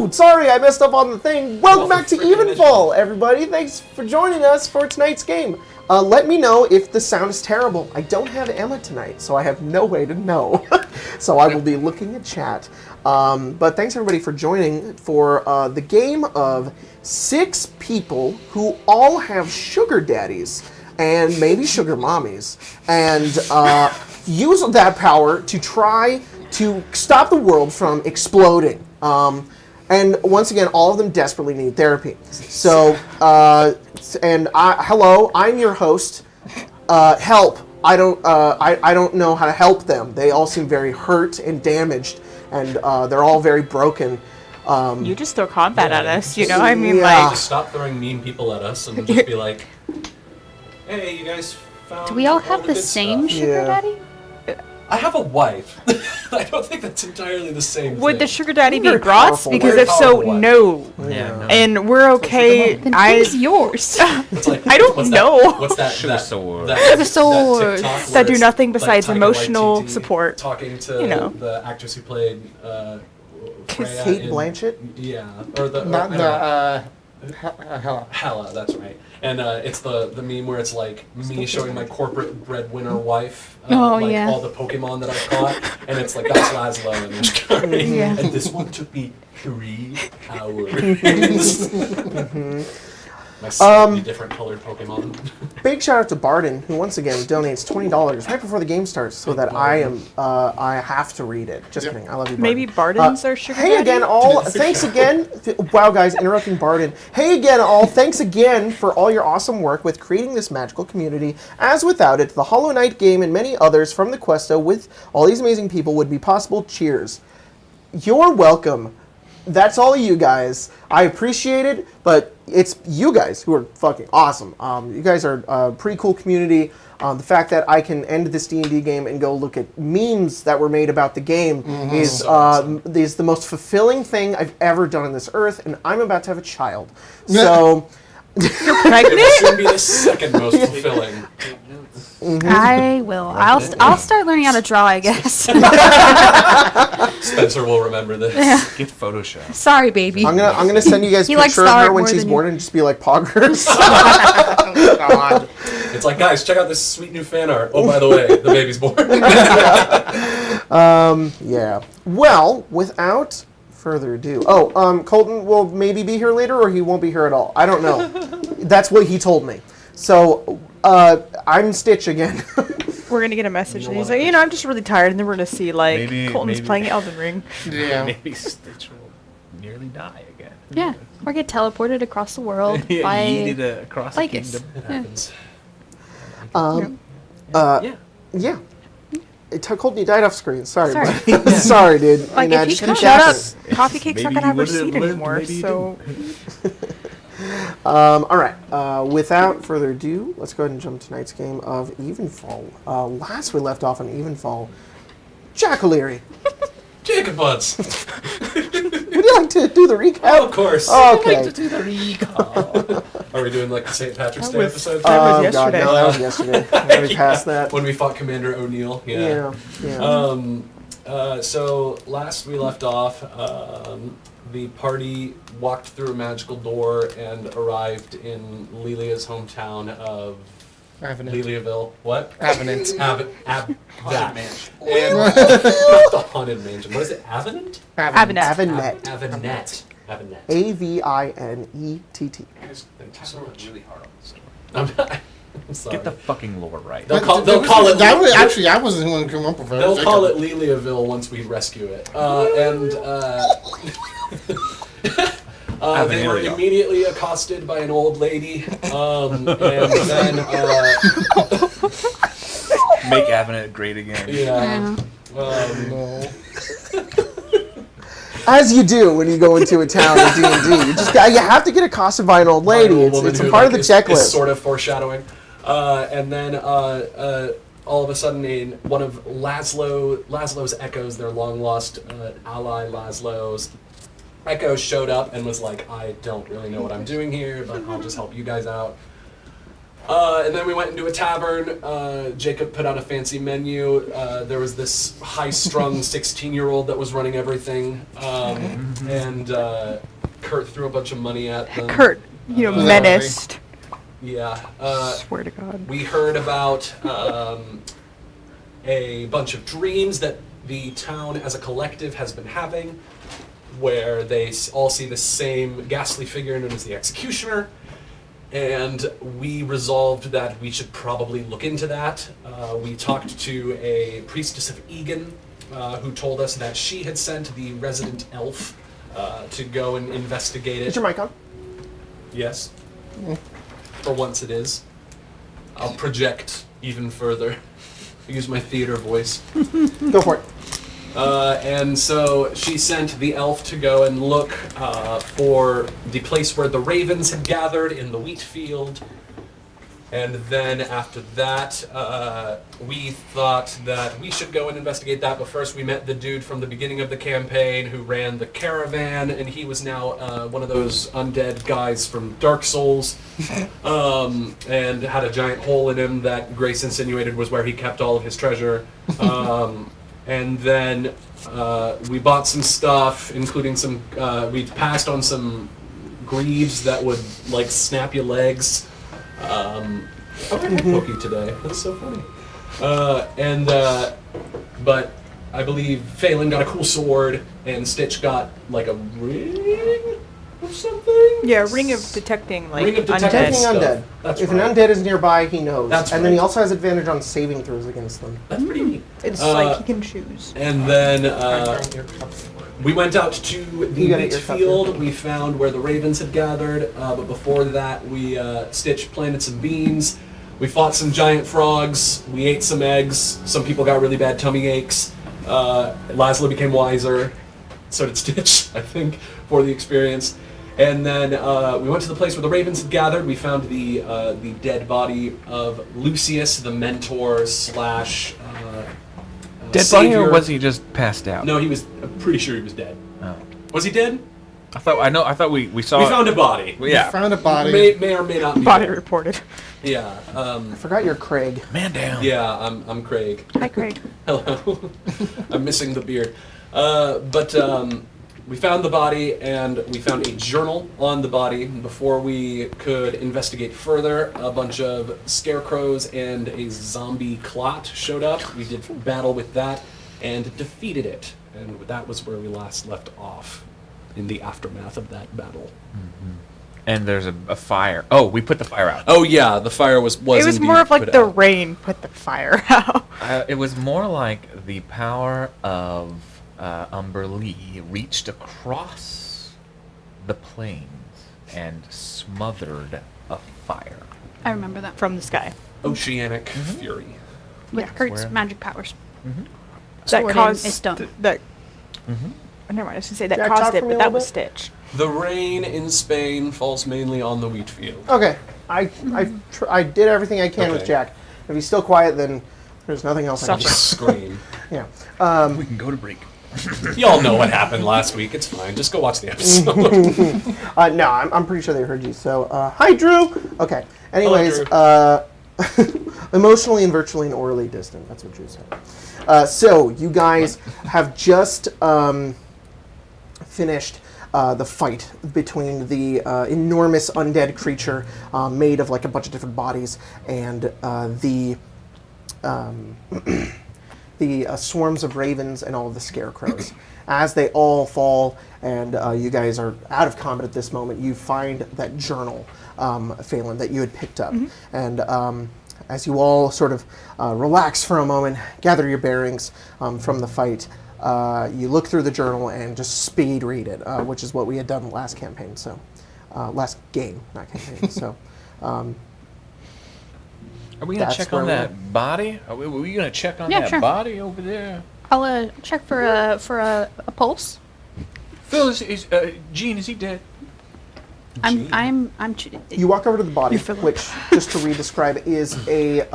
Oh, sorry, I messed up on the thing. Welcome back to EVENFALL, everybody. Thanks for joining us for tonight's game. Let me know if the sound is terrible. I don't have Emma tonight, so I have no way to know. So I will be looking at chat. But thanks, everybody, for joining for the game of 6 people who all have sugar daddies and maybe sugar mommies, and use that power to try to stop the world from exploding. And once again, all of them desperately need therapy. So, hello, I'm your host. Help! I don't know how to help them. They all seem very hurt and damaged, and they're all very broken. You just throw combat at us, you know? I mean, Just stop throwing mean people at us and just be like, hey, you guys found. Do we all have the same sugar daddy? I have a wife. I don't think that's entirely the same Would thing. the sugar daddy be Very Bratz? powerful. Because Very if so, powerful wife. no. Yeah, no. And we're okay. Then who's yours? It's like, I don't what's know. That, what's that? Sugar sword. Sugar sword. TikTok That where do it's nothing like besides Taika emotional Waititi support. Talking to You know. the actress who played Freya Kate in- Blanchett? Yeah. Or the... Not I don't know. Hella. Hella, that's right. And it's the meme where it's like me showing my corporate breadwinner wife, like yeah. all the Pokemon that I've caught, and it's like that's Laszlo and Ishikari. Yeah. And this one took me 3 hours. My slightly different colored Pokemon. Big shout out to Barden, who once again donates $20 right before the game starts, so that I have to read it. Just kidding, I love you, Barden. Maybe Barden's our sugar Hey daddy? again, all. Thanks again. Wow, guys, interrupting Barden. Hey again, all. Thanks again for all your awesome work with creating this magical community. As without it, the Hollow Knight game and many others from the Questo with all these amazing people would be possible. Cheers. You're welcome. That's all you guys. I appreciate it, but it's you guys who are fucking awesome. You guys are a pretty cool community. The fact that I can end this D&D game and go look at memes that were made about the game is the most fulfilling thing I've ever done on this earth, and I'm about to have a child. So... You're pregnant? It will soon be the second most fulfilling. I will. I'll start learning how to draw, I guess. Spencer will remember this. Get Photoshop. Sorry, baby. I'm gonna send you guys a He likes picture of Star her when more she's than born and just be like poggers. God. It's like, guys, check out this sweet new fan art. Oh, by the way, the baby's born. Yeah. Well, without further ado, Colton will maybe be here later, or he won't be here at all. I don't know. That's what he told me. So I'm Stitch again. We're going to get a message, and he's like, I'm just really tired, and then we're going to see, like, Colton's maybe. playing Elden Ring. Yeah. Maybe Stitch will nearly die again. Yeah. Or get teleported across the world Yeah, by yeeted across the Lycus. kingdom. It happens. Yeah. Colton, you died off screen. Sorry, Sorry. buddy. Sorry, dude. Like, Nah, if you just could keep shut up, guessing. Coffee Cake's not Maybe going to have her you would've seat learned, anymore, maybe you so... All right. Without further ado, let's go ahead and jump to tonight's game of Evenfall. Last we left off on Evenfall, Jack O'Leary. Jacob Budz. Would you like to do the recap? Oh, of course. Okay. Do the recall. Are we doing like the St. Patrick's That Day was- episode? that was God, yesterday. no, that was yesterday. Already past that. When we fought Commander O'Neill. Yeah. So last we left off, the party walked through a magical door and arrived in Lelia's hometown of Avinett. Leliaville. What? Avinett. That mansion. And the haunted mansion. What is it? Avinett? Avinett. Avinett. Avinett. Avinett. Avinett. Guys, thank you so much. Really hard on this. I'm sorry. Get the fucking lore right. They'll call it. That was actually I wasn't the one who came up with it. They'll call it Leliaville once we rescue it. They were immediately accosted by an old lady, and then Make Avinett great again. yeah. No. As you do when you go into a town in D&D, you have to get accosted by an old lady. It's a part of the checklist. Is sort of foreshadowing, and then all of a sudden, one of Laszlo's echoes, their long lost ally Laszlo's echo, showed up and was like, "I don't really know what I'm doing here, but I'll just help you guys out." And then we went into a tavern. Jacob put out a fancy menu. There was this high-strung 16-year-old that was running everything. And Kurt threw a bunch of money at them. Kurt, menaced. Yeah. Swear to God. We heard about a bunch of dreams that the town as a collective has been having, where they all see the same ghastly figure known as the Executioner. And we resolved that we should probably look into that. We talked to a priestess of Egan, who told us that she had sent the resident elf to go and investigate it. Is your mic on? Yes. For once it is. I'll project even further. Use my theater voice. Go for it. And so she sent the elf to go and look for the place where the ravens had gathered in the wheat field. And then after that, we thought that we should go and investigate that. But first we met the dude from the beginning of the campaign who ran the caravan, and he was now one of those undead guys from Dark Souls, and had a giant hole in him that Grace insinuated was where he kept all of his treasure. And then we bought some stuff, including some, we passed on some greaves that would, like, snap your legs. Pokey today. That's so funny. But I believe Phelan got a cool sword, and Stitch got, like, a ring of something? Yeah, ring of detecting, like, Ring of undead. Detecting stuff. undead. That's if right. an undead is nearby, he knows. That's and then he right. also has advantage on saving throws against them. That's pretty neat. It's like he can choose. And then we went out to the You gotta wheat eat your cup field. here. We found where the ravens had gathered. But before that, we Stitch planted some beans. We fought some giant frogs. We ate some eggs. Some people got really bad tummy aches. Laszlo became wiser. So did Stitch, I think, for the experience. And then we went to the place where the ravens had gathered. We found the dead body of Lucius, the mentor slash Dead body, or was he just passed out? No, he was. I'm pretty sure he was dead. Oh. Was he dead? I thought we saw. We found a body. Well, yeah. Found a body. May or may not be Body dead. reported. Yeah. I forgot you're Craig. Man down. Yeah. I'm Craig. Hi, Craig. Hello. I'm missing the beard. But we found the body, and we found a journal on the body. Before we could investigate further, a bunch of scarecrows and a zombie clot showed up. We did battle with that and defeated it. And that was where we last left off in the aftermath of that battle. Mm-hmm. And there's a fire. Oh, we put the fire out. Oh yeah, the fire was It was indeed more of like put the out. rain put the fire out. It was more like the power of Umberlee reached across the plains and smothered a fire. I remember that. From the sky. Oceanic fury. With Yeah. Kurt's Where- magic powers. That Sword caused is stone. that. Mm-hmm. Never mind. I was gonna say that Jack, caused talk it, for me but a that little was bit? Stitch. The rain in Spain falls mainly on the wheat field. Okay, I did everything I can with Okay. Jack. If he's still quiet, then there's nothing else I can do. Just scream. Yeah. We can go to break. Y'all know what happened last week. It's fine. Just go watch the episode. No, I'm pretty sure they heard you. So, hi, Drew. Okay. Anyways, Drew. Emotionally and virtually and orally distant. That's what Drew said. So, you guys have just finished the fight between the enormous undead creature made of like a bunch of different bodies and the swarms of ravens and all of the scarecrows. As they all fall and you guys are out of combat at this moment, you find that journal, Phelan, that you had picked up. And as you all sort of relax for a moment, gather your bearings from the fight, you look through the journal and just speed read it, which is what we had done last campaign. So, last game, not campaign. So, Are we gonna That's check where on we that body? Were we gonna check on Yeah, that sure. body over there? I'll check for a pulse. Phil, is Gene? Is he dead? I'm you walk over to the body, You feel like- which, just to re-describe, is a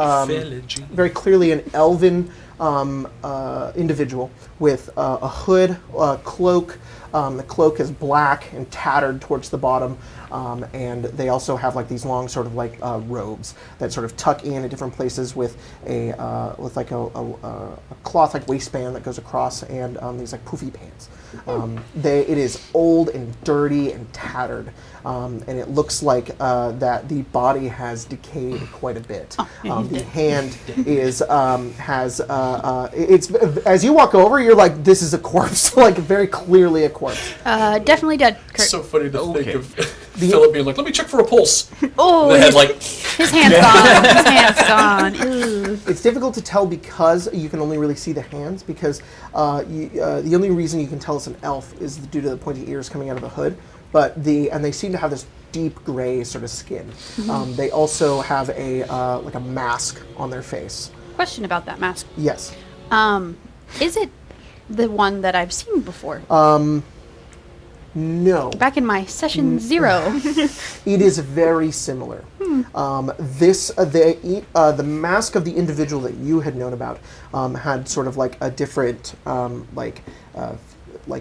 very clearly an elven individual with a hood, a cloak. The cloak is black and tattered towards the bottom, and they also have like these long sort of like robes that sort of tuck in at different places with a cloth like waistband that goes across, and these like poofy pants. It is old and dirty and tattered, and it looks like that the body has decayed quite a bit. The hand is it's as you walk over, you're like, this is a corpse, like very clearly a corpse. Definitely dead. Kurt. It's so funny to think of Philip being like, let me check for a pulse. Oh, The head like, his hand's gone. His hand's gone. Ooh. It's difficult to tell because you can only really see the hands, because the only reason you can tell it's an elf is due to the pointy ears coming out of the hood. But they seem to have this deep gray sort of skin. They also have a like a mask on their face. Question about that mask. Yes. Is it the one that I've seen before? No. Back in my session 0. It is very similar. The mask of the individual that you had known about had sort of like a different like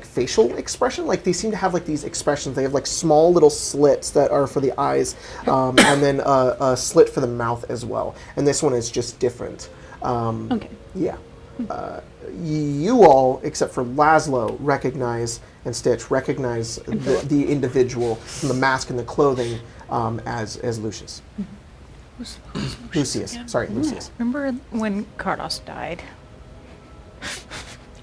facial expression. Like they seem to have like these expressions. They have like small little slits that are for the eyes, and then a slit for the mouth as well. And this one is just different. Okay. Yeah. You all, except for Laszlo, recognize the individual from the mask and the clothing as Lucius. Lucius. Sorry, Lucius. Remember when Kardos died?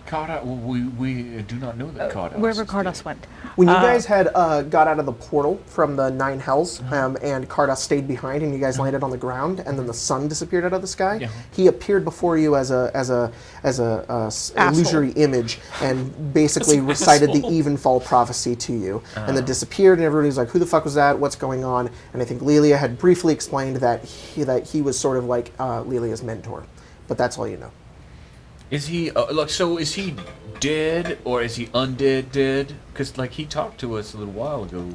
Kardos, we do not know that Kardos. Wherever is Kardos dead. went. When you guys had got out of the portal from the Nine Hells, and Kardos stayed behind, and you guys landed on the ground, and then the sun disappeared out of the sky, he appeared before you as a illusory image, and basically recited the Evenfall prophecy to you, and then disappeared, and everybody was like, "Who the fuck was that? What's going on?" And I think Lelia had briefly explained that he was sort of like Lelia's mentor, but that's all you know. Is he so? Is he dead or is he undead? Dead? Because like he talked to us a little while ago.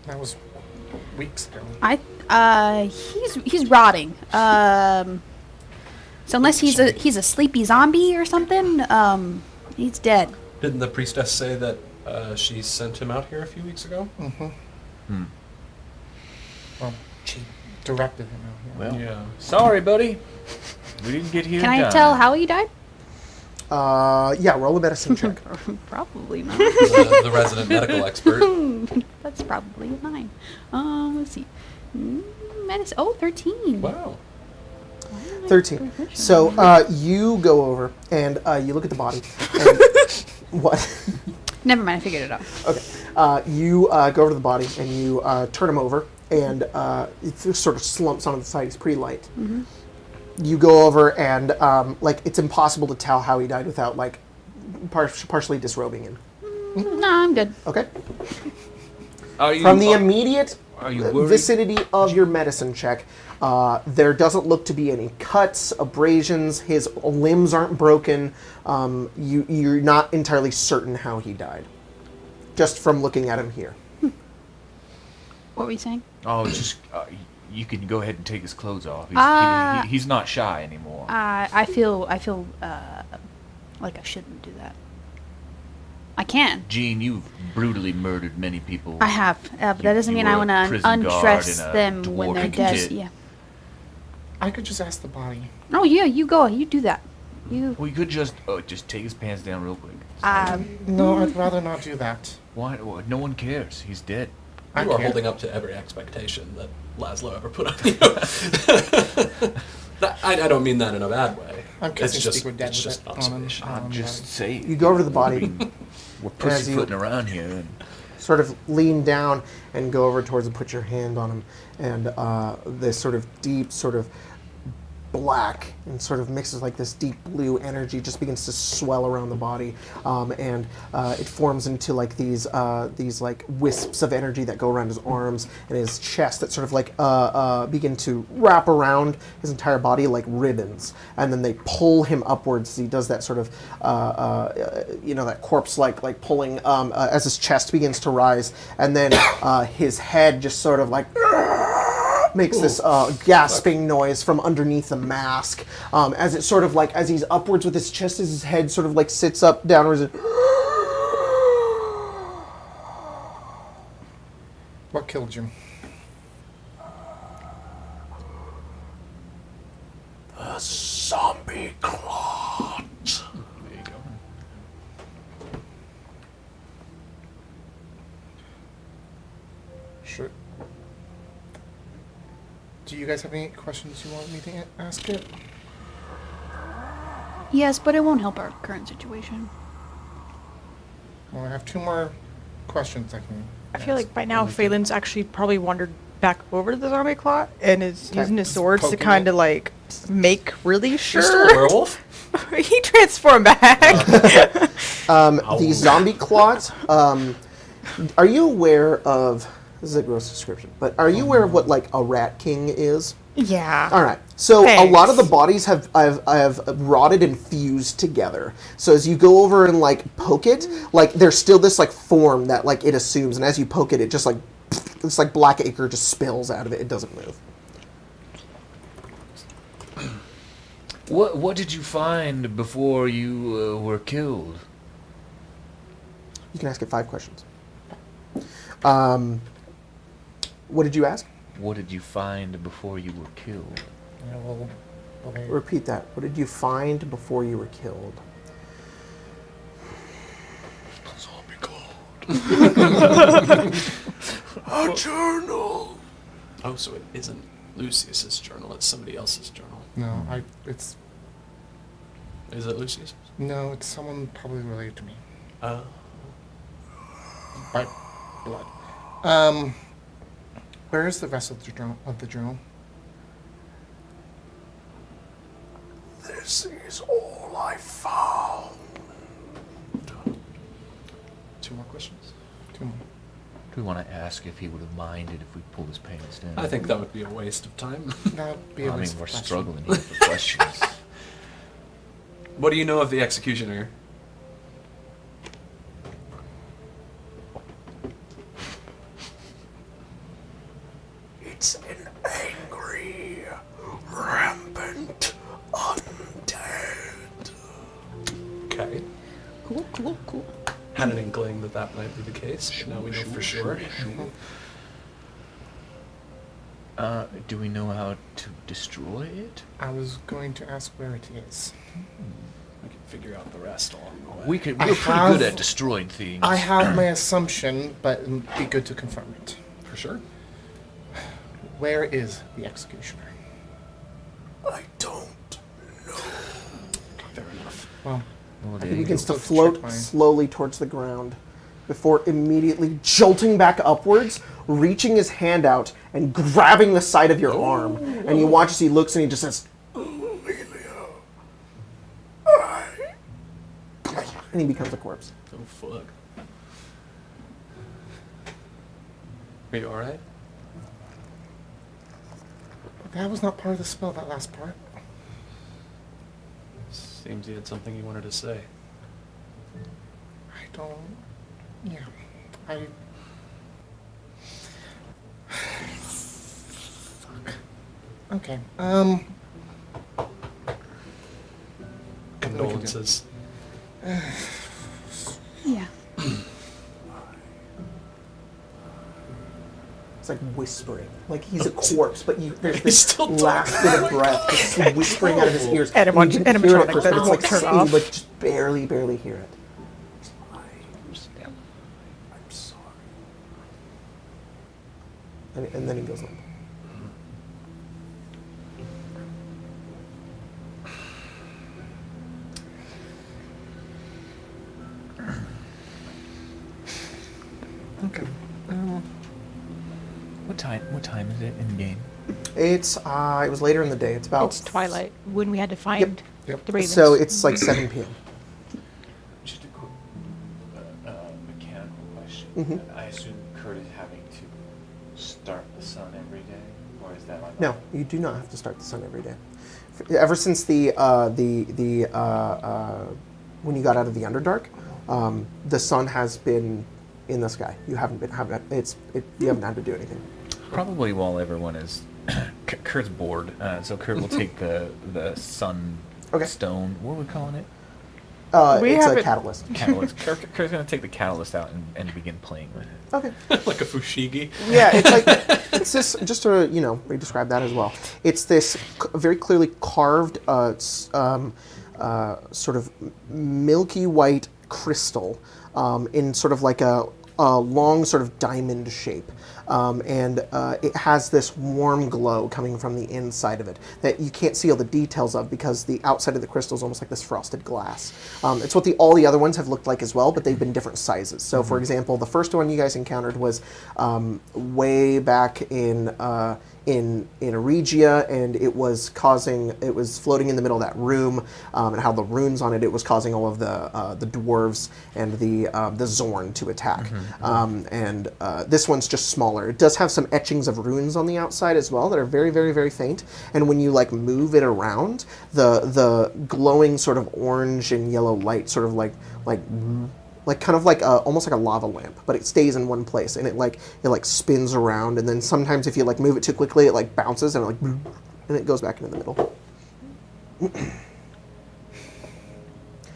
That was weeks ago. He's rotting. So unless he's a sleepy zombie or something, he's dead. didn't the priestess say that she sent him out here a few weeks ago? Well, she directed him out here. Well, Yeah. sorry, buddy. We didn't get here. Can I in tell time. how he died? Yeah, roll a medicine check. Probably not. The resident medical expert. That's probably a 9. Let's see. Medicine. Oh, 13. Wow. 13. So you go over and you look at the body. And what? Never mind, I figured it out. Okay. You go over to the body and you turn him over, and it sort of slumps onto the side. He's pretty light. You go over and like it's impossible to tell how he died without like partially disrobing him. No, I'm good. Okay. Are you, From the immediate are you worried? vicinity of your medicine check, there doesn't look to be any cuts, abrasions. His limbs aren't broken. You're not entirely certain how he died, just from looking at him here. What were you saying? Oh, just you can go ahead and take his clothes off. He's not shy anymore. I feel like I shouldn't do that. I can. Gene, you've brutally murdered many people. I have, but that doesn't You mean were I a want to prison guard undress in a them when they're dwarven dead. pit. Yeah. I could just ask the body. Oh yeah, you go. You do that. You. We could just take his pants down real quick. No, I'd rather not do that. Why? No one cares. He's dead. I You are can't. holding up to every expectation that Laszlo ever put on you. I don't mean that in a bad way. I'm It's casting just, Speak with Dead it's with just it on observation. I'm just saying. You go over to the body. I mean, we're As you- pussyfooting around here. And Sort of lean down and go over towards and put your hand on him, and this sort of deep, sort of black and sort of mixes like this deep blue energy just begins to swell around the body, and it forms into like these like wisps of energy that go around his arms and his chest that sort of like begin to wrap around his entire body like ribbons, and then they pull him upwards. He does that sort of that corpse like pulling as his chest begins to rise, and then his head just sort of like makes this gasping noise from underneath the mask as it sort of like, as he's upwards with his chest, as his head sort of like sits up downwards. What killed you? The zombie clot. There you go. Sure. Do you guys have any questions you want me to ask it? Yes, but it won't help our current situation. Well, I have 2 more questions I can I feel ask. like by now Phelan's actually probably wandered back over to the zombie clot and is Okay. using his swords to Poking kind it. of like make really You're sure. still a werewolf? He transformed back. The zombie clot, are you aware of, this is a gross description, but are you aware of what like a rat king is? Yeah. All right. So a lot of the Thanks. bodies have rotted and fused together. So as you go over and like poke it, like there's still this like form that like it assumes, and as you poke it, it just like this like black ichor just spills out of it. It doesn't move. What did you find before you were killed? You can ask it 5 questions. What did you ask? What did you find before you were killed? Yeah, well, okay. Repeat that. What did you find before you were killed? A journal. Oh, so it isn't Lucius's journal, it's somebody else's journal. No, it's Is it Lucius? no, it's someone probably related to me Uh, by blood. Where is the rest of the journal? This is all I found. 2 more questions? 2 more. Do we want to ask if he would have minded if we pulled his pants down? I think that would be a waste of time. That would be a I mean, waste of we're question. struggling here for questions. What do you know of the executioner? It's an angry, rampant undead. Okay. Cool. Had an inkling that that might be the case, but now we know for sure. Do we know how to destroy it? I was going to ask where it is. We can figure out the rest along the way. We're I pretty good have- at destroying things. I have my assumption, but it'd be good to confirm it. For sure. Where is the executioner? I don't know. Fair enough. Well, Well, He there you begins go. to Check float mine. slowly towards the ground before immediately jolting back upwards, reaching his hand out and grabbing the side of your arm. And you watch as he looks and he just says, and he becomes a corpse. Oh, fuck. Are you alright? that was not part of the spell, that last part. Seems he had something he wanted to say. I don't... Yeah. I... Fuck. Okay. Condolences. Yeah. It's like whispering. Like he's a corpse, but there's He's this still last bit of breath just whispering out of his ears. Animatronic And you can hear it at that first, but it's won't like turn you off. like just barely hear it. I'm sorry. And then he goes limp. Okay. What time is it in game? It's it was later in the day. It's about It's twilight when we had to find Yep. the ravens. So it's like 7 p.m. Just a quick mechanical question. Mhm. I assume Kurt is having to start the sun every day, or is that like No, you do not have to start the sun every day. Ever since the when you got out of the Underdark, the sun has been in the sky. You haven't been you haven't had to do anything. Probably while everyone is Kurt's bored, so Kurt will take the sun stone. What are we calling it? We it's have a it- catalyst. Catalyst. Kurt's gonna take the catalyst out and begin playing with it. Okay. Like a fushigi. Yeah, it's like it's this. Just to re-describe that as well. It's this very clearly carved, sort of milky white crystal in sort of like a long sort of diamond shape. And it has this warm glow coming from the inside of it that you can't see all the details of because the outside of the crystal is almost like this frosted glass. It's what all the other ones have looked like as well, but they've been different sizes. So, for example, the first one you guys encountered was way back in Regia, and it was floating in the middle of that room, and how the runes on it was causing all of the dwarves and the Zorn to attack. And this one's just smaller. It does have some etchings of runes on the outside as well that are very, very, very faint. And when you like move it around, the glowing sort of orange and yellow light sort of like kind of like almost like a lava lamp, but it stays in one place and it spins around, and then sometimes if you like move it too quickly, it like bounces and it goes back into the middle.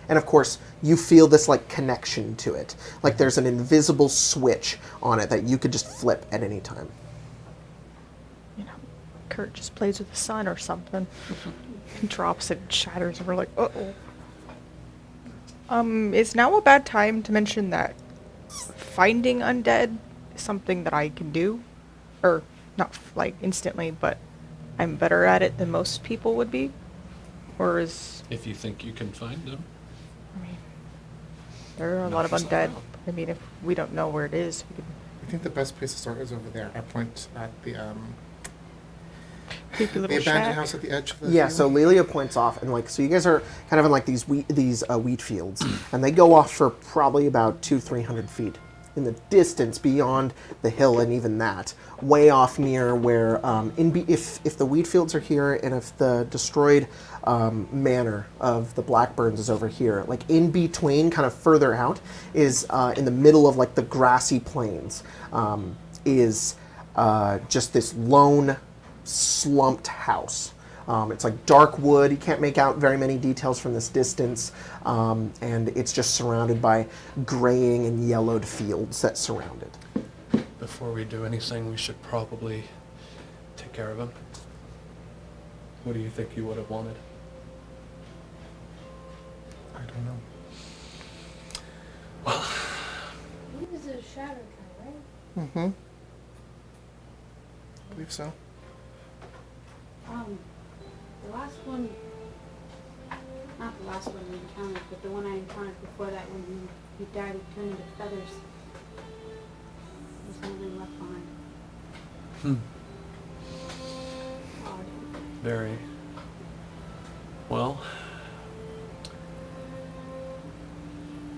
And of course, you feel this like connection to it, like there's an invisible switch on it that you could just flip at any time. Kurt just plays with the sun or something. Drops it, shatters, and we're like, uh-oh. Is now a bad time to mention that finding undead is something that I can do? Or, not like instantly, but I'm better at it than most people would be? Or is... If you think you can find them. I mean, there are a lot of undead. I mean, if we don't know where it is, we could... I think the best place to start is over there. I point at the creepy little abandoned shack. house at the edge of the Yeah, field. so Lelia points off, and so you guys are kind of in like these wheat fields, and they go off for probably about 200-300 feet in the distance beyond the hill, and even that, way off near where if the wheat fields are here, and if the destroyed manor of the Blackburns is over here, like in between, kind of further out, is in the middle of like the grassy plains, is just this lone slumped house. It's like dark wood. You can't make out very many details from this distance, and it's just surrounded by graying and yellowed fields that surround it. Before we do anything, we should probably take care of him. What do you think you would have wanted? I don't know. Well, This is a shadow kind, right? Mm-hmm. I believe so. The last one, not the last one we encountered, but the one I encountered before that when you died, it turned into feathers. There's nothing left behind. Odd. very. Well,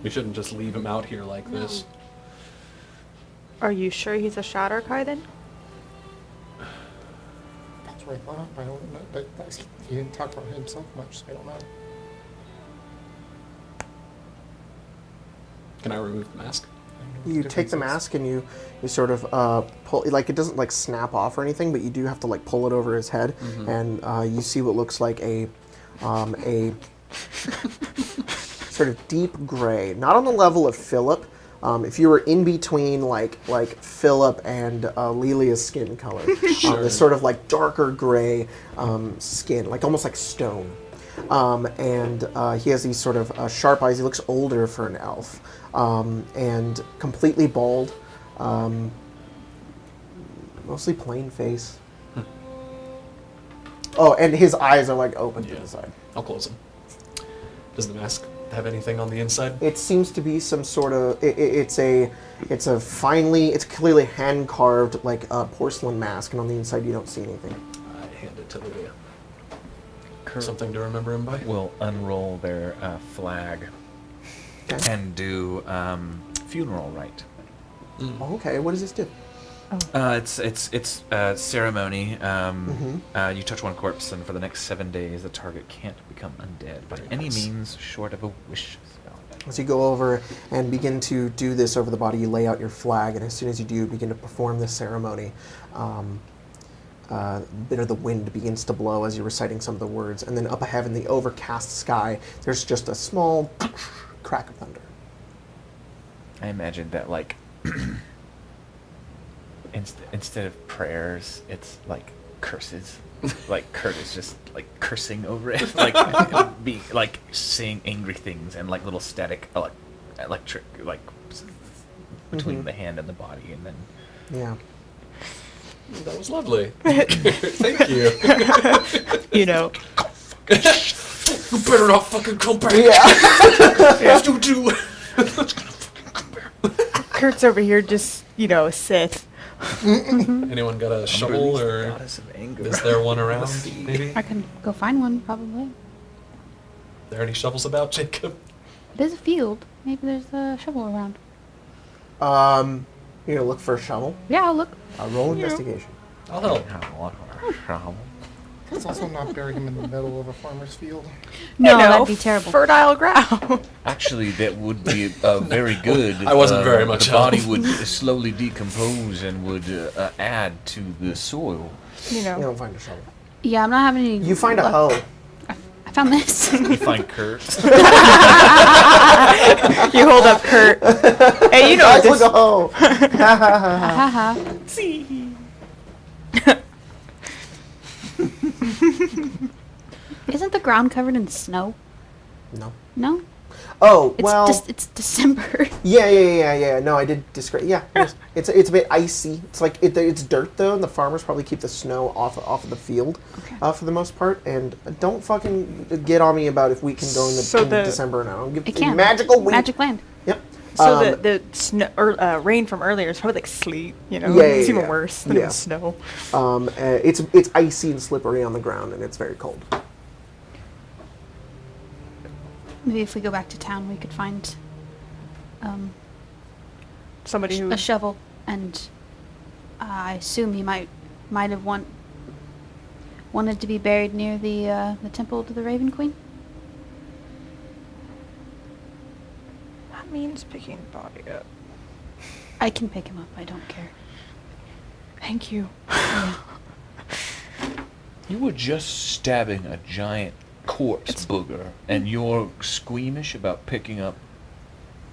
we shouldn't just leave him out here like this. Are you sure he's a Shatterkai then? That's what I thought, but I don't know. But he didn't talk about himself much, so I don't know. Can I remove the mask? You take the mask and you sort of pull, like it doesn't like snap off or anything, but you do have to like pull it over his head, and you see what looks like a sort of deep gray, not on the level of Philip. If you were in between like Philip and Lelia's skin color, this sort of like darker gray skin, like almost like stone. And he has these sort of sharp eyes. He looks older for an elf, and completely bald, mostly plain face. Oh, and his eyes are like open to the side. I'll close them. Does the mask have anything on the inside? It seems to be some sort of. It's clearly hand carved like a porcelain mask, and on the inside you don't see anything. I hand it to Lydia. Kurt Something to remember him by? will unroll their flag Okay. and do funeral rite. Oh, okay, what does this do? It's ceremony. You touch one corpse, and for the next 7 days, the target can't become undead by any means short of a wish spell. As you go over and begin to do this over the body, you lay out your flag, and as soon as you do, begin to perform this ceremony. bit of the wind begins to blow as you're reciting some of the words, and then up ahead in the overcast sky, there's just a small crack of thunder. I imagine that, like, instead of prayers, it's like curses. Like Kurt is just like cursing over it, like be like saying angry things and like little static, electric, like between the hand and the body, and then Yeah. That was lovely. Thank you. You know. You better not fucking come back. Yeah. You do. Kurt's over here just, Sith. Anyone got a shovel or goddess of anger. is there one around? Maybe. I can go find one, probably. There any shovels about, Jacob? There's a field. Maybe there's a shovel around. You're gonna look for a shovel. Yeah, I'll look. Roll investigation. I'll help. Let's also not bury him in the middle of a farmer's field. No, that'd be terrible. Fertile ground. Actually, that would be very good. I wasn't very much The body help. would slowly decompose and would add to the soil. You don't find a shovel. Yeah, I'm not having any. You find a luck. hoe. I found this. You find Kurt. You hold up Kurt. Hey, you know Guys, this. look a hoe. Haha. Isn't the ground covered in snow? No. No? Oh, It's well. it's December. Yeah. No, I did describe. Yeah, it's a bit icy. It's like it's dirt though, and the farmers probably keep the snow off of the field for the most part. And don't fucking get on me about if we can go in December or not. It can. Magical wind. Magic land. Yep. So the snow or rain from earlier is probably like sleet. It's even worse than snow. It's icy and slippery on the ground, and it's very cold. Maybe if we go back to town, we could find Somebody who a shovel, and I assume he might have wanted to be buried near the temple to the Raven Queen. that means picking the body up. I can pick him up. I don't care. Thank you. You were just stabbing a giant corpse booger, and you're squeamish about picking up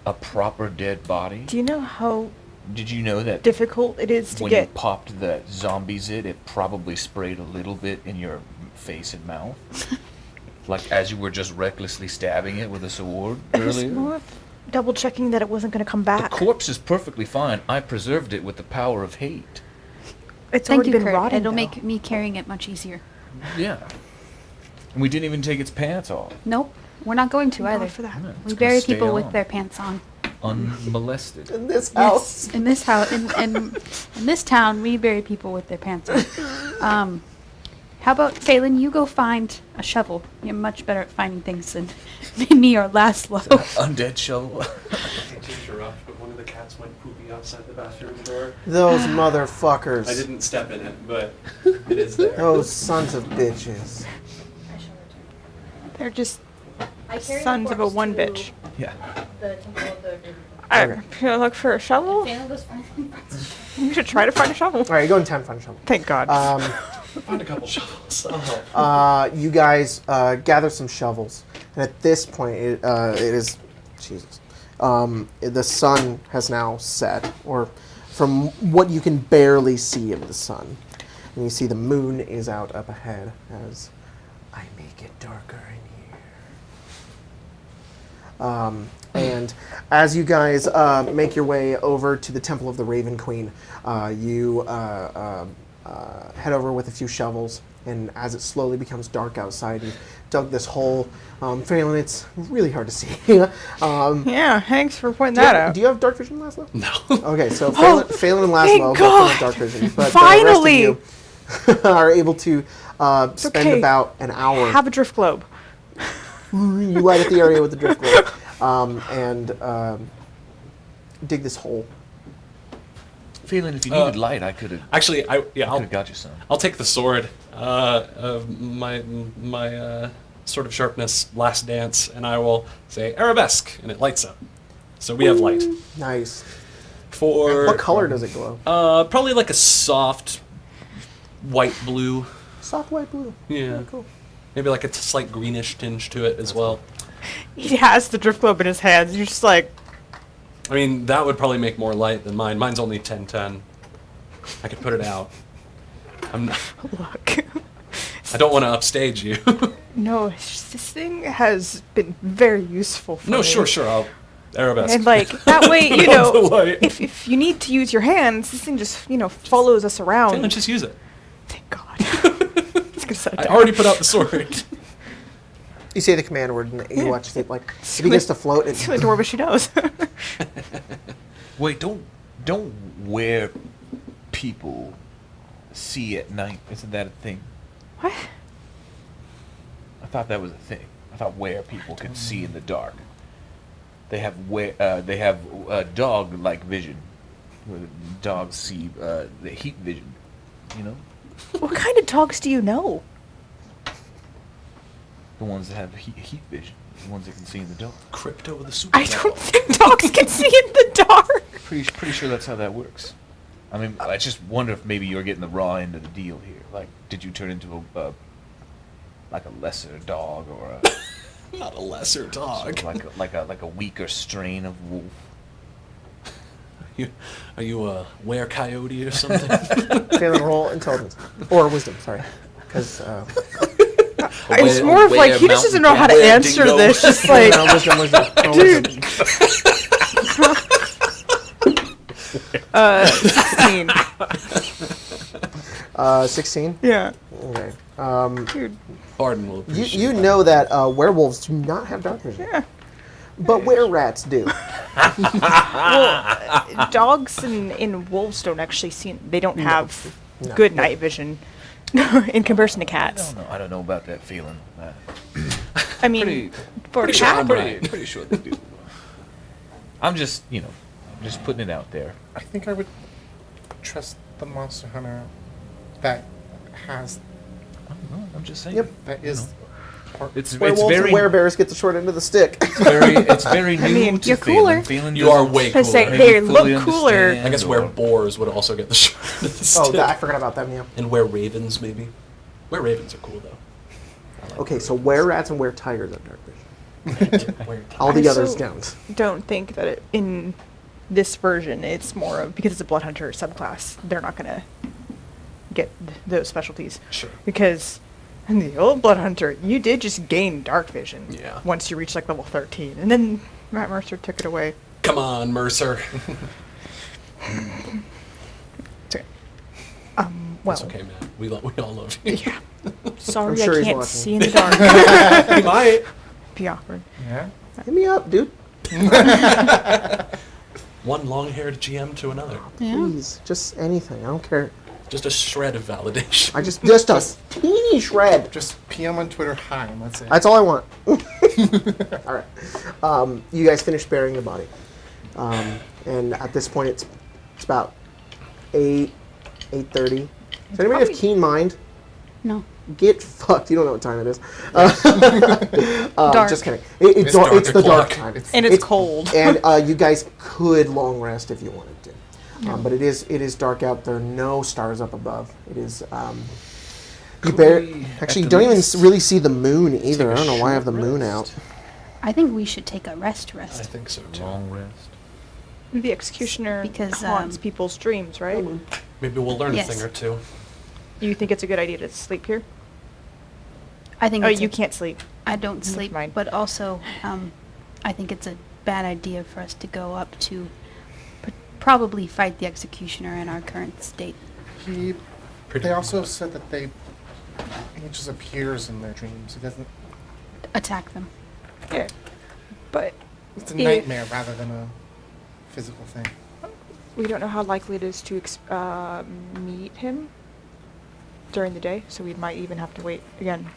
a proper dead body? Do you know how Did you know that difficult it is to when you get? popped the zombies it probably sprayed a little bit in your face and mouth? Like as you were just recklessly stabbing it with a sword It's earlier? more of double checking that it wasn't going to come The back. corpse is perfectly fine. I preserved it with the power of hate. It's Thank already you, been Kurt. rotting. It'll though. make me carrying it much easier. Yeah. And we didn't even take its pants off. Nope, we're not going to Thank God either. for that. Yeah, We it's bury gonna stay people with on. their pants on. Unmolested. In this house. Yes, in this house, in this town, we bury people with their pants on. How about Phelan? You go find a shovel. You're much better at finding things than me or Laszlo. Undead shovel. Hate to interrupt, but one of the cats went poopy outside the bathroom door. Those motherfuckers. I didn't step in it, but it is there. Those sons of bitches. They're just sons of a one bitch. Yeah. The temple of the I'm gonna look for a shovel. Phelan goes find You should try to find a shovel. All right, go in 10, find a shovel. Thank God. Find a couple shovels. I'll help. You guys gather some shovels, and at this point, it is Jesus. The sun has now set, or from what you can barely see of the sun, and you see the moon is out up ahead as I make it darker in here. And as you guys make your way over to the Temple of the Raven Queen, you head over with a few shovels, and as it slowly becomes dark outside, you dug this hole. Phelan, it's really hard to see. yeah, thanks for pointing that out. Do you have dark vision, Laszlo? No. Okay, so Oh, Phelan and thank Laszlo both God. have dark vision, but Finally! the rest of you are able to spend okay. about an hour. Have a drift globe. You light up the area with the drift globe and dig this hole. Feeling if you needed light, I could have. Actually, I'll I'll got you some. I'll take the sword. My sword of sharpness, last dance, and I will say arabesque, and it lights up. So we have light. Nice. For What color does it glow? Probably like a soft white blue. Soft white blue. Yeah. Oh, cool. Maybe like a slight greenish tinge to it as well. He has the drift globe in his hands. You're just like, I mean, that would probably make more light than mine. Mine's only 1010. I could put it out. I'm not, look. I don't want to upstage you. No, it's just, this thing has been very useful for No, me. sure. I'll arabesque. And like that way, you Of the know, light. if you need to use your hands, this thing just follows us around. Let's just use it. Thank God. I was gonna set it I down. already put out the sword. You say the command word, and you watch it like if he gets to float. It's the door, but she knows. Wait, don't where people see at night. Isn't that a thing? What? I thought that was a thing. I thought where people could see in the dark. They have dog-like vision, where dogs see the heat vision. You know, What kind of dogs do you know? the ones that have heat vision, the ones that can see in the dark. Crypto with a super I don't think dogs can see in the dark. Pretty sure that's how that works. I mean, I just wonder if maybe you're getting the raw end of the deal here. Like, did you turn into a lesser dog or a Not a lesser dog. sort of like a weaker strain of wolf? Are you a were-coyote or something? Failing roll intelligence or wisdom. Sorry, because It's more of like he just doesn't know how to answer this. Just like, no, wisdom. No, dude. wisdom. 16. 16. Yeah. Okay. Dude. Pardon will appreciate You that. know that werewolves do not have dark vision, Yeah. but were-rats do. Well, dogs and wolves don't actually see. They don't have No. good night vision in comparison to cats. I don't know about that feeling. I mean, Pretty- for a pretty sure cat, I'm right. Pretty sure they do. I'm just putting it out there. I think I would trust the monster hunter that has I don't know, I'm just saying. Yep. that is. part- It's Werewolves very and werebears get the short end of the stick. it's very new mean, to you're Phelan. cooler. Phelan You are doesn't way I say cooler. they fully look cooler. understand I guess or- where boars would also get the short end of the stick. Oh, I forgot about them. Yeah. And where ravens, maybe. Where ravens are cool, though. I like Okay, where so were-rats and were-tigers have dark vision. ravens. Where All the I others so- don't. don't think that in this version it's more of because it's a blood hunter subclass. They're not gonna get those specialties. Sure. Because in the old blood hunter, you did just gain dark vision. Yeah. Once you reach like level 13, and then Matt Mercer took it away. Come on, Mercer. It's okay. Well. It's okay, man. We all love you. Yeah. Sorry, sure I he's can't watching. see in the dark. He might. Be awkward. Yeah. Hit me up, dude. One long-haired GM to another. Yeah. Please, just anything. I don't care. Just a shred of validation. I just a teeny shred. Just PM on Twitter. Hi, and that's it. That's all I want. All right. You guys finished burying the body, and at this point, it's about 8:30. Does anybody have keen mind? No. Get fucked. You don't know what time it is. Dark. Just kidding. It's dark It's the dark o'clock. time. And it's cold. And you guys could long rest if you wanted to. But it is dark out. There are no stars up above. It is. Actually, you don't even really see the moon either. I don't know why I have the moon out. I think we should take a rest. I think so, too. Long rest. The executioner Because, haunts people's dreams, right? Maybe we'll learn Yes. a thing or two. You think it's a good idea to sleep here? I think Oh, it's you a- can't sleep. I don't Never sleep, mind. but also I think it's a bad idea for us to go up to probably fight the executioner in our current state. He. Pretty They also much. said that he just appears in their dreams. He doesn't. Attack them. Yeah. But It's a If- nightmare rather than a physical thing. we don't know how likely it is to meet him during the day, so we might even have to wait again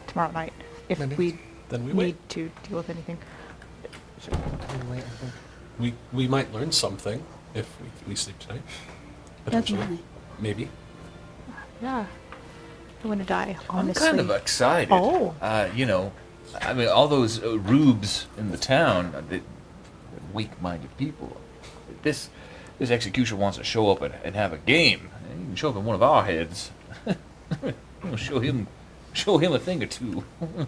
tomorrow night if Maybe. we Then we need wait. to deal with anything. Anyway, I think. We might learn something if we sleep tonight. Potentially. Definitely. Maybe. Yeah. I want to die, I'm honestly. kind of excited. Oh. I mean, all those rubes in the town, weak-minded people. This executioner wants to show up and have a game. You can show up in one of our heads. We'll show him a thing or two.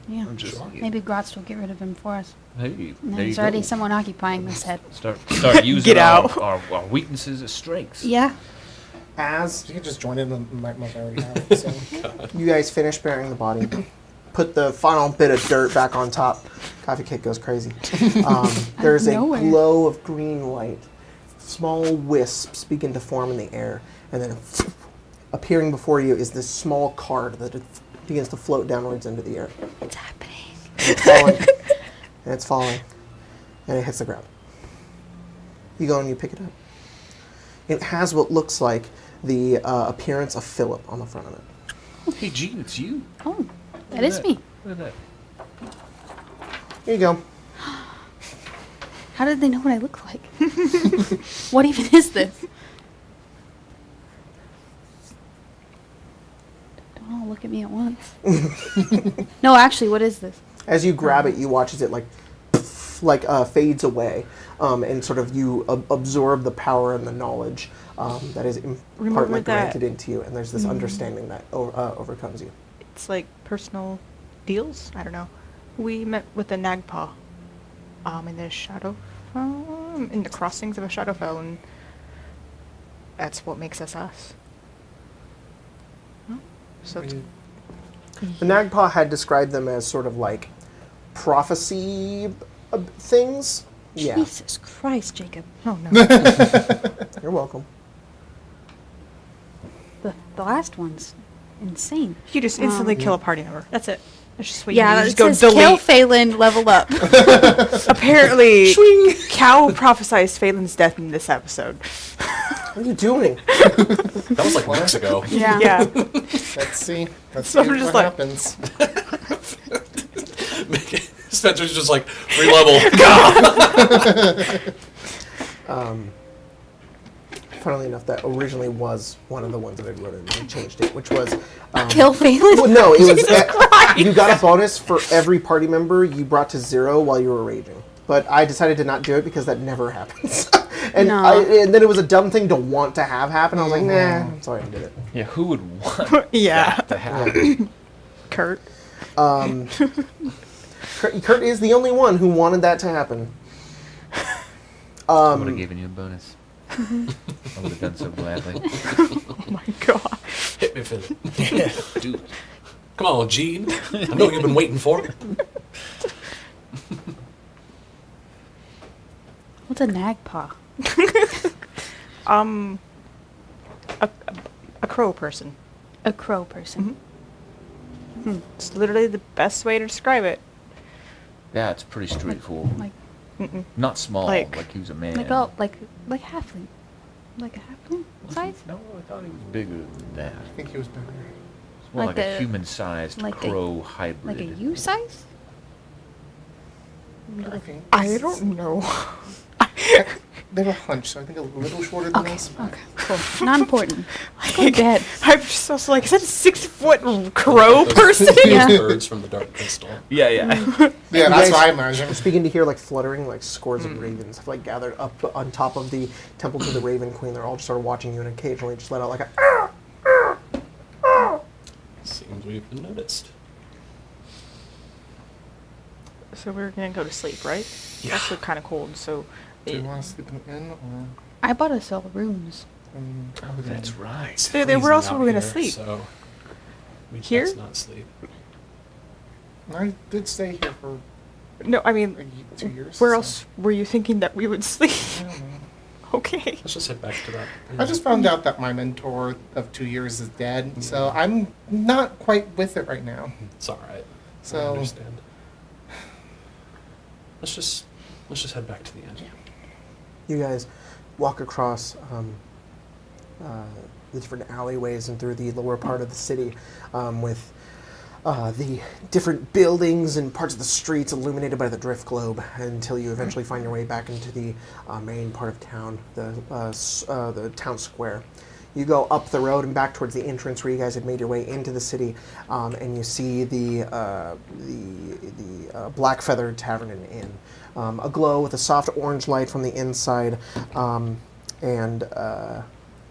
Yeah. I'm just saying. Maybe Grotz will get rid of him for us. Hey, And there there's you already go. someone occupying this head. Start using Get out. our weaknesses as strengths. Yeah. As You can just join in like I already have. So. you guys finish burying the body, put the final bit of dirt back on top. Coffee Cake goes crazy. There's a nowhere. glow of green light. Small wisps begin to form in the air, and then appearing before you is this small card that begins to float downwards into the air. It's happening. It's falling, and it's falling, and it hits the ground. You go and you pick it up. It has what looks like the appearance of Philip on the front of it. Hey, Gene, it's you. Oh, that is me. Look at that. Here you go. How did they know what I look like? What even is this? Don't all look at me at once. No, actually, what is this? As you grab it, you watch as it fades away, and sort of you absorb the power and the knowledge that is Remember partly that- granted into you, and there's this understanding that overcomes you. It's like personal deals. I don't know. We met with a Nagpa, in the Shadowfell, in the crossings of a Shadowfell, and that's what makes us us. No? So it's, The Nagpa had described them as sort of like prophecy things. Yeah, Jesus Christ, Jacob. oh no. you're welcome. The last one's insane. You just instantly kill a party member. That's it. That's just what Yeah, you do. it You just says go kill delete. Phelan, level up. Apparently, Cal prophesized Phelan's death in this episode. What are you doing? That was like weeks ago. Yeah. Yeah. Let's see. Let's So see I'm what just like- happens. Spencer's just like, re-level. Funnily enough, that originally was one of the ones that I wrote in and changed it, which was Kill Phelan? well, no, it was you got a bonus for every party member you brought to 0 while you were raging. But I decided to not do it because that never happens. and No. and then it was a dumb thing to want to have happen. I was like, nah, so I did it. Yeah, who would want Yeah. that to happen? Kurt. Kurt is the only one who wanted that to happen. I would have given you a bonus. I would have done so gladly. Oh my god. Hit me, Phil. Dude, Come on, Gene. I know you've been waiting for it. What's a Nagpa? A crow person. A crow person. It's literally the best way to describe it. yeah, it's pretty straightforward. Like Not small, like, like- he was a man. like Hafley. Like a Hafley size? No, I thought he was bigger than that. I think he was better. It's more Like like, a a- human-sized like a- crow hybrid. Like a U size? I think I don't know. they were hunched, so I think a little shorter than this. Okay, cool. Not important. Go to bed. I'm just also like, is that a 6-foot crow Those person? Yeah. birds from the Dark Crystal. Yeah, yeah. Yeah, that's guys- what I imagine. Just begin to hear like fluttering, like scores of ravens have like gathered up on top of the temple to the Raven Queen. They're all just sort of watching you, and occasionally just let out like a. Seems we've been noticed. So we're gonna go to sleep, right? Yeah. It's also kind of cold, so. Do you want to sleep in the inn or? I bought us all rooms. That's right. It's Where freezing else out were we gonna here, sleep? So we Here? best not sleep. I did stay here for No, I mean, 2 years. where so- else were you thinking that we would sleep? I don't know. Okay. Let's just head back to that. I just found out that my mentor of 2 years is dead, so I'm not quite with it right now. It's all right. I So- understand. Let's just head back to the end. You guys walk across the different alleyways and through the lower part of the city with the different buildings and parts of the streets illuminated by the drift globe until you eventually find your way back into the main part of town, the town square. You go up the road and back towards the entrance where you guys had made your way into the city, and you see the Black Feather Tavern and Inn, aglow with a soft orange light from the inside, and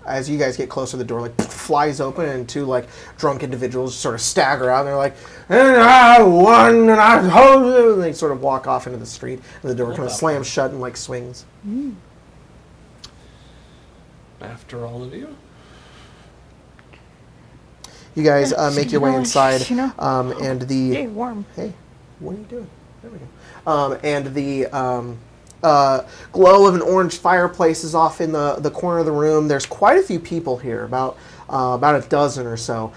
as you guys get closer, the door like flies open, and two like drunk individuals sort of stagger out. And they're like, "And I won, and I told you." And they sort of walk off into the street, and the door kind of slams shut and like swings. After all of you. You guys make your way inside, You know. and the Hey, warm. Hey, what are you doing? There we go. And the glow of an orange fireplace is off in the corner of the room. There's quite a few people here, about a dozen or so,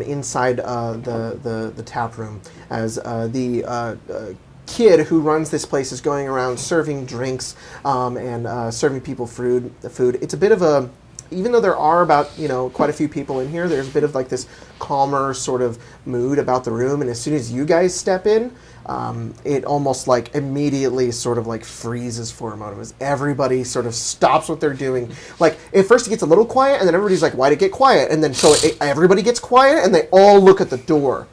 inside the tap room, as the kid who runs this place is going around serving drinks and serving people food. It's a bit of a, even though there are about, quite a few people in here, there's a bit of like this calmer sort of mood about the room. And as soon as you guys step in, it almost like immediately sort of like freezes for a moment as everybody sort of stops what they're doing. Like at first it gets a little quiet, and then everybody's like, why'd it get quiet? And then so everybody gets quiet, and they all look at the door.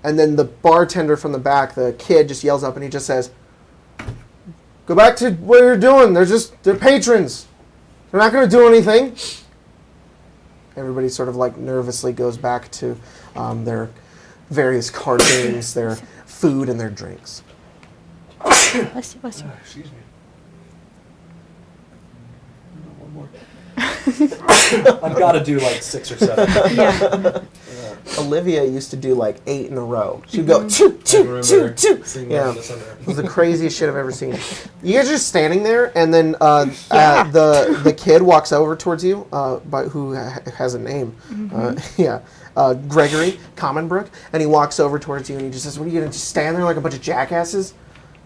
And then the bartender from the back, the kid, just yells up and he just says, "Go back to what you're doing. They're patrons. They're not going to do anything." Everybody sort of like nervously goes back to their various card games, their food, and their drinks. Bless you, bless you. Excuse me. One more. I've got to do like 6 or 7. Yeah. Olivia used to do like 8 in a row. She'd go, choo, choo, choo, choo. Yeah. It was the craziest shit I've ever seen. You guys are just standing there, and then the kid walks over towards you, who has a name. Gregory Commonbrook, and he walks over towards you, and he just says, "What are you going to just stand there like a bunch of jackasses?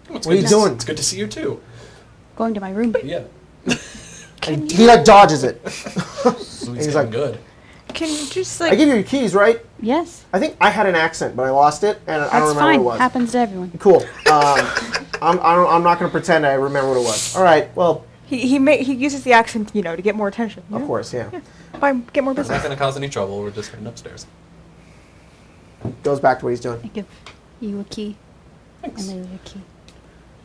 What are you doing?" It's good to see you too. Going to my room. Yeah. And he like dodges it. He's like, good. Can you just "I like... give you your keys, right?" Yes. I think I had an accent, but I lost it, and I don't That's remember fine. what it was. Happens to everyone. Cool. I'm not going to pretend I remember what it was. All right. Well, He uses the accent, to get more attention. you of know? course, yeah. Get more It's not business. going to cause any trouble. We're just heading upstairs. Goes back to what he's doing. I give you a key. Thanks. And Lily a key.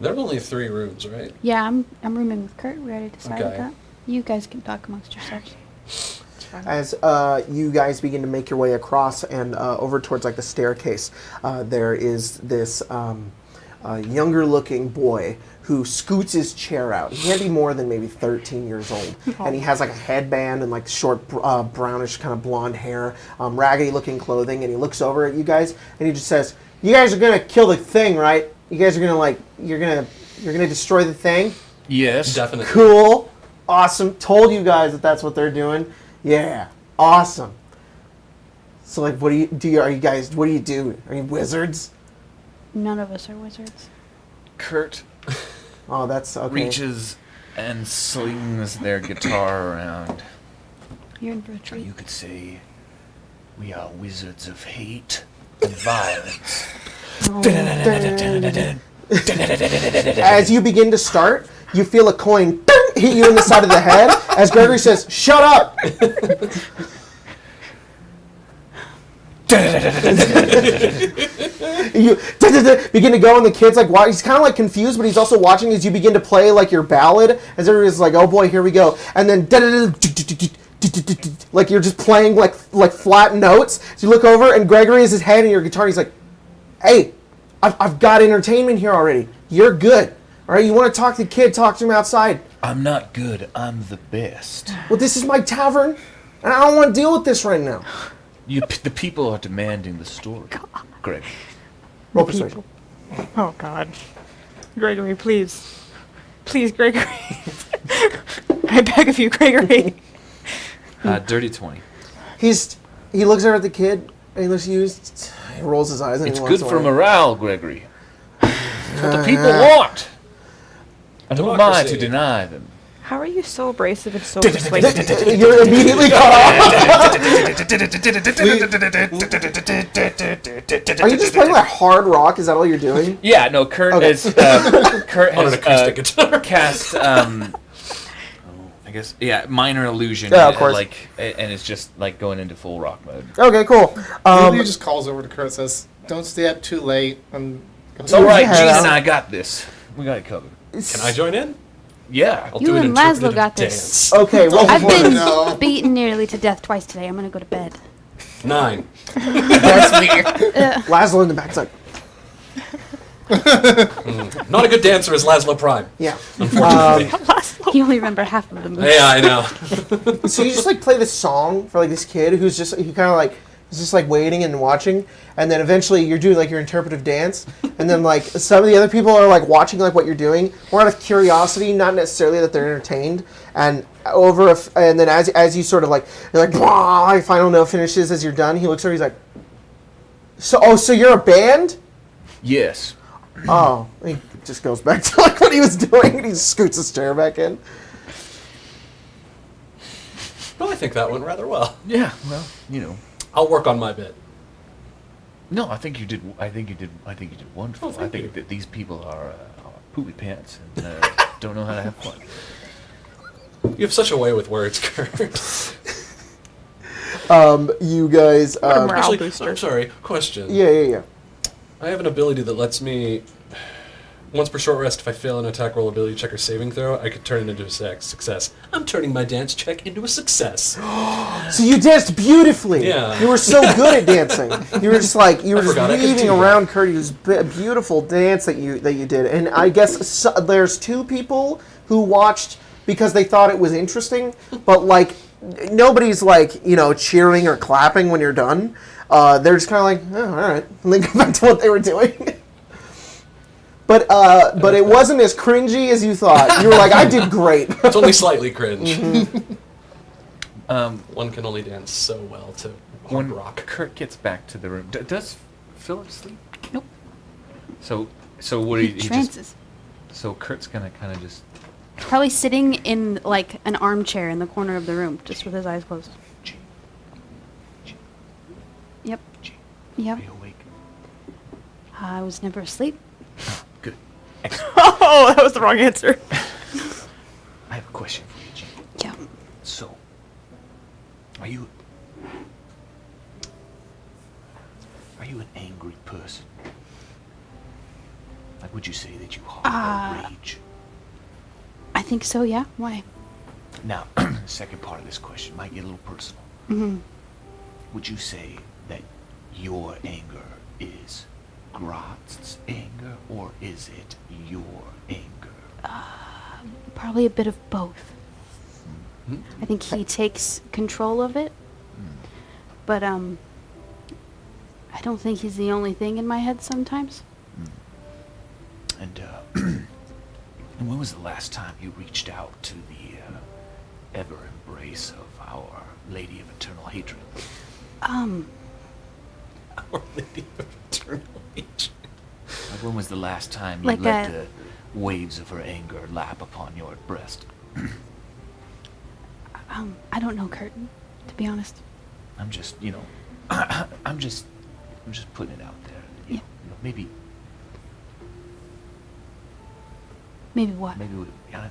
There are only 3 rooms, right? Yeah, I'm rooming with Kurt. We already decided Okay. that. You guys can talk amongst yourselves. As you guys begin to make your way across and over towards like the staircase, there is this younger-looking boy who scoots his chair out. He can't be more than maybe 13 years old, and he has like a headband and like short brownish kind of blonde hair, raggedy-looking clothing, and he looks over at you guys and he just says, "You guys are gonna kill the thing, right? You guys are gonna you're gonna destroy the thing? Yes. Definitely. Cool, awesome. Told you guys that that's what they're doing. Yeah, awesome. So like, what do you do? Are you guys? What do you do? Are you wizards?" None of us are wizards. Kurt Oh, that's okay. reaches and slings their guitar around. You're in for a You treat. could say we are wizards of hate and violence. As you begin to start, you feel a coin hit you in the side of the head as Gregory says, "Shut up!" You begin to go, and the kid's like, he's kind of like confused, but he's also watching as you begin to play like your ballad, as everybody's like, "Oh boy, here we go," and then like you're just playing like flat notes. So you look over, and Gregory has his hand in your guitar, and he's like, "Hey, I've got entertainment here already. You're good. All right, you want to talk to the kid, talk to him outside." I'm not good. I'm the best. "Well, this is my tavern, and I don't want to deal with this right now." The people are demanding the story. Greg. Roll persuasion. Oh, God. Gregory, please. Please, Gregory. I beg of you, Gregory. Dirty 20. He looks over at the kid, and he looks at you, he rolls his eyes, and It's he walks good for away. morale, Gregory. It's what the people want. And who am I to Democracy. deny them? How are you so abrasive and so persuasive? You're immediately cut off. Are you just playing like hard rock? Is that all you're doing? Yeah, no, Kurt Okay. is Kurt On has an acoustic guitar. cast I guess minor illusion. Yeah, of course. And it's just like going into full rock mode. Okay, cool. Olivia just calls over to Kurt and says, "Don't stay up too late." And It's all right, Yeah. Gene and I got this. We got it covered. Can I join in? Yeah. I'll You do an and Laszlo interpretive got this. dance. Okay, roll I've for been no. beaten nearly to death twice today. I'm gonna go to bed. 9. That's me. Laszlo in the back's like, Not a good dancer as Laszlo Prime, yeah. unfortunately. You only remember half of the movie. Yeah, I know. So you just like play this song for like this kid who's just he kind of like is just like waiting and watching, and then eventually you're doing like your interpretive dance, and then like some of the other people are like watching like what you're doing, more out of curiosity, not necessarily that they're entertained. And and then as you sort of like you're like "Blah," final note finishes as you're done, he looks over, he's like, so you're a band? Yes. Oh, he just goes back to like what he was doing, and he scoots his chair back in. Well, I think that went rather well. Yeah. Well, you know. I'll work on my bit. No, I think you did. I think you did wonderful. Oh, thank I think you. that these people are poopy pants and don't know how to have fun. You have such a way with words, Kurt. You guys, What a morale Actually, booster. I'm sorry. Question. yeah. I have an ability that lets me, once per short rest, if I fail an attack roll, ability check, or saving throw, I could turn it into a success. I'm turning my dance check into a success. So you danced beautifully. Yeah. You were so good at dancing. You were just like you were just forgot I could weaving do that. around Kurt. It was a beautiful dance that you did. And I guess there's 2 people who watched because they thought it was interesting, but like nobody's like cheering or clapping when you're done. They're just kind of like, oh, all right, and they go back to what they were doing. But it wasn't as cringy as you thought. You were like, I did great. It's only slightly cringe. Mm-hmm. One can only dance so well to hard When rock. Kurt gets back to the room, does Philip sleep? Nope. So what do you? Trances. So Kurt's gonna kind of just. Probably sitting in like an armchair in the corner of the room, just with his eyes closed. Yep. Yep. Are you awake? I was never asleep. Good. Oh, that was the wrong answer. I have a question for you, Jean. Yeah. So, are you an angry person? Like, would you say that you harbor rage? I think so, yeah. Why? Now, second part of this question might get a little personal. Mm-hmm. Would you say that your anger is Grotz's anger, or is it your anger? Probably a bit of both. Hmm? I think he takes control of it, but I don't think he's the only thing in my head sometimes. And and when was the last time you reached out to the ever embrace of our Lady of Eternal Hatred? Our Lady of Eternal Hatred. Like, when was the last time you Like let a- the waves of her anger lap upon your breast? I don't know, Curtin, to be honest. I'm just, I'm just putting it out there. Yeah. Maybe Maybe what? I don't know,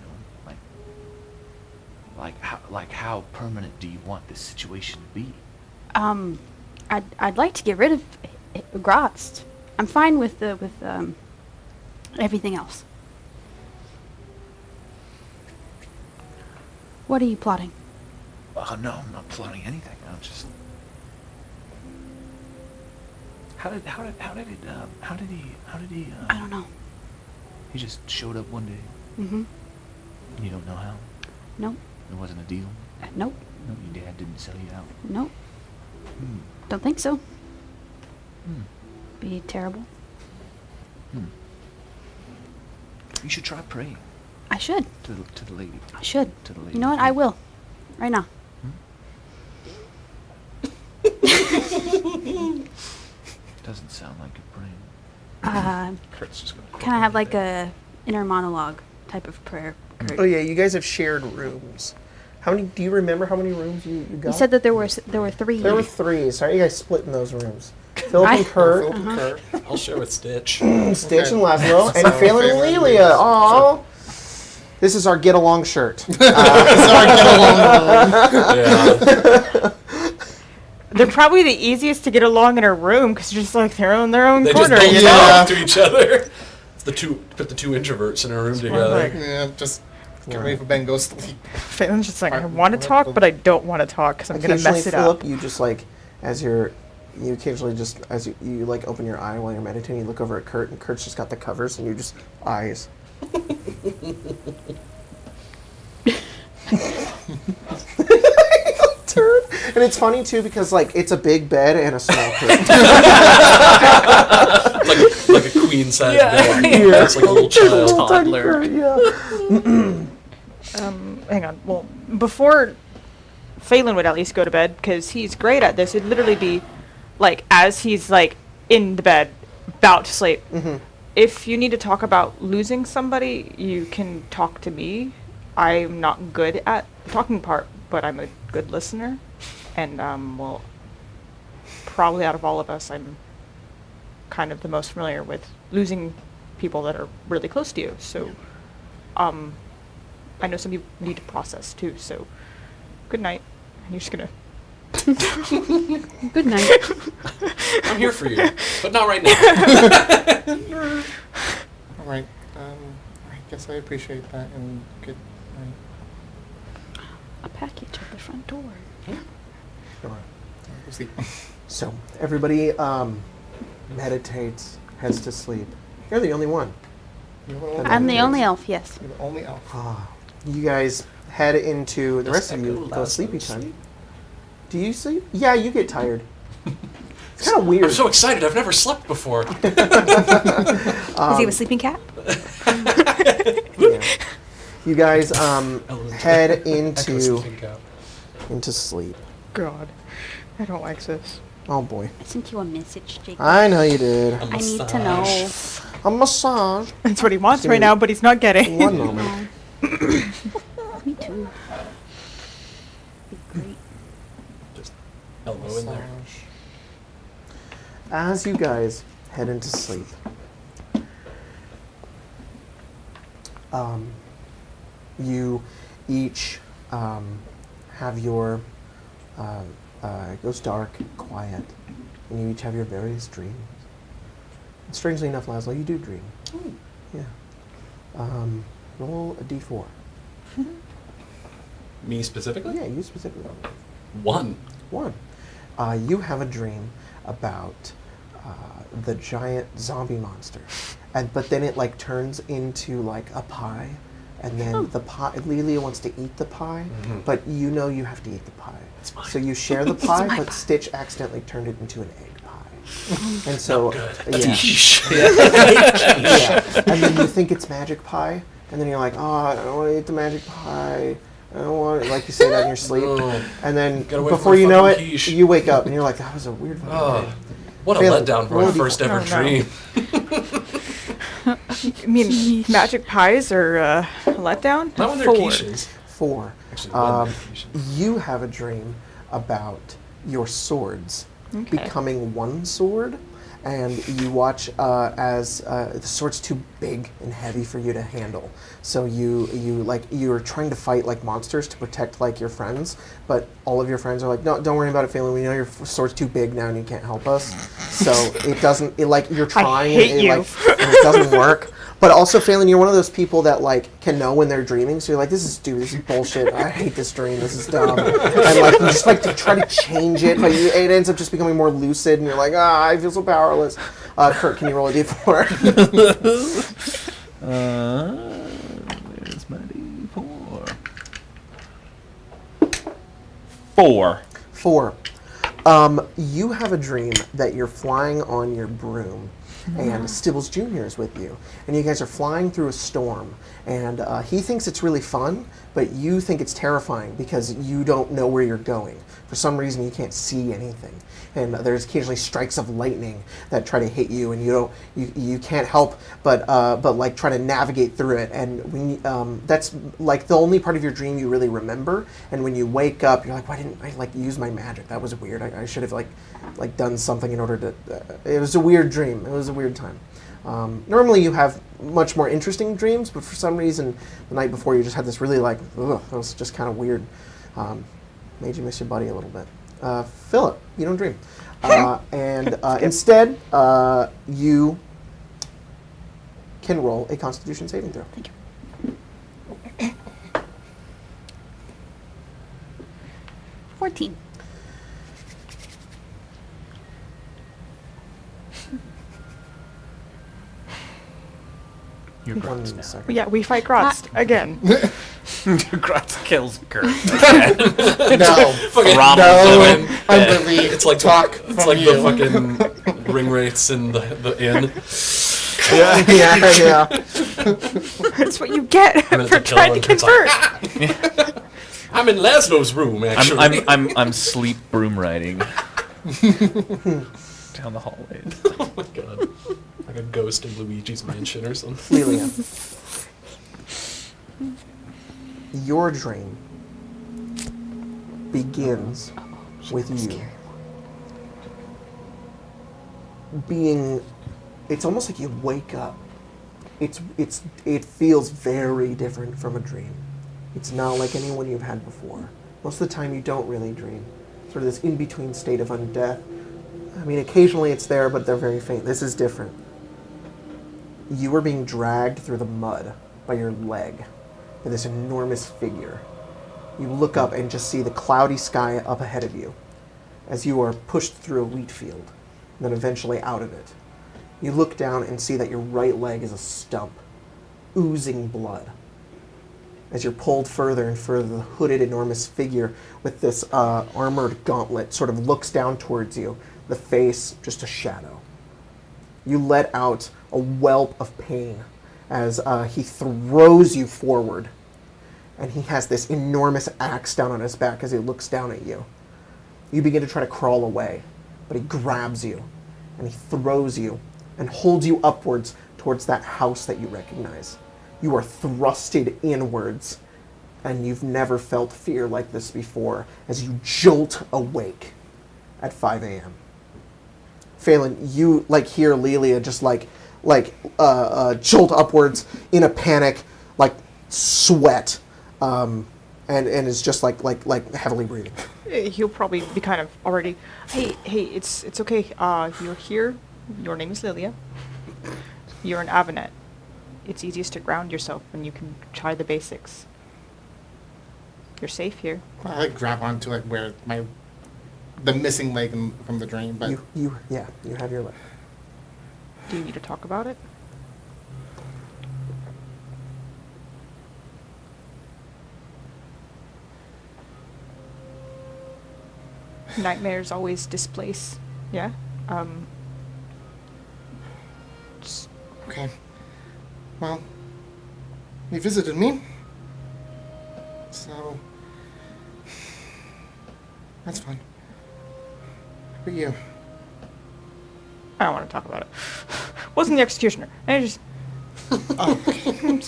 like how permanent do you want this situation to be? I'd like to get rid of Grotz. I'm fine with everything else. What are you plotting? No, I'm not plotting anything. I'm just. How did he? I don't know. He just showed up one day. Mm-hmm. You don't know how. Nope. It wasn't a deal. Nope. No, your dad didn't sell you out. Nope. Hmm. Don't think so. Hmm. Be terrible. Hmm. You should try praying I should. to the lady. I should. To the lady. You know what? I will. Right now. Doesn't sound like you're praying. Kurt's just gonna Kind of have like a inner monologue type of prayer. Kurt. Oh yeah, you guys have shared rooms. How many? Do you remember how many rooms you got? You said that there were 3. There were 3. So how are you guys split in those rooms? Philip and Kurt, Philip and Kurt. I'll share with Stitch. Stitch and Okay. Laszlo, and So, Phelan and favorite Lelia. movies. Aww. This is our get along shirt. Sorry, get along. Yeah. They're probably the easiest to get along in a room because just like they're in their own They just corner, don't you talk know? to each other. It's put the two introverts in a room together. like- Yeah, just Get ready for Ben goes sleep. Phelan's just like, I Alright, want to what talk, the- but I don't want to talk because I'm going to Occasionally, mess it Philip, up. you just like, you occasionally just, as you like open your eye while you're meditating, you look over at Kurt, and Kurt's just got the covers, and you just, eyes. Turn. And it's funny too because like it's a big bed and a small crib. like a queen size bed. Yeah. It's like a little child. Toddler. Hang on. Well, before Phelan would at least go to bed, because he's great at this, it'd literally be like as he's like in the bed, about to sleep. If you need to talk about losing somebody, you can talk to me. I'm not good at the talking part, but I'm a good listener. And, well, probably out of all of us, I'm kind of the most familiar with losing people that are really close to you. So, I know some people need to process too, so good night. And you're just gonna... Good night. I'm here for you, but not right now. All right. I guess I appreciate that, and good night. A package at the front door. Go sleep. So everybody meditates, heads to sleep. You're the only one. I'm the only elf, yes. You're the only elf. You guys head into the rest of you go sleepy time. Do you sleep? Yeah, you get tired. It's kind of weird. I'm so excited. I've never slept before. Is he a sleeping cat? Yeah. You guys head Echo into sleeping cat. sleep. God, I don't like this. Oh boy. I sent you a message, Jacob. I know you did. I need to know. A massage. That's what he wants Give right me now, but he's not getting. One moment. Me too. Be great. Just elbow in there. Massage. As you guys head into sleep, you each have your, it goes dark, quiet, and you each have your various dreams. And strangely enough, Laszlo, you do dream. Yeah. Roll a d4. Me specifically? Yeah, you specifically. 1. One. You have a dream about the giant zombie monster, but then it like turns into like a pie, and then the pie. Lilia wants to eat the pie, but you know you have to eat the pie. It's mine. So you share the pie, but Stitch accidentally turned it into an egg pie, and so yeah. Yeah. And then you think it's magic pie, and then you're like, oh, I don't want to eat the magic pie. I don't want it. Like you say that in your sleep, Oh. and then Gotta wait before for you know it, fucking quiche. you wake up and you're like, that was a weird fucking Oh, day. what a Fail. letdown for Roll my a first ever d4. Oh, no. dream. I mean, magic pies are a letdown? Not when they're 4. quiches. 4. Actually, when they're quiches. You have a dream about your swords Okay. becoming one sword, and you watch as the sword's too big and heavy for you to handle. So you're trying to fight like monsters to protect like your friends, but all of your friends are like, no, don't worry about it, Phelan. We know your sword's too big now and you can't help us. So it doesn't. It like you're trying hate and, you. and it doesn't work. But also, Phelan, you're one of those people that like can know when they're dreaming. So you're like, this is stupid. This is bullshit. I hate this dream. This is dumb. And like you just like to try to change it, but it ends up just becoming more lucid. And you're like, I feel so powerless. Kurt, can you roll a d4? Where's my D4? 4. 4. You have a dream that you're flying on your broom, and Stibbles Jr. is with you, and you guys are flying through a storm, and he thinks it's really fun, but you think it's terrifying because you don't know where you're going. For some reason, you can't see anything, and there's occasionally strikes of lightning that try to hit you, and you can't help but like try to navigate through it. And when that's like the only part of your dream you really remember. And when you wake up, you're like, why didn't I like use my magic? That was weird. I should have like done something in order to. It was a weird dream. It was a weird time. Normally you have much more interesting dreams, but for some reason the night before you just had this really like, ugh, it was just kind of weird. Made you miss your buddy a little bit. Philip, you don't dream. Instead, you can roll a Constitution saving throw. Thank you. 14. You're One Grotz now. second. Yeah, we fight Grotz again. Grotz kills Gert. No. Fucking No. fucking- I'm really It's like talk it's from like you. the fucking ring wraiths in the inn. Yeah. That's what you get And then for to kill trying to one, it's like, convert. I'm in Laszlo's room, actually. I'm sleep broom riding down the hallways. Oh my god. Like a ghost in Luigi's mansion or something. Lelia. Your dream begins with you being. It's almost like you wake up. It feels very different from a dream. It's not like anyone you've had before. Most of the time, you don't really dream. Sort of this in-between state of undeath. I mean, occasionally it's there, but they're very faint. This is different. You are being dragged through the mud by your leg by this enormous figure. You look up and just see the cloudy sky up ahead of you as you are pushed through a wheat field, and then eventually out of it. You look down and see that your right leg is a stump, oozing blood. As you're pulled further and further, the hooded, enormous figure with this armored gauntlet sort of looks down towards you, the face just a shadow. You let out a whelp of pain as he throws you forward, and he has this enormous axe down on his back as he looks down at you. You begin to try to crawl away, but he grabs you, and he throws you and holds you upwards towards that house that you recognize. You are thrusted inwards, and you've never felt fear like this before as you jolt awake at 5 a.m. Phelan, you hear Lelia just jolt upwards in a panic, sweat, and is just heavily breathing. He'll probably be kind of already. Hey, it's okay. You're here. Your name is Lilia. You're an Avinett. It's easiest to ground yourself when you can try the basics. You're safe here. I grab onto where the missing leg from the dream, but You have your leg. Do you need to talk about it? Nightmares always displace. Yeah? Just okay. Well, you visited me, so that's fine. How about you? I don't want to talk about it. Wasn't the executioner. I just... Oh, okay.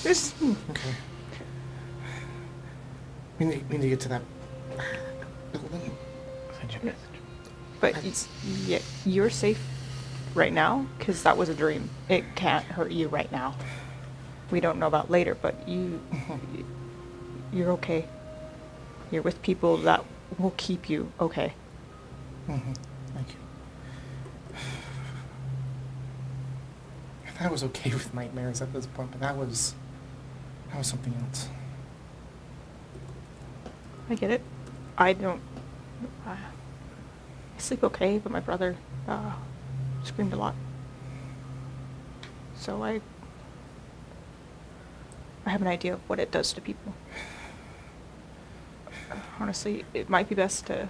just... Okay. We need to get to that building. But yeah, you're safe right now, because that was a dream. It can't hurt you right now. We don't know about later, but you're okay. You're with people that will keep you okay. Mm-hmm. Thank you. I thought I was okay with nightmares at this point, but that was something else. I get it. I don't... I sleep okay, but my brother screamed a lot. So I have an idea of what it does to people. Honestly, it might be best to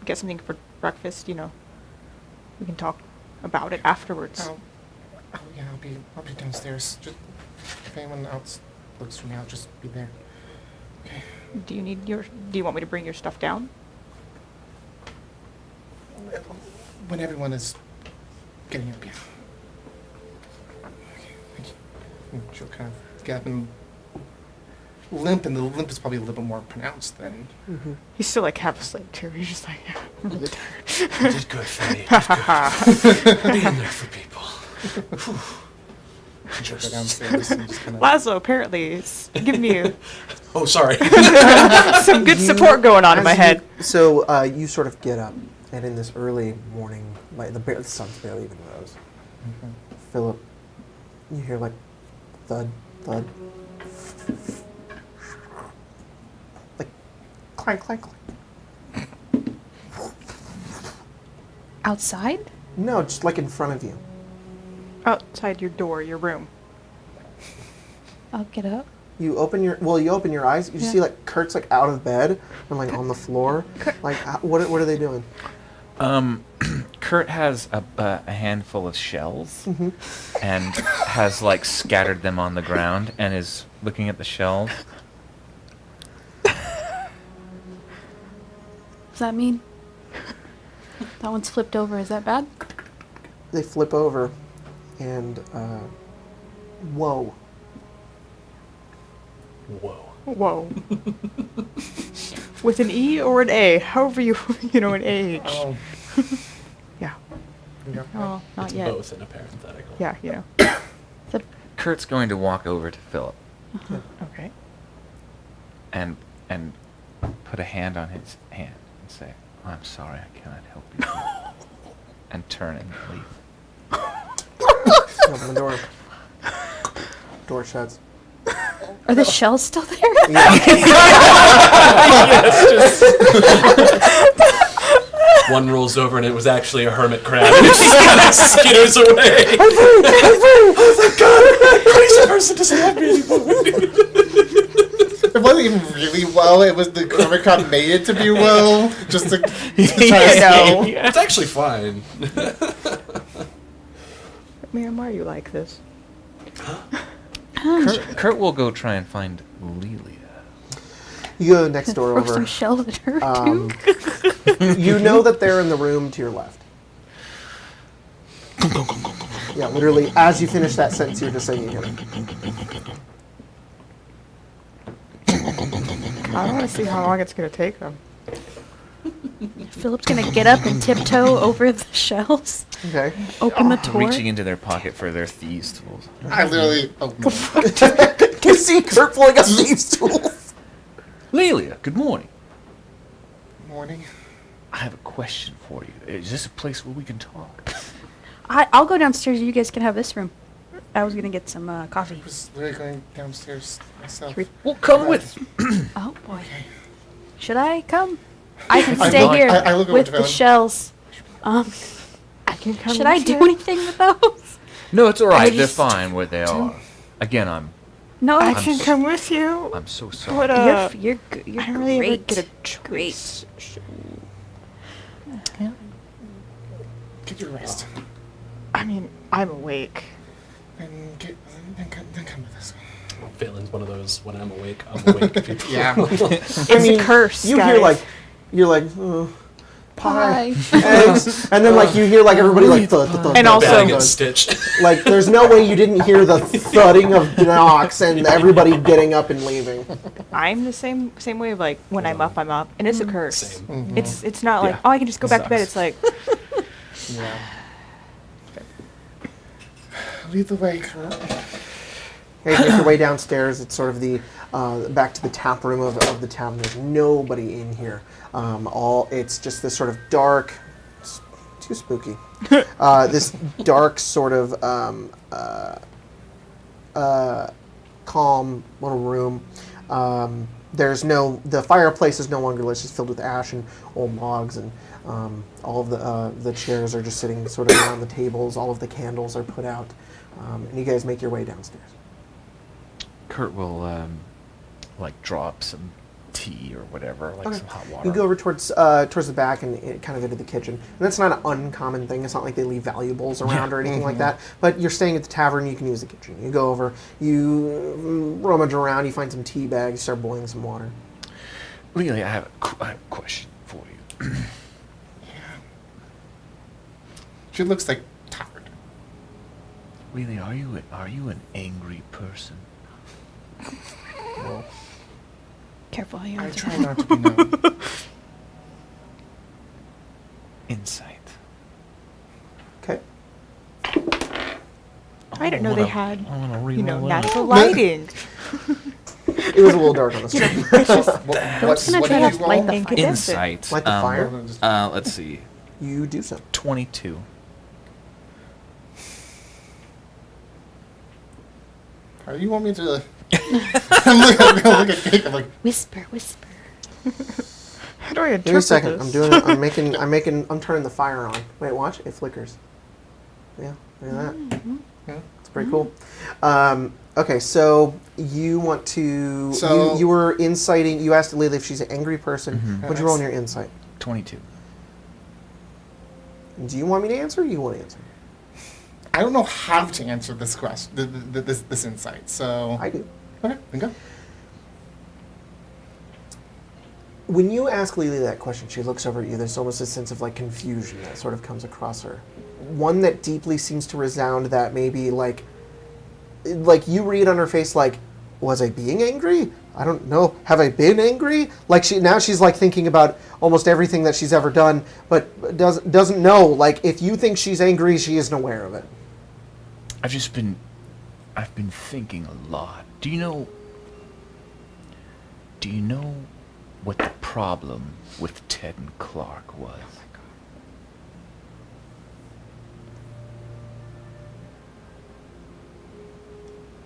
get something for breakfast, We can talk about it afterwards. Oh yeah, I'll be downstairs. Just if anyone else looks for me, I'll just be there. Okay. Do you want me to bring your stuff down? When everyone is getting up, yeah. Okay, thank you. And she'll kind of get up and limp, and the limp is probably a little bit more pronounced than... Mm-hmm. He's still half asleep too. He's just I'm really tired. You did good, Faye. You did good. Being there for people. She'll go downstairs and just kind of... Laszlo apparently is giving me Oh, sorry. some good support going on in my head. So you sort of get up, and in this early morning, the sun's barely even rose. Mm-hmm. Philip, you hear thud, thud, clank, clank, clank. Outside? No, just like in front of you. Outside your door, your room. I'll get up. You open your eyes. You Yeah. see like Kurt's like out of bed and like on the floor. Like what are they doing? Kurt has a handful of shells and has like scattered them on the ground and is looking at the shells. Does that mean that one's flipped over? Is that bad? They flip over, and whoa. Whoa. Whoa. With an E or an A, however you know an AH. Oh. Yeah. Yeah. Oh, not It's yet. both in a parenthetical. Yeah, you know. Kurt's going to walk over to Philip Okay. and put a hand on his hand and say, "I'm sorry, I cannot help you," and turn and leave. Open the door. Door shuts. Are the shells still there? One rolls over and it was actually a hermit crab. And it just kind of skitters away. Oh thank God! Crazy person doesn't have me anymore. It wasn't even really well. It was the Hermit Crab made it to be well, just to try to Yeah. It's actually fine. Ma'am, why are you like this? Kurt will go try and find Lelia. You go next door Throw over. some shells at her Um, too. You know that they're in the room to your left. Yeah, literally, as you finish that sentence, you're just saying it. I don't want to see how long it's going to take them. Philip's gonna get up and tiptoe over the shells. Okay. Open the door. Reaching into their pocket for their thieves' tools. I literally. Oh, no. You see Kurt pulling up thieves' tools. Lelia, good morning. Morning. I have a question for you. Is this a place where we can talk? I'll go downstairs. You guys can have this room. I was gonna get some coffee. I was literally going downstairs myself. Well, come with. Oh boy. Should I come? I can I stay look- here I look over with to the Valen. shells. I can come Should I with do you. anything with those? No, it's all right. They're just- fine where they are. Again, I'm No, I I'm can s- come with you. I'm so sorry. What you're good. You're I don't really ever great. get a choice. Get your rest. I mean, I'm awake. And then come with us. Phelan's one of those when I'm awake people. Yeah. It's a curse, You guys. hear like, pie, Pie. eggs, and then like you hear like everybody like thud, thud, thud, And thud, also- thud, Bag and thud. stitch. Like there's no way you didn't hear the thudding of blocks and everybody getting up and leaving. I'm the same way of like when I'm up, and it's a curse. Same. It's not like Yeah. oh I can just go back to bed. Sucks. It's like Yeah. Lead the way, Kurt. Hey, make your way downstairs. It's sort of the back to the tap room of the tavern. There's nobody in here. It's just this sort of dark, too spooky. This dark sort of calm little room. The fireplace is no longer lit. It's just filled with ash and old logs, and all of the chairs are just sitting sort of around the tables. All of the candles are put out, and you guys make your way downstairs. Kurt will like drop some tea or whatever, like Okay. some hot water. You go over towards the back and kind of into the kitchen. And that's not an uncommon thing. It's not like they leave valuables around or anything like that. But you're staying at the tavern, you can use the kitchen. You go over, you rummage around, you find some tea bags, start boiling some water. Really, I have a question for you. She looks like tired. Really, are you an angry person? Well, Careful how you I answer try that. not to be known. Insight. Okay. I didn't know they had I wanna read natural lighting. It was a little dark on the screen. What gonna did try you to roll? light the fire. Incandescent. Insight. Light the fire? Let's see. You do so. 22. How do you want me to? I'm gonna look at Kate. I'm like, Whisper, whisper. How do I interpret Give me a second. this? I'm turning the fire on. Wait, watch. It flickers. Yeah, look at that. Yeah. It's pretty cool. Okay, so you want to... So- you were inciting... You asked Lily if she's an angry person. Mhm. What'd you roll on your insight? 22. Do you want me to answer or you want to answer? I don't know how to answer this question, this insight. So I do. okay, then go. When you ask Lily that question, she looks over at you. There's almost a sense of like confusion that sort of comes across her. One that deeply seems to resound that maybe like you read on her face like, was I being angry? I don't know. Have I been angry? Like she's like thinking about almost everything that she's ever done, but doesn't know. Like if you think she's angry, she isn't aware of it. I've been thinking a lot. Do you know what the problem with Ted and Clark was?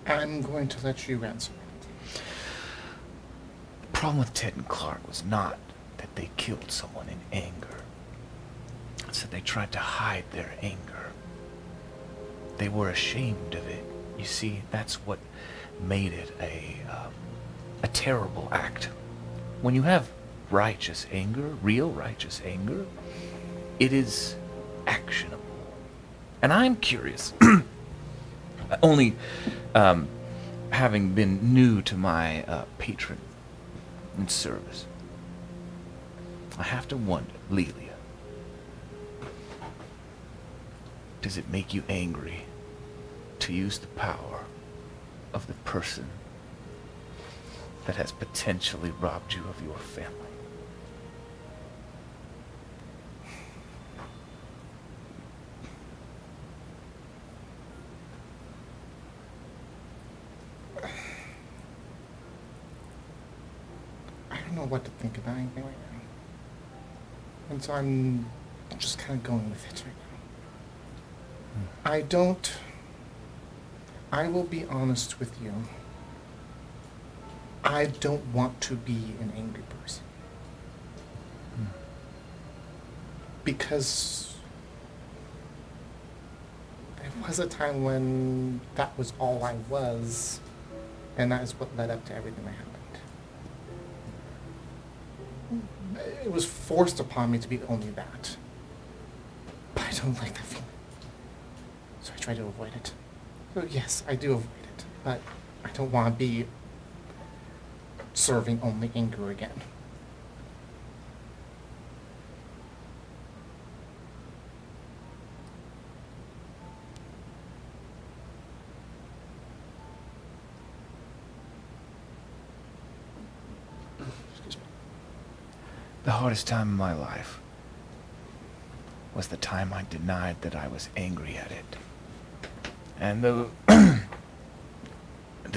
I'm going to let you answer. The problem with Ted and Clark was not that they killed someone in anger. It's that they tried to hide their anger. They were ashamed of it. You see, that's what made it a terrible act. When you have righteous anger, real righteous anger, it is actionable. And I'm curious, only having been new to my patron and service, I have to wonder, Lelia, does it make you angry to use the power of the person that has potentially robbed you of your family? I don't know what to think of that right now. And so I'm just kind of going with it right now. I will be honest with you. I don't want to be an angry person. Because there was a time when that was all I was, and that is what led up to everything that happened. It was forced upon me to be only that. But I don't like that feeling. So I try to avoid it. So yes, I do avoid it, but I don't want to be serving only anger again. The hardest time in my life was the time I denied that I was angry at it. And the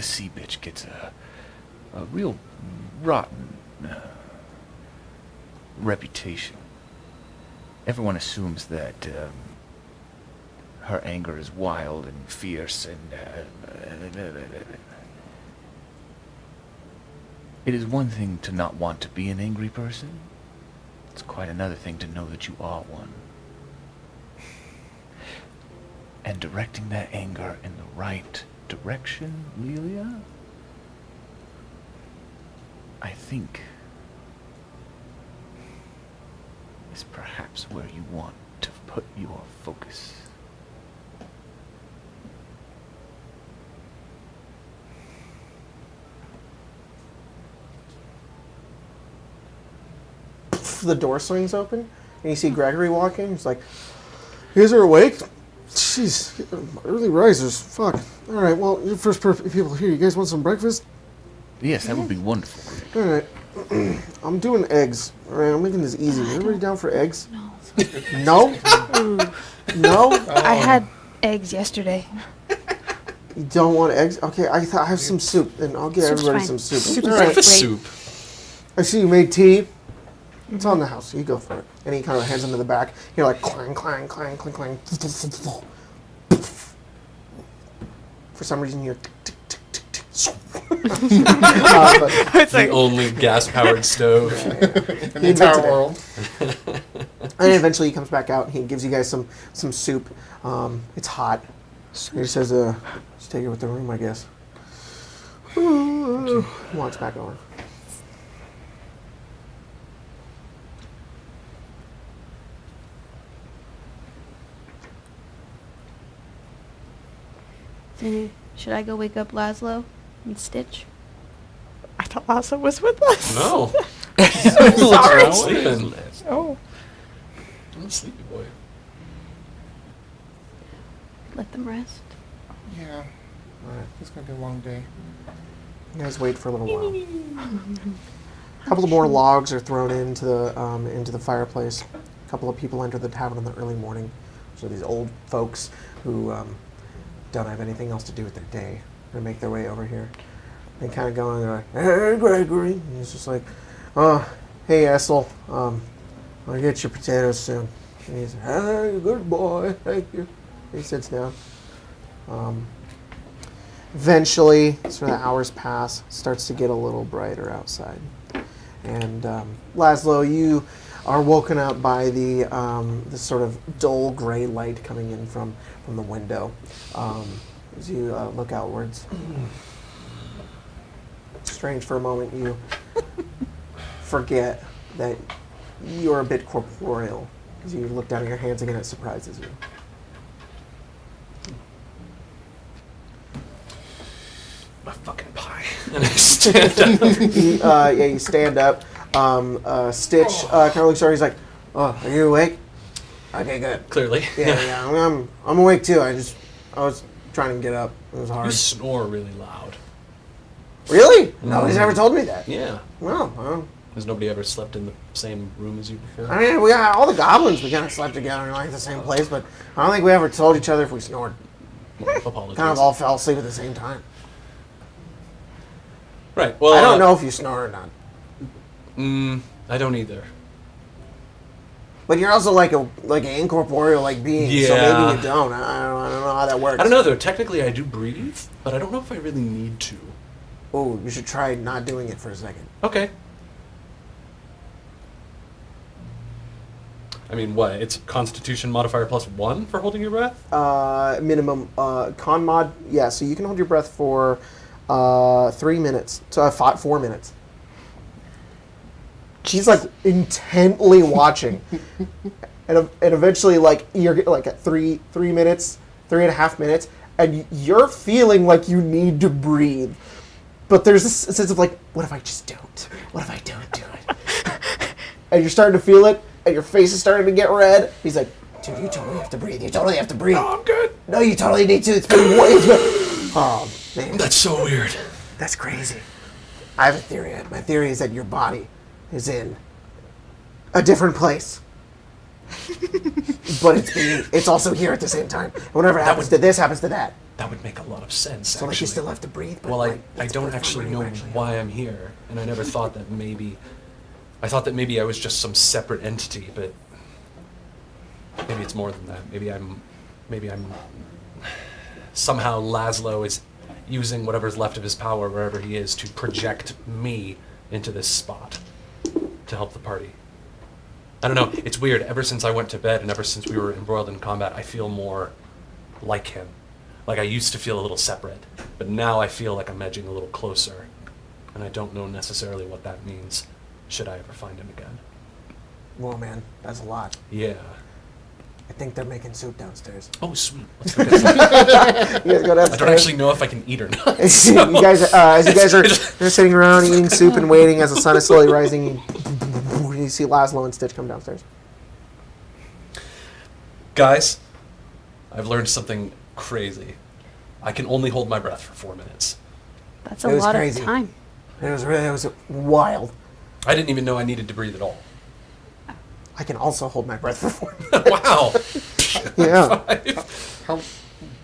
sea bitch gets a real rotten reputation. Everyone assumes that her anger is wild and fierce and it is one thing to not want to be an angry person. It's quite another thing to know that you are one. And directing that anger in the right direction, Lelia, I think is perhaps where you want to put your focus. The door swings open, and you see Gregory walk in. He's like, "You guys are awake? Jeez, early risers. Fuck. All right, well, you're the first people here. You guys want some breakfast? Yes, that would be wonderful. All right. I'm doing eggs. All right, I'm making this easy. Everybody down for eggs? No. No? No? I had eggs yesterday. You don't want eggs? Okay, I have some soup, and I'll get Soup's everybody fine. some soup. Soup All is right. great. Soup. I see you made tea. It's on the house. You go for it. And he kind of hands him to the back. You're like clang, clang, clang, clang, clang. For some reason, you're tick, tick, tick, tick, tick. But It's The like, only gas-powered stove. In the He entire invented it. world. and eventually he comes back out and he gives you guys some soup. It's hot. He says, just take it with the room, I guess. Walks back over. So, should I go wake up Laszlo and Stitch? I thought Lassa was with us. No. Sorry. I'm sleeping. Oh. I'm a sleepy boy. Let them rest. Yeah. Alright. It's gonna be a long day. You guys wait for a little while. A couple of more logs are thrown into the fireplace. A couple of people enter the tavern in the early morning. So these old folks who don't have anything else to do with their day. They make their way over here. They kind of go and they're like, "Hey, Gregory." And he's just like, "Oh, hey, Essel. I'll get your potatoes soon." And he's, "Hey, good boy. Thank you." He sits down. Eventually, sort of the hours pass. It starts to get a little brighter outside. And Laszlo, you are woken up by the sort of dull gray light coming in from the window as you look outwards. Strange, for a moment you forget that you're a bit corporeal. As you look down at your hands again, it surprises you. My fucking pie. And I stand up. You stand up. Stitch kind of looks over. He's like, "Oh, are you awake? Okay, good. Clearly. Yeah, I'm awake too. I was trying to get up. It was You hard." snore really loud. Really? Nobody's ever told me that. Yeah. Well, Has nobody ever slept in the same room as you before? I mean, we got all the goblins. We kind of slept together in like the same place, but I don't think we ever told each other if we snored. Apologies. Kind of all fell asleep at the same time. Right. Well, I don't know if you snore or not. I don't either. But you're also like an incorporeal being, so Yeah. maybe you don't. I don't know how that works. I don't know though. Technically, I do breathe, but I don't know if I really need to. Oh, you should try not doing it for a second. Okay. I mean, what? It's Constitution modifier +1 for holding your breath? Minimum con mod, yeah. So you can hold your breath for 3 minutes. So 4 minutes. She's like intently watching, and eventually you're at 3 minutes, 3.5 minutes, and you're feeling like you need to breathe, but there's this sense of what if I just don't? What if I don't do it? And you're starting to feel it, and your face is starting to get red. He's like, "Dude, you totally have to breathe. You totally have to breathe. Oh, I'm good. No, you totally need to. It's been oh man, That's so weird. that's crazy. I have a theory. My theory is that your body is in a different place. But it's also here at the same time. Whenever it happens to this, happens to that. That would make a lot of sense, So actually. you still have to breathe. But Well, I it's don't worth actually remembering know you actually why I'm here, and I never thought that maybe... I thought that maybe I was just some separate entity, but maybe it's more than that. Maybe I'm somehow Laszlo is using whatever's left of his power wherever he is to project me into this spot to help the party. I don't know. It's weird. Ever since I went to bed and ever since we were embroiled in combat, I feel more like him. Like I used to feel a little separate, but now I feel like I'm edging a little closer, and I don't know necessarily what that means. Should I ever find him again? Whoa, man, that's a lot. Yeah. I think they're making soup downstairs. Oh, sweet. Let's go get some. You guys go downstairs. I don't actually know if I can eat or not. You guys, as you guys are they're sitting around eating soup and waiting as the sun is slowly rising, you see Laszlo and Stitch come downstairs. Guys, I've learned something crazy. I can only hold my breath for 4 minutes. That's It a was lot crazy. of time. It was wild. I didn't even know I needed to breathe at all. I can also hold my breath for 4 minutes. Wow. Yeah. How?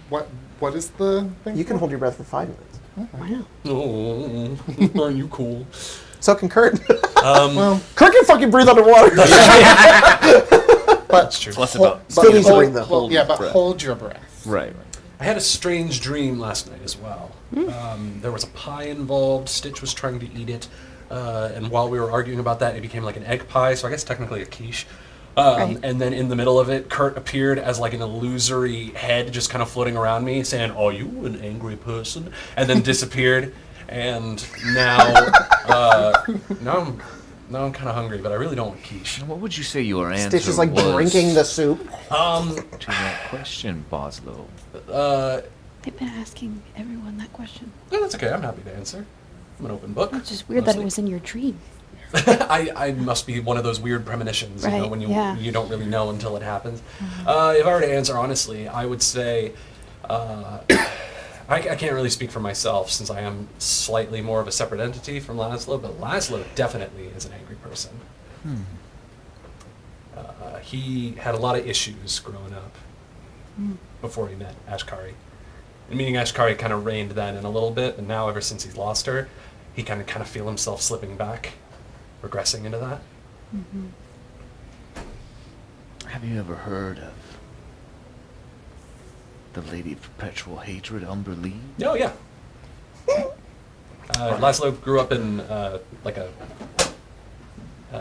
What is the thing? You can hold your breath for 5 minutes. Wow. Oh, are you cool? So can Kurt. Well, Kurt can fucking breathe underwater. but That's true. Plus about Still needs to hold, breathe though. but hold your breath. right. I had a strange dream last night as well. There was a pie involved. Stitch was trying to eat it. And while we were arguing about that, it became like an egg pie, so I guess technically a quiche. Right. And then in the middle of it, Kurt appeared as like an illusory head just kind of floating around me, saying, "Are you an angry person?" And then disappeared. And now, now I'm kind of hungry, but I really don't want quiche. What would you say your answer Stitch is like was drinking the soup. to that question, Boslow? They've been asking everyone that question. No, that's okay. I'm happy to answer. I'm an open book. It's just weird that it mostly. was in your dream. I must be one of those weird premonitions, you know, Right, when yeah. you don't really know until it happens. If I were to answer honestly, I would say I can't really speak for myself since I am slightly more of a separate entity from Laszlo, but Laszlo definitely is an angry person. He had a lot of issues growing up before he met Ashkari. And meeting Ashkari kind of reined that in a little bit, and now ever since he's lost her, he kind of feel himself slipping back, regressing into that. Have you ever heard of the Lady of Perpetual Hatred, Umberlee? Oh, yeah. Laszlo grew up in like a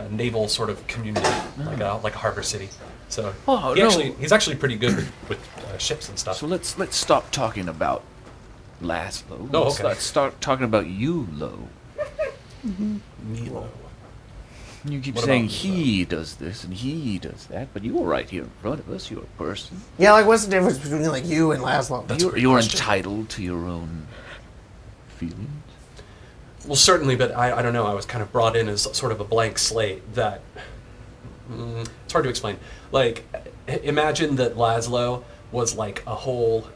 naval sort of community, like a harbor city. So Oh, he's actually pretty good with ships and stuff. So let's stop talking about Laszlo. Oh, Let's okay. start talking about you, Lo. Milo. You keep What saying about he does this and he does that, but you are right here in front of us. You're a person. Yeah, like what's the difference between like you and Laszlo? That's a You're, great you're question. entitled to your own feelings. Well, certainly, but I don't know. I was kind of brought in as sort of a blank slate that... it's hard to explain. Like, imagine that Laszlo was like a whole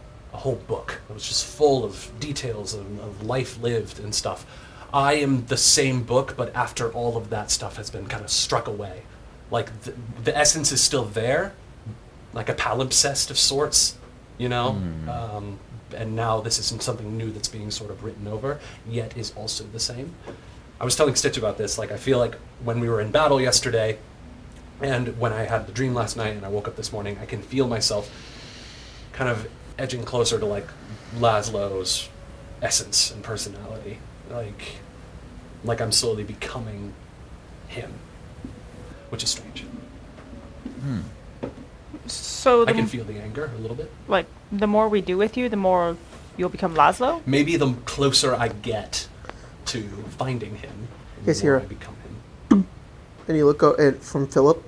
book. It was just full of details of life lived and stuff. I am the same book, but after all of that stuff has been kind of struck away. Like, the essence is still there, like a palimpsest of sorts, you know? And now this isn't something new that's being sort of written over, yet is also the same. I was telling Stitch about this, like, I feel like when we were in battle yesterday, and when I had the dream last night and I woke up this morning, I can feel myself kind of edging closer to, like, Laszlo's essence and personality. Like I'm slowly becoming him, which is strange. So I can feel the anger a little bit. like the more we do with you, the more you'll become Laszlo. Maybe the closer I get to finding him, the Yes, more Hira. I become him. And you look at from Philip,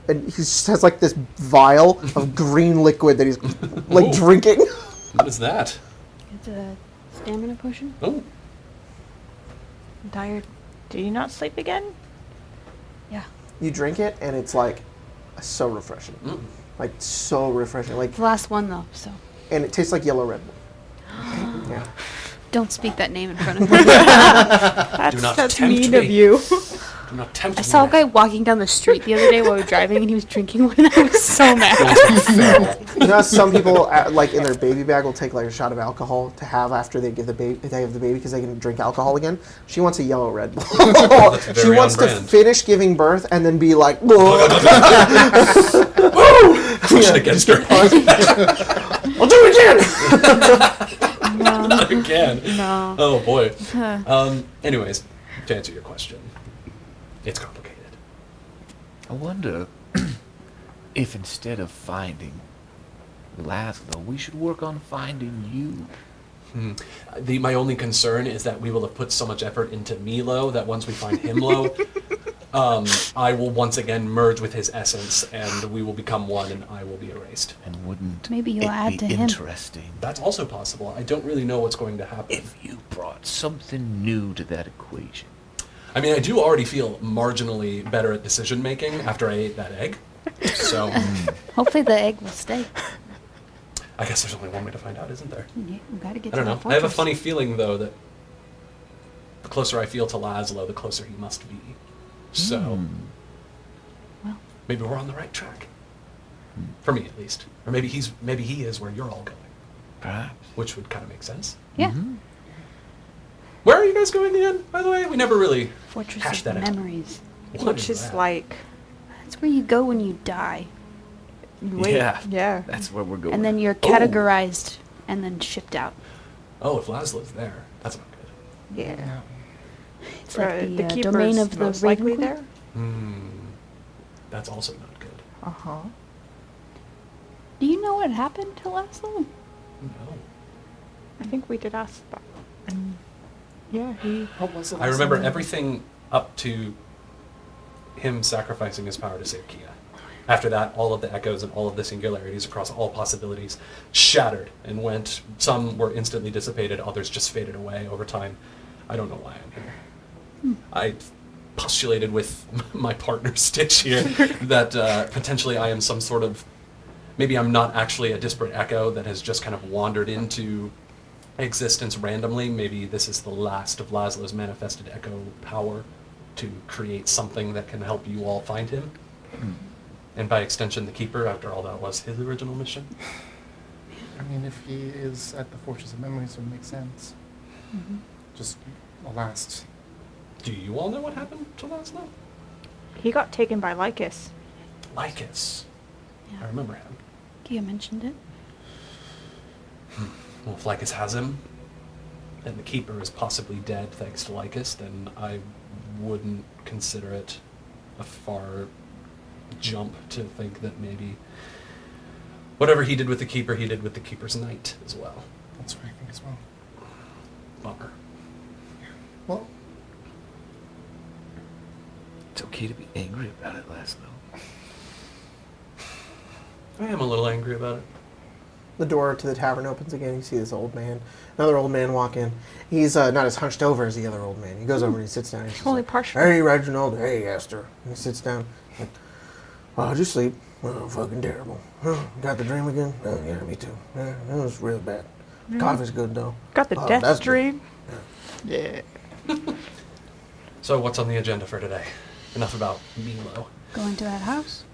and he just has like this vial of green liquid that he's like Ooh. drinking. What is that? It's a stamina potion. Oh, I'm tired. Did you not sleep again? Yeah. You drink it, and it's like so refreshing, like so refreshing. Like, The last one though, so and it tastes like yellow Red Bull. Yeah. don't speak that name in front of me. That's, not that's tempt mean me. of you. do not tempt I me. saw a guy walking down the street the other day while we were driving, and he was drinking one, and I was so mad. You know, how some people like in their baby bag will take like a shot of alcohol to have after they give the baby because they can drink alcohol again. She wants a yellow Red Bull. That's She very wants on to brand. finish giving birth and then be like, "Whoa." Push it against her. We'll do it again. Not again. No. Oh boy. Anyways, to answer your question, it's complicated. I wonder if instead of finding Laszlo, we should work on finding you. My only concern is that we will have put so much effort into Milo that once we find him low, I will once again merge with his essence, and we will become one, and I will be erased. And wouldn't Maybe you'll it add be to him. interesting That's also possible. I don't really know what's going to happen. if you brought something new to that equation? I mean, I do already feel marginally better at decision making after I ate that egg. So Hopefully the egg will stay. I guess there's only one way to find out, isn't there? Yeah, we gotta get I don't to know. that I have a fortress. funny feeling though that the closer I feel to Laszlo, the closer he must be. So Well. maybe we're on the right track. For me, at least. Or maybe he is where you're all going, Perhaps. which would kind of make sense. Yeah. Where are you guys going again? By the way, we never really Fortress hashed of that out. Memories. What Which is that? like, That's where you go when you die. wait, Yeah. yeah. That's where we're going. And then you're categorized and then shipped out. Oh, if Laszlo's there, that's not good. Yeah. No. It's like the keeper's domain of the most likely Raven there. Queen. That's also not good. Uh-huh. Do you know what happened to Laszlo? No. I think we did ask that. And yeah, he... What was the I last remember one? everything up to him sacrificing his power to save Kia. After that, all of the echoes and all of the singularities across all possibilities shattered and went. Some were instantly dissipated, others just faded away over time. I don't know why I'm here. I postulated with my partner Stitch here that potentially I am some sort of... Maybe I'm not actually a disparate echo that has just kind of wandered into existence randomly. Maybe this is the last of Laszlo's manifested echo power to create something that can help you all find him. And by extension, the Keeper, after all that was his original mission. I mean, if he is at the Fortress of Memories, it would make sense. Just the last. Do you all know what happened to Laszlo? He got taken by Lycus. Lycus. Yeah. I remember him. Kia mentioned it. Well, if Lycus has him, and the Keeper is possibly dead thanks to Lycus, then I wouldn't consider it a far jump to think that maybe whatever he did with the Keeper, he did with the Keeper's Knight as well. That's what I think as well. Bummer. Well, It's okay to be angry about it, Laszlo. I am a little angry about it. The door to the tavern opens again. You see this old man. Another old man walk in. He's not as hunched over as the other old man. He goes over and he sits down. He's just Only like, partial. Hey, Reginald. Hey, Esther. And he sits down. Like, oh, how'd you sleep? Oh, fucking terrible. Oh, got the dream again? Oh, yeah, me too. Yeah, that was real bad. Coffee's good, though. Got the Oh, death that's good. dream. Yeah. So what's on the agenda for today? Enough about Milo. Going to that house?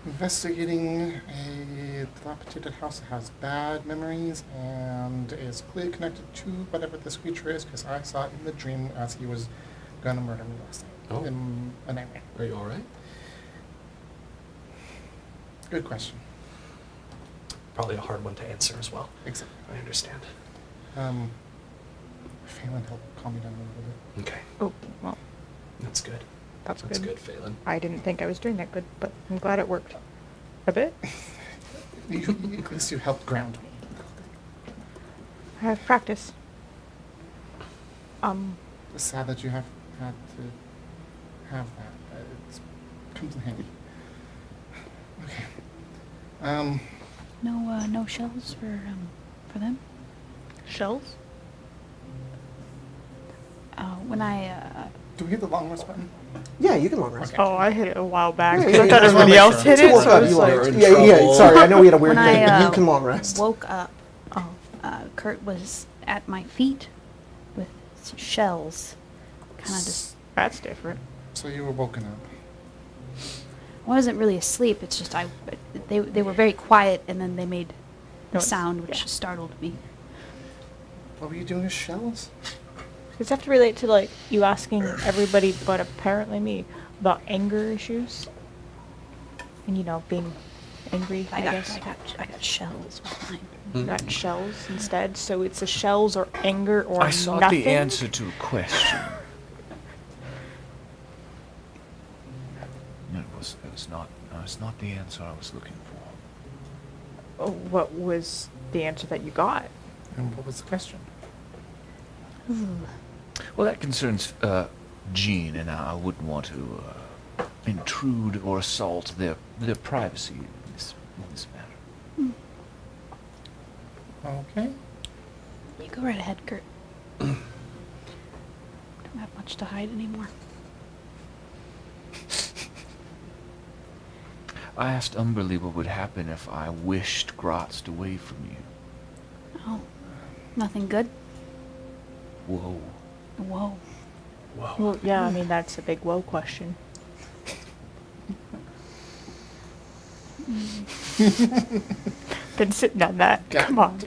investigating a dilapidated house that has bad memories and is clearly connected to whatever this creature is, because I saw it in the dream as he was gonna murder me last night. Oh. In a nightmare. Are you alright? Good question. Probably a hard one to answer as well. Exactly. I understand. Phelan helped calm me down a little bit. Okay, Oh, well, that's good. that's That's good. good, Phelan. I didn't think I was doing that good, but I'm glad it worked. A bit. At least you helped ground me. I have practice. It's sad that you have had to have that. It comes in handy. Okay. No shells for them. Shells? When I Do we hit the long rest button? Yeah, you can long rest. Okay. Oh, I hit it a while back. Yeah, I yeah, thought yeah, everybody just wanna else make hit sure. it. We'll So I stop, was you like, long rest. in Yeah, yeah. trouble. Sorry, I know we had a weird When thing. I, You can long rest. woke up, oh, Kurt was at my feet with shells, kind of just. that's different. So you were woken up. I wasn't really asleep. It's just they were very quiet, and then they made a Noise. sound which Yeah. startled me. What were you doing with shells? Does it have to relate to, like, you asking everybody but apparently me about anger issues? And, you know, being angry, I guess. I got shells with mine. You got shells instead, so it's the shells or anger or I sought nothing? the answer to a question. It was not the answer I was looking for. Oh, what was the answer that you got? And what was the question? Well, that concerns Jean, and I wouldn't want to intrude or assault their privacy in this matter. Okay. You go right ahead, Kurt. Don't have much to hide anymore. I asked Umberly what would happen if I wished Gratz away from you. Oh, nothing good. Whoa. Whoa. Whoa. Well, yeah, I mean, that's a big whoa question. Been sitting on that. God Come on.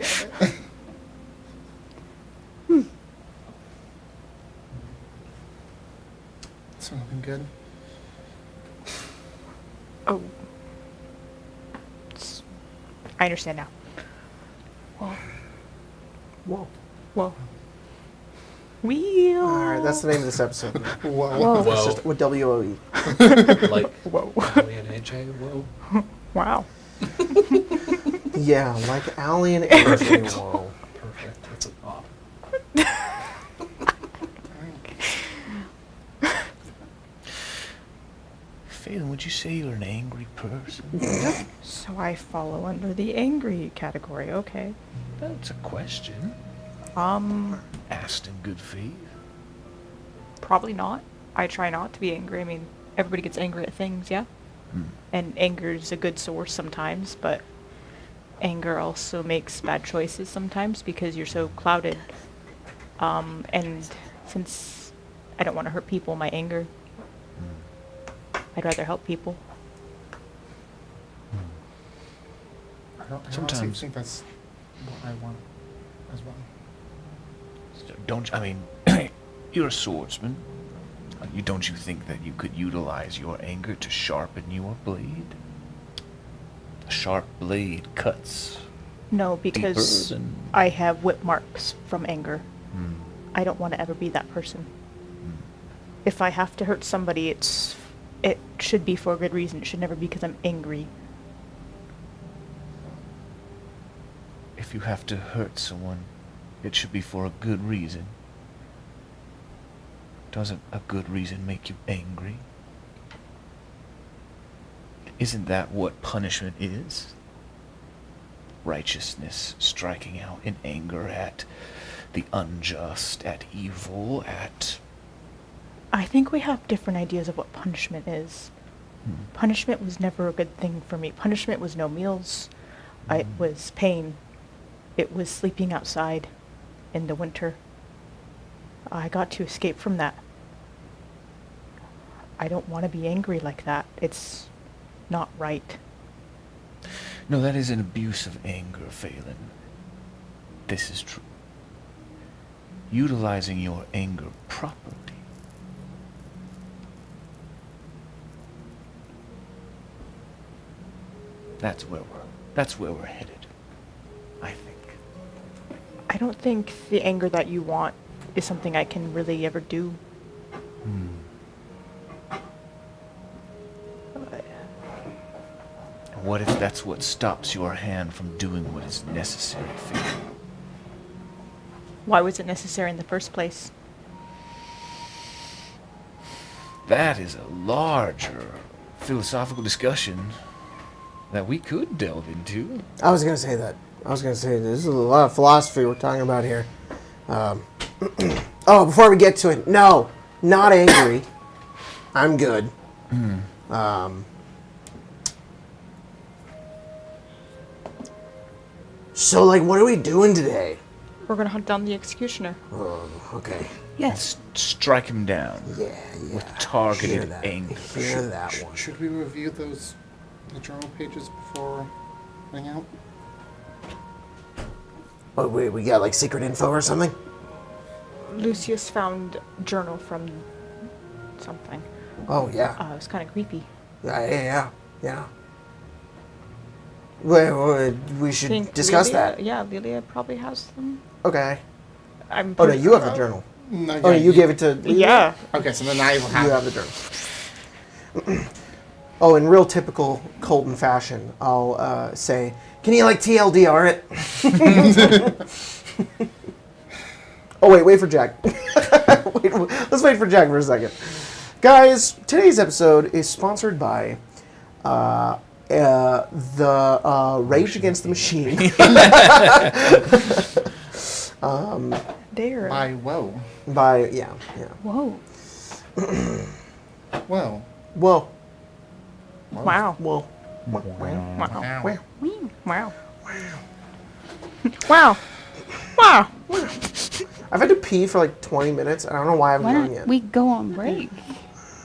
So nothing good? Oh. I understand now. Well, Whoa. Whoa. Wheel. All right, that's the name of this episode. Whoa. It's just with W-O-E. Like Whoa. Allie and AJ. Whoa. Wow. Yeah, like Allie and AJ. Whoa. Perfect. That's a pop. Phelan, would you say you're an angry person? So I follow under the angry category. Okay. That's a question. Asked in good faith. Probably not. I try not to be angry. I mean, everybody gets angry at things, yeah? And anger is a good source sometimes, but anger also makes bad choices sometimes because you're so clouded. And since I don't want to hurt people in my anger, I'd rather help people. I honestly Sometimes- think that's what I want as well. Don't I mean, you're a swordsman. Don't you think that you could utilize your anger to sharpen your blade? A sharp blade cuts No, deeper because than... I have whip marks from anger. Hmm. I don't want to ever be that person. If I have to hurt somebody, it should be for a good reason. It should never be because I'm angry. If you have to hurt someone, it should be for a good reason. Doesn't a good reason make you angry? Isn't that what punishment is? Righteousness striking out in anger at the unjust, at evil, at... I think we have different ideas of what punishment is. Punishment was never a good thing for me. Punishment was no meals. It was pain. It was sleeping outside in the winter. I got to escape from that. I don't want to be angry like that. It's not right. No, that is an abuse of anger, Phelan. This is true. Utilizing your anger properly. That's where we're headed, I think. I don't think the anger that you want is something I can really ever do. What if that's what stops your hand from doing what is necessary, Phelan? Why was it necessary in the first place? That is a larger philosophical discussion that we could delve into. I was going to say that. This is a lot of philosophy we're talking about here. Oh, before we get to it, no, not angry. I'm good. So, like, what are we doing today? We're gonna hunt down the executioner. Oh, okay. Yes. Strike him down Yeah. with targeted Hear that. anger. Hear that one. Should we review the journal pages before heading out? Oh, wait, we got, like, secret info or something? Lucius found a journal from something. Oh, yeah. It was kind of creepy. Yeah. Wait, we should Think discuss Lilia, that. Yeah, Lilia probably has them. Okay. I'm Oh, no, pretty- you have the journal. No, Oh, no, you gave it to... Yeah. Okay, so then I will You have have the journal. Oh, in real typical Colton fashion, I'll say, can you, like, TLDR it? Oh, wait for Jack. Let's wait for Jack for a second. Guys, today's episode is sponsored by the Rage Against the Machine. There. by whoa. By, yeah. Whoa. Whoa. Whoa. Wow. Whoa. Wow. Wow. Wow. Wow. Wow. I've had to pee for like 20 minutes. I don't know why I haven't Why gone don't yet. we go on break?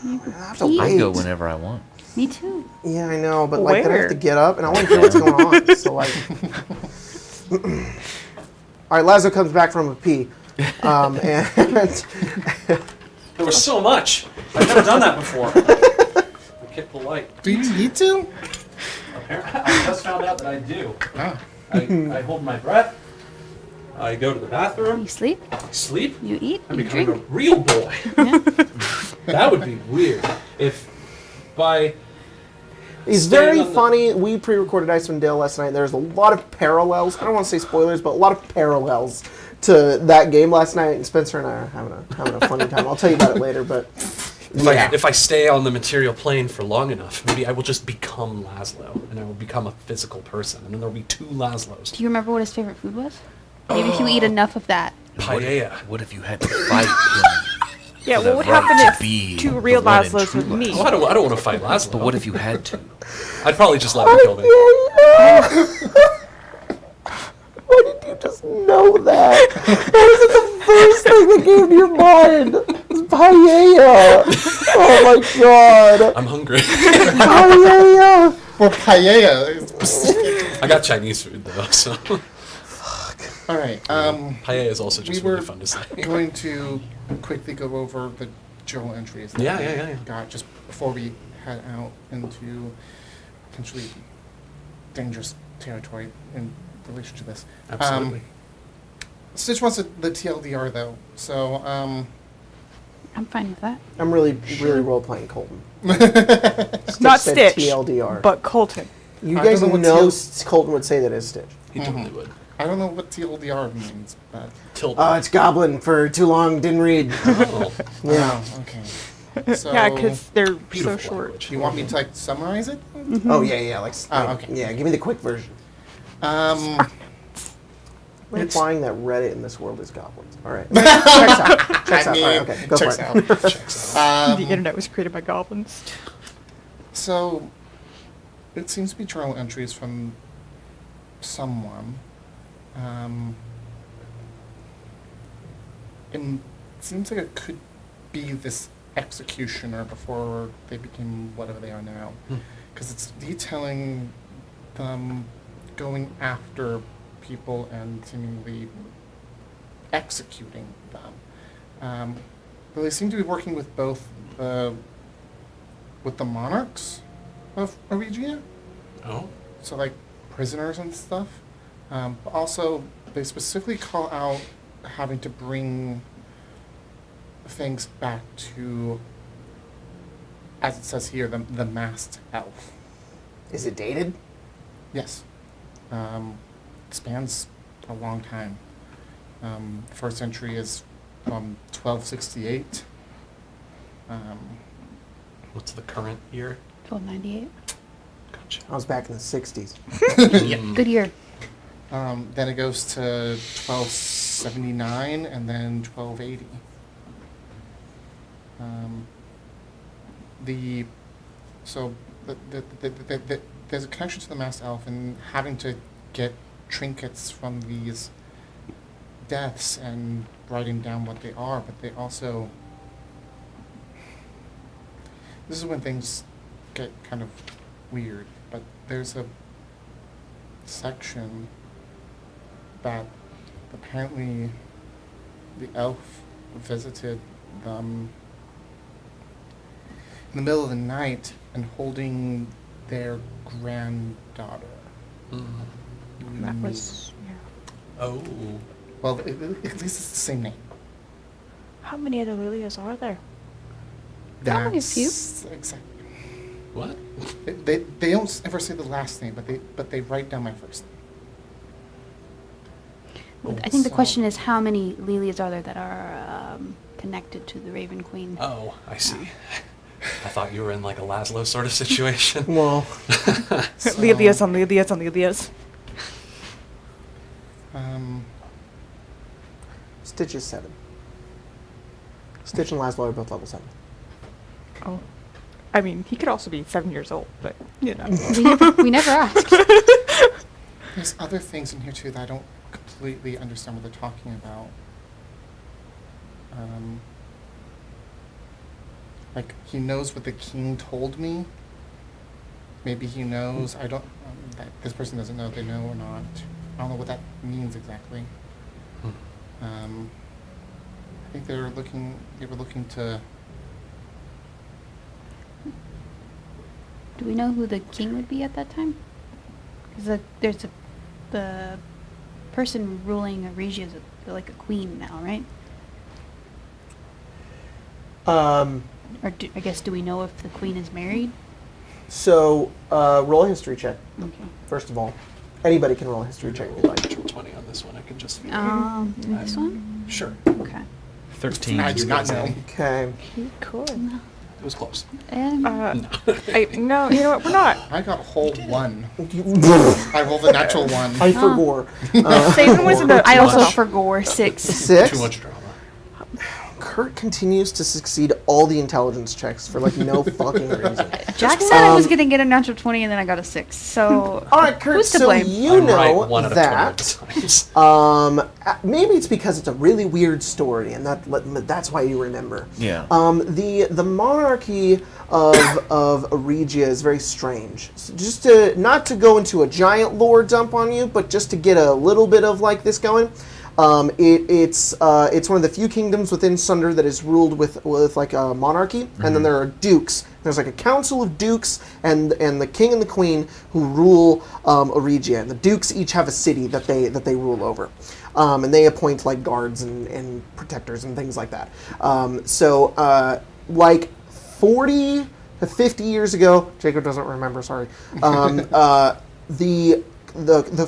I have to pee? wait. I go whenever I want. Me too. Yeah, I know, but like then I have Where? to get up and I want to hear what's going on. So like, all right, Lazo comes back from a pee, and There was so much. I've never done that before. I kept polite. Do you need to? Apparently, I just found out that I do. Oh. I hold my breath, I go to the bathroom. You sleep, I sleep. you eat, I'm you becoming drink. a real boy. Yeah. That would be weird if by. It's Staying very on the- funny. We pre-recorded Icewind Dale last night. There's a lot of parallels. I don't want to say spoilers, but a lot of parallels to that game last night. And Spencer and I are having a funny time. I'll tell you about it later. But If I stay on the material plane for long enough, maybe I will just become Laszlo, and I will become a physical person, and then there will be two Laszlos. Do you remember what his favorite food was? Maybe if you eat enough of that. Paella. What if you had to fight him? Yeah, For the what would right happen to if be two the real one and Laszlos true with me? Oh, I don't want to fight Laszlo. But what if you had to? I'd probably just let him kill me. why did you just know that? That was the first thing that came to your mind. It's paella. Oh my god. I'm hungry. Paella. For paella. I got Chinese food though, so All right. paella is also just We were really fun to say. going to quickly go over the journal entries that Yeah, we yeah. got just before we head out into potentially dangerous territory in relation to this. Absolutely. Stitch wants the TLDR though, so I'm fine with that. I'm really role playing Colton. Not said Stitch, TLDR. but Colton. You I guys don't know what know TL Colton would say that as Stitch. He totally would. I don't know what TLDR means, but Tilt. It's Goblin for too long, didn't read. Oh, Yeah. okay. So Yeah, because they're so beautiful short. language. you want me to like summarize it? Oh yeah, like okay. yeah. Give me the quick version. Um, I'm It's- implying that Reddit in this world is goblins. All right. Checks out. Checks out. All right, okay, go checks for it. out. Checks out. The internet was created by goblins. So, it seems to be journal entries from someone. It seems like it could be this executioner before they became whatever they are now. Because it's detailing them going after people and seemingly executing them. But they seem to be working with both with the monarchs of Arigia, Oh. so like prisoners and stuff. But also, they specifically call out having to bring things back to, as it says here, the masked elf. Is it dated? Yes. Spans a long time. First entry is from 1268. What's the current year? 1298. Gotcha. I was back in the '60s. Good year. Then it goes to 1279 and then 1280. There's a connection to the masked elf and having to get trinkets from these deaths and writing down what they are, but they also, this is when things get kind of weird, but there's a section that apparently the elf visited them in the middle of the night and holding their granddaughter. That was. Yeah. Oh. Well, at least it's the same name. How many other Lilias are there? Probably a few. Exactly. What? They don't ever say the last name, but they write down my first name. I think the So- question is how many Lilias are there that are connected to the Raven Queen? Oh, I see. I thought you were in like a Laszlo sort of situation. Well, So, Lilias on Lilias on Lilias. Stitch is 7. Stitch and Laszlo are both level 7. Oh. I mean, he could also be 7 years old, but, you know. We never asked. There's other things in here too that I don't completely understand what they're talking about. Like, he knows what the king told me. Maybe he knows. I don't. That this person doesn't know if they know or not. I don't know what that means exactly. I think they were looking to. Do we know who the king would be at that time? Because there's the person ruling Regia is like a queen now, right? Or I guess, do we know if the queen is married? So, roll a history check, Okay. first of all. Anybody can roll a history check if you like. Natural 20 on this one. I can just. This one? Sure. Okay. 13. I do not know. Okay. Cool. It was close. No, you know what? We're not. I got whole 1. I I rolled a natural 1. forgore. Faven was in the. I also forgore 6. 6. Too much drama. Kurt continues to succeed all the intelligence checks for like no fucking reason. Jack said I was going to get a natural 20 and then I got a 6. So, All right, Kurt. who's to So blame? you I'm know right 1 out of 20 that. times. Maybe it's because it's a really weird story, and that's why you remember. Yeah. The monarchy of Regia is very strange. So just to not to go into a giant lore dump on you, but just to get a little bit of like this going. It's one of the few kingdoms within Sunder that is ruled with like a monarchy, and then there are dukes. There's like a council of dukes and the king and the queen who rule Regia, and the dukes each have a city that they rule over, and they appoint like guards and protectors and things like that. Like 40 to 50 years ago, Jacob doesn't remember. Sorry.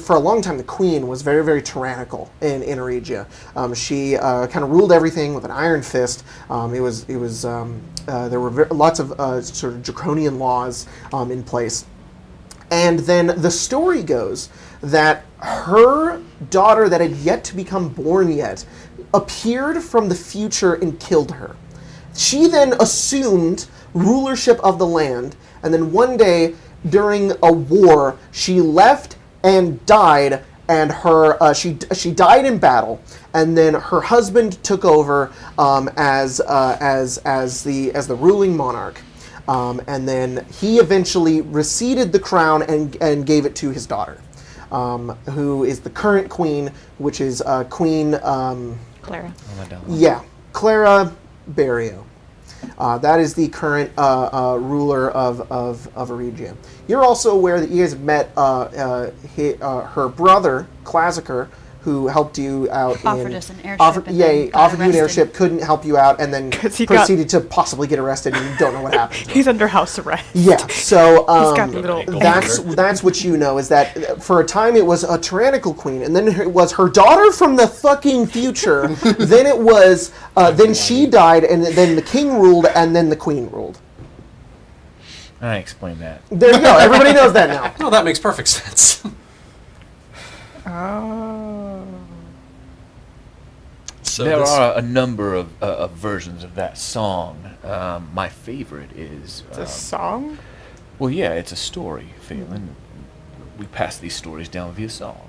For a long time, the queen was very, very tyrannical in Regia. She kind of ruled everything with an iron fist. There were lots of sort of draconian laws in place. And then the story goes that her daughter that had yet to become born yet appeared from the future and killed her. She then assumed rulership of the land, and then one day during a war, she left and died, and she died in battle, and then her husband took over as the ruling monarch, and then he eventually receded the crown and gave it to his daughter, who is the current queen, which is Queen Clara. Yeah, Clara Barrio. That is the current ruler of Regia. You're also aware that you guys have met her brother, Classicer, who helped you out. Offered us an airship. Offered you an airship, couldn't help you out, and then 'Cause he proceeded to possibly get arrested, and you don't know what happened. He's under house arrest. Yeah, so He's got the little. that's what you know, is that for a time it was a tyrannical queen, and then it was her daughter from the fucking future. Then it was then she died, and then the king ruled, and then the queen ruled. I explained that. There you go. Everybody knows that now. No, that makes perfect sense. Oh. So There this- are a number of versions of that song. My favorite is... It's a song? Well, yeah, it's a story, Phelan. We pass these stories down via song.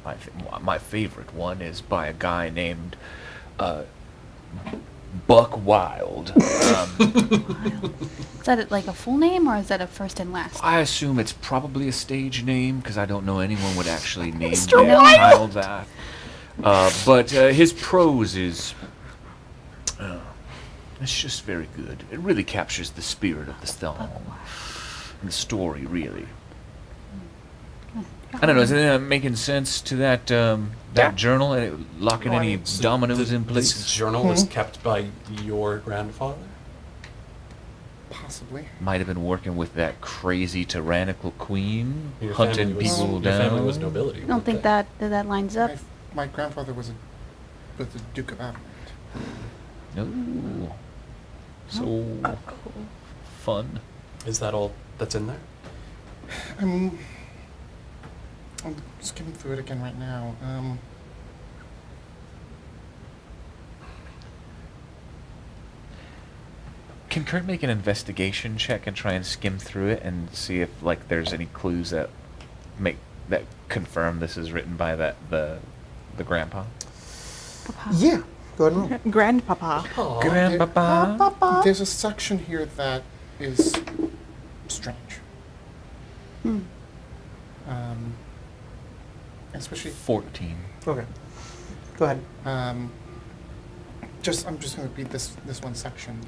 And my favorite one is by a guy named Buck Wild. Is that like a full name or is that a first and last? I assume it's probably a stage name because I don't know anyone would actually name Mr. their Wild! child that. But his prose is... it's just very good. It really captures the spirit of the song. And the story, really. I don't know, is it making sense to that journal? Locking any dominoes in place? This journal was kept by your grandfather? Possibly. Might have been working with that crazy tyrannical queen, Your hunting family was- people your down. family was nobility. I don't think that lines up. My grandfather was the Duke of Avinett. Ooh. So fun. Is that all that's in there? I'm skimming through it again right now. Can Kurt make an investigation check and try and skim through it and see if like there's any clues that confirm this is written by the grandpa? Yeah, go ahead and roll. Grandpapa. Aw, Grandpapa. There's a section here that is strange. Especially 14. Okay, go ahead. I'm just going to read this one section.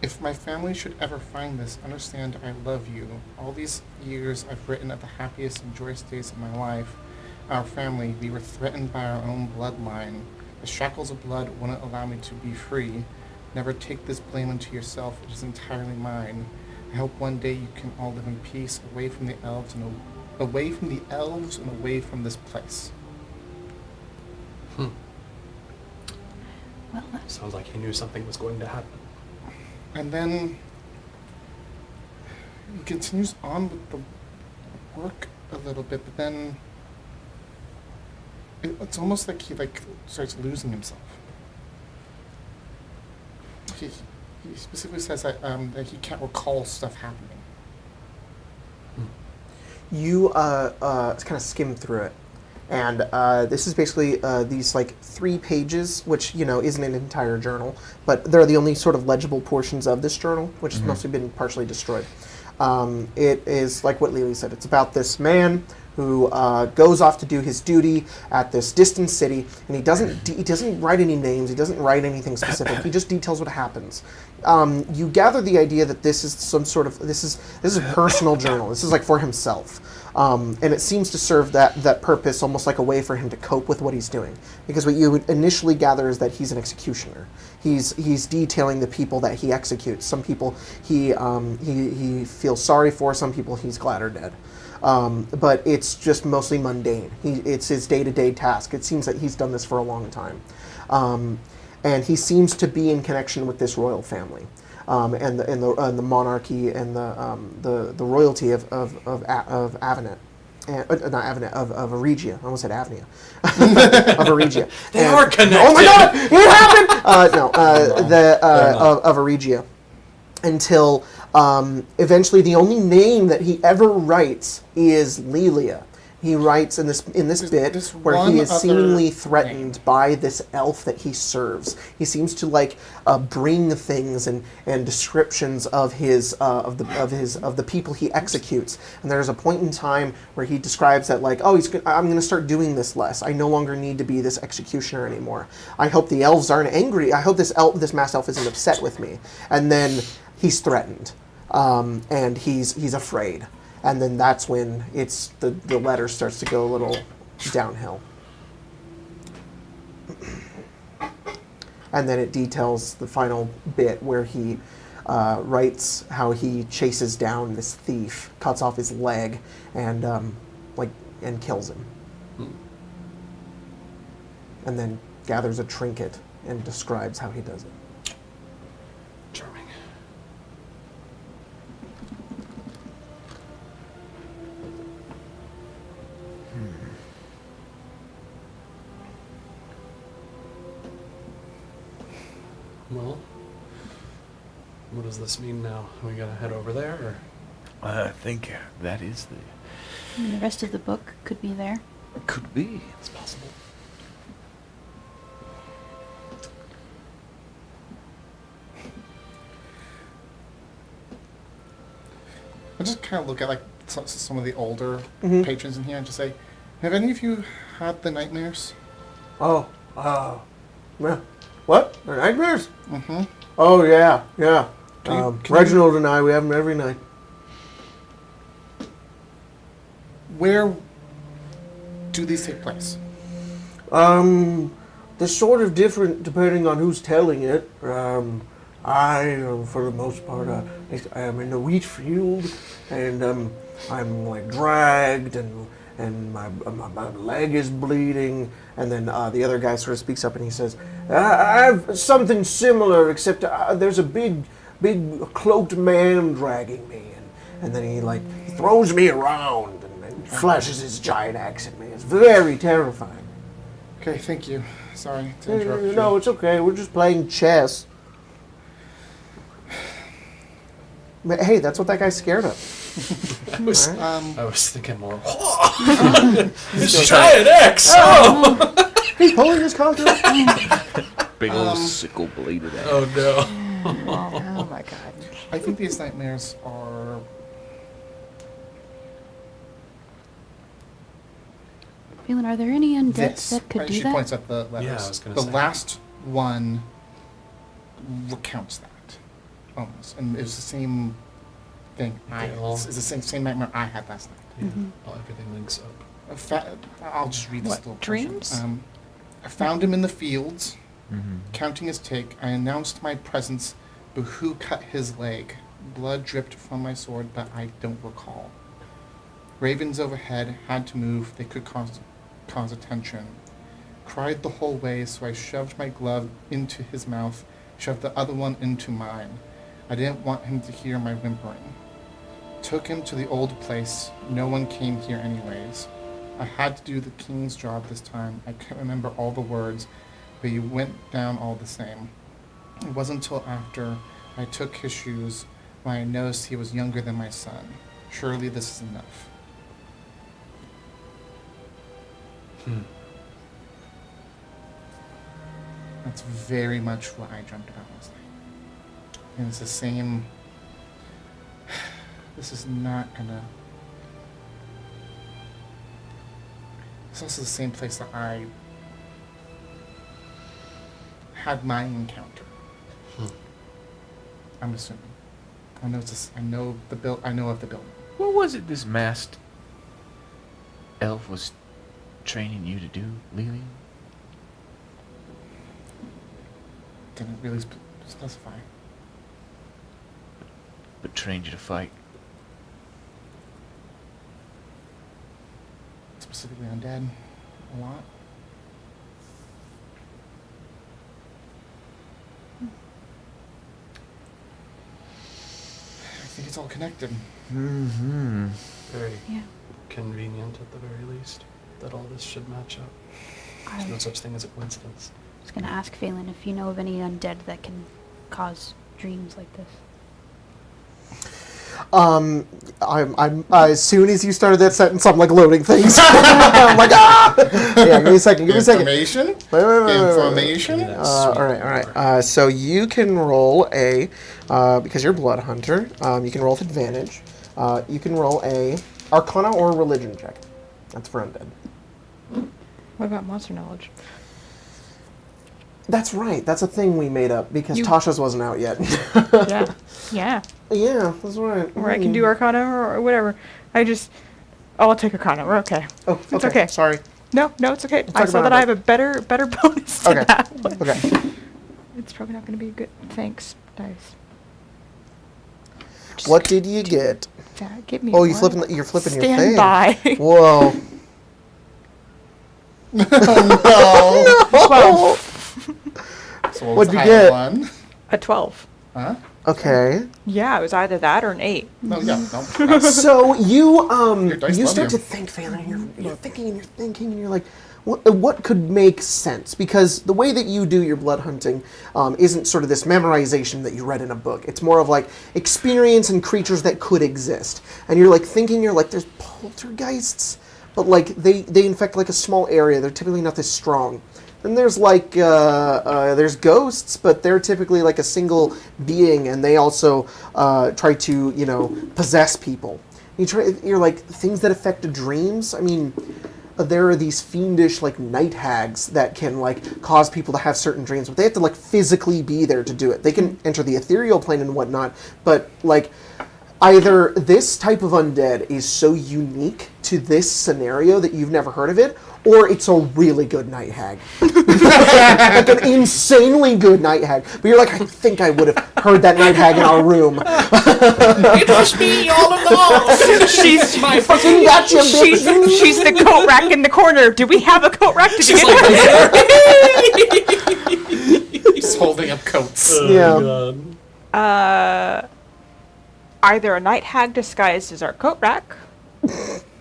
If my family should ever find this, understand I love you. All these years I've written of the happiest and joyous days of my life. our family, we were threatened by our own bloodline. The shackles of blood wouldn't allow me to be free. Never take this blame unto yourself. It is entirely mine. I hope one day you can all live in peace, away from the elves and away from this place. Hmm. Well, Sounds like he knew something was going to happen. And then he continues on with the work a little bit, but then it's almost like he starts losing himself. He specifically says that he can't recall stuff happening. You kind of skim through it, and this is basically these 3 pages, which isn't an entire journal, but they're the only sort of legible portions of this journal, which has mostly been partially destroyed. It is like what Lily said. It's about this man who goes off to do his duty at this distant city, and he doesn't write any names. He doesn't write anything specific. He just details what happens. You gather the idea that this is some sort of this is a personal journal. This is like for himself, and it seems to serve that purpose, almost like a way for him to cope with what he's doing. Because what you would initially gather is that he's an executioner. He's detailing the people that he executes. Some people he feels sorry for. Some people he's glad are dead. But it's just mostly mundane. It's his day-to-day task. It seems that he's done this for a long time. And he seems to be in connection with this royal family, and the monarchy and the royalty of Avinett. Not Avinett, of Aregia. I almost said Avnia. Of Aregia. They are connected! Oh my god! It happened! Of Aregia. Until eventually the only name that he ever writes is Lelia. He writes in this bit where he is seemingly threatened by this elf that he serves. He seems to bring things and descriptions of of the people he executes. And there's a point in time where he describes that I'm going to start doing this less. I no longer need to be this executioner anymore. I hope the elves aren't angry. I hope this masked elf isn't upset with me. And then he's threatened, and he's afraid. And then that's when the letter starts to go a little downhill. And then it details the final bit where he writes how he chases down this thief, cuts off his leg, and kills him. And then gathers a trinket and describes how he does it. Charming. Well, what does this mean now? We gotta head over there, or? I think that is the rest of the book could be there. Could be. It's possible. I just kind of look at some of the older patrons in here and just say, have any of you had the nightmares? Oh, what? The nightmares? Mm-hmm. Oh, yeah. Can Reginald and I, we have them every night. Where do these take place? They're sort of different depending on who's telling it. I, for the most part, I am in the wheat field, and I'm dragged, and my leg is bleeding, and then the other guy sort of speaks up and he says, I have something similar, except there's a big cloaked man dragging me, and then he throws me around and flashes his giant axe at me. It's very terrifying. Okay, thank you. Sorry to interrupt you. No, it's okay. We're just playing chess. But hey, that's what that guy's scared of. I was thinking more. His giant axe. Oh! He's pulling his conqueror. big old sickle bladed axe. Oh no! Oh my god. I think these nightmares are... Phelan, are there any undead that could do she that? points at the letters. Yeah, I was gonna the say. last one recounts that. Almost. And it was the same thing. It's the same nightmare I had last night. Yeah, well, everything links up. I'll just read this What, little portion. dreams? I found him in the fields, Mm-hmm. counting his take. I announced my presence, but who cut his leg? Blood dripped from my sword, but I don't recall. Ravens overhead had to move. They could cause attention. Cried the whole way, so I shoved my glove into his mouth, shoved the other one into mine. I didn't want him to hear my whimpering. Took him to the old place. No one came here anyways. I had to do the king's job this time. I can't remember all the words, but he went down all the same. It wasn't until after I took his shoes when I noticed he was younger than my son. Surely this is enough. That's very much what I dreamt about last night. And it's the same... This is not gonna... It's also the same place that I had my encounter. I'm assuming. I know I know of the building. What was it this masked elf was training you to do, Lily? Didn't really specify. But trained you to fight. Specifically undead. A lot. I think it's all connected. Mm-hmm. Very Yeah. convenient at the very least that all this should match up. I There's no was such thing as a coincidence. going to ask Phelan if you know of any undead that can cause dreams like this. I'm as soon as you started that sentence, I'm like loading things. I'm like, ah! Yeah, give me a second. Information? Wait. Information? All right. So you can roll a, because you're Blood Hunter, you can roll with advantage. You can roll a Arcana or Religion check. That's for undead. What about monster knowledge? That's right. That's a thing we made up because Tasha's wasn't out yet. Yeah. Yeah. Yeah, that's right. Or I can do Arcana or whatever. I'll take Arcana. We're okay. Oh, It's okay. Sorry. No, it's okay. I talk saw about that I it. have a better bonus to Okay. that one. Okay. It's probably not going to be good. Thanks, dice. Just What did you get? give me Oh, one. you're flipping your thing. Stand by. Whoa. Well, So what was What'd the you higher get? one? a 12. Huh? Okay. Yeah, it was either that or an 8. No, yeah, no. So you Your dice you love start you. to think, Phelan, and you're thinking, and you're like, what could make sense? Because the way that you do your blood hunting isn't sort of this memorization that you read in a book. It's more of like experience and creatures that could exist. And you're like thinking, there's poltergeists, but like they infect like a small area. They're typically not this strong. Then there's like there's ghosts, but they're typically like a single being, and they also try to possess people. You're like things that affect dreams. I mean, there are these fiendish like night hags that can like cause people to have certain dreams, but they have to like physically be there to do it. They can enter the ethereal plane and whatnot, but like either this type of undead is so unique to this scenario that you've never heard of it, or it's a really good night hag. Like an insanely good night hag. But you're like, I think I would have heard that night hag in our room. It was me all along. She's my Fucking gotcha, bitch. she's the coat rack in the corner. Do we have a coat rack to She's begin with? He's holding up coats. Yeah. Either a night hag disguised as our coat rack,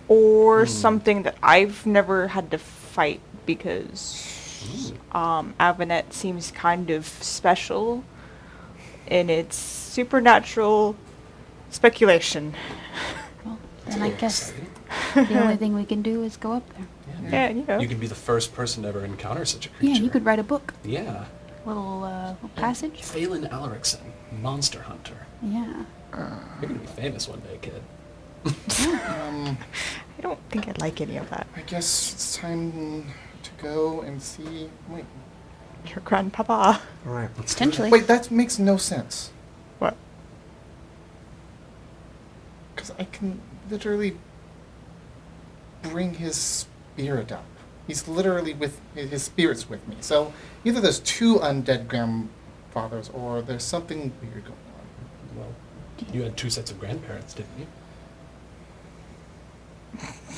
or something that I've never had to fight because Avinett seems kind of special in its supernatural speculation. Well, then I guess the only thing we can do is go up there. Yeah, you know. You could be the first person to ever encounter such a creature. Yeah, you could write a book. Yeah. Little passage. Phelan Alrickson, monster hunter. Yeah. You're gonna be famous one day, kid. I don't think I like any of that. I guess it's time to go and see. Wait, Your grandpapa. All right. Potentially. wait, that makes no sense. What? Because I can literally bring his spirit up. He's literally with his spirit's with me. So either there's 2 undead grandfathers or there's something weird going on. Well, you had 2 sets of grandparents, didn't you?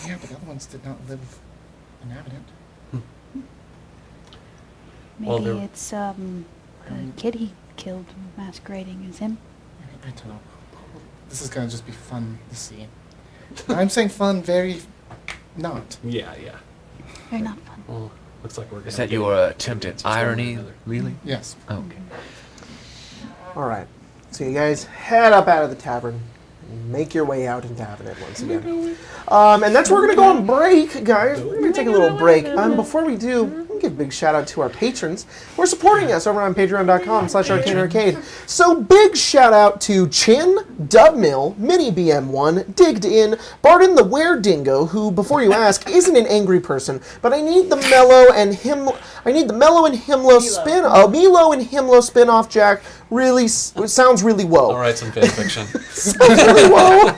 Yeah, but the other ones did not live in Avinett. Maybe Well, there- it's the kid he killed masquerading as him. I don't know. This is gonna just be fun to see. I'm saying fun, very not. Yeah. Very not fun. Well, looks like we're gonna Is that get your into attempt at one way or irony, another. really? Yes. Oh, okay. All right. So you guys head up out of the tavern and make your way out into Avinett once again. And that's where we're going to go on break, guys. We're going to take a little break. Before we do, let me give a big shout out to our patrons who are supporting us over on patreon.com/arcanearcade. So big shout out to Chin, Dubmill, Mini BM1, Digged In, Barden the Were Dingo, who, before you ask, isn't an angry person, but I need the Mellow and Himlo spin-off, Jack. Really sounds really woe. All right, some fan fiction. Sounds really woe.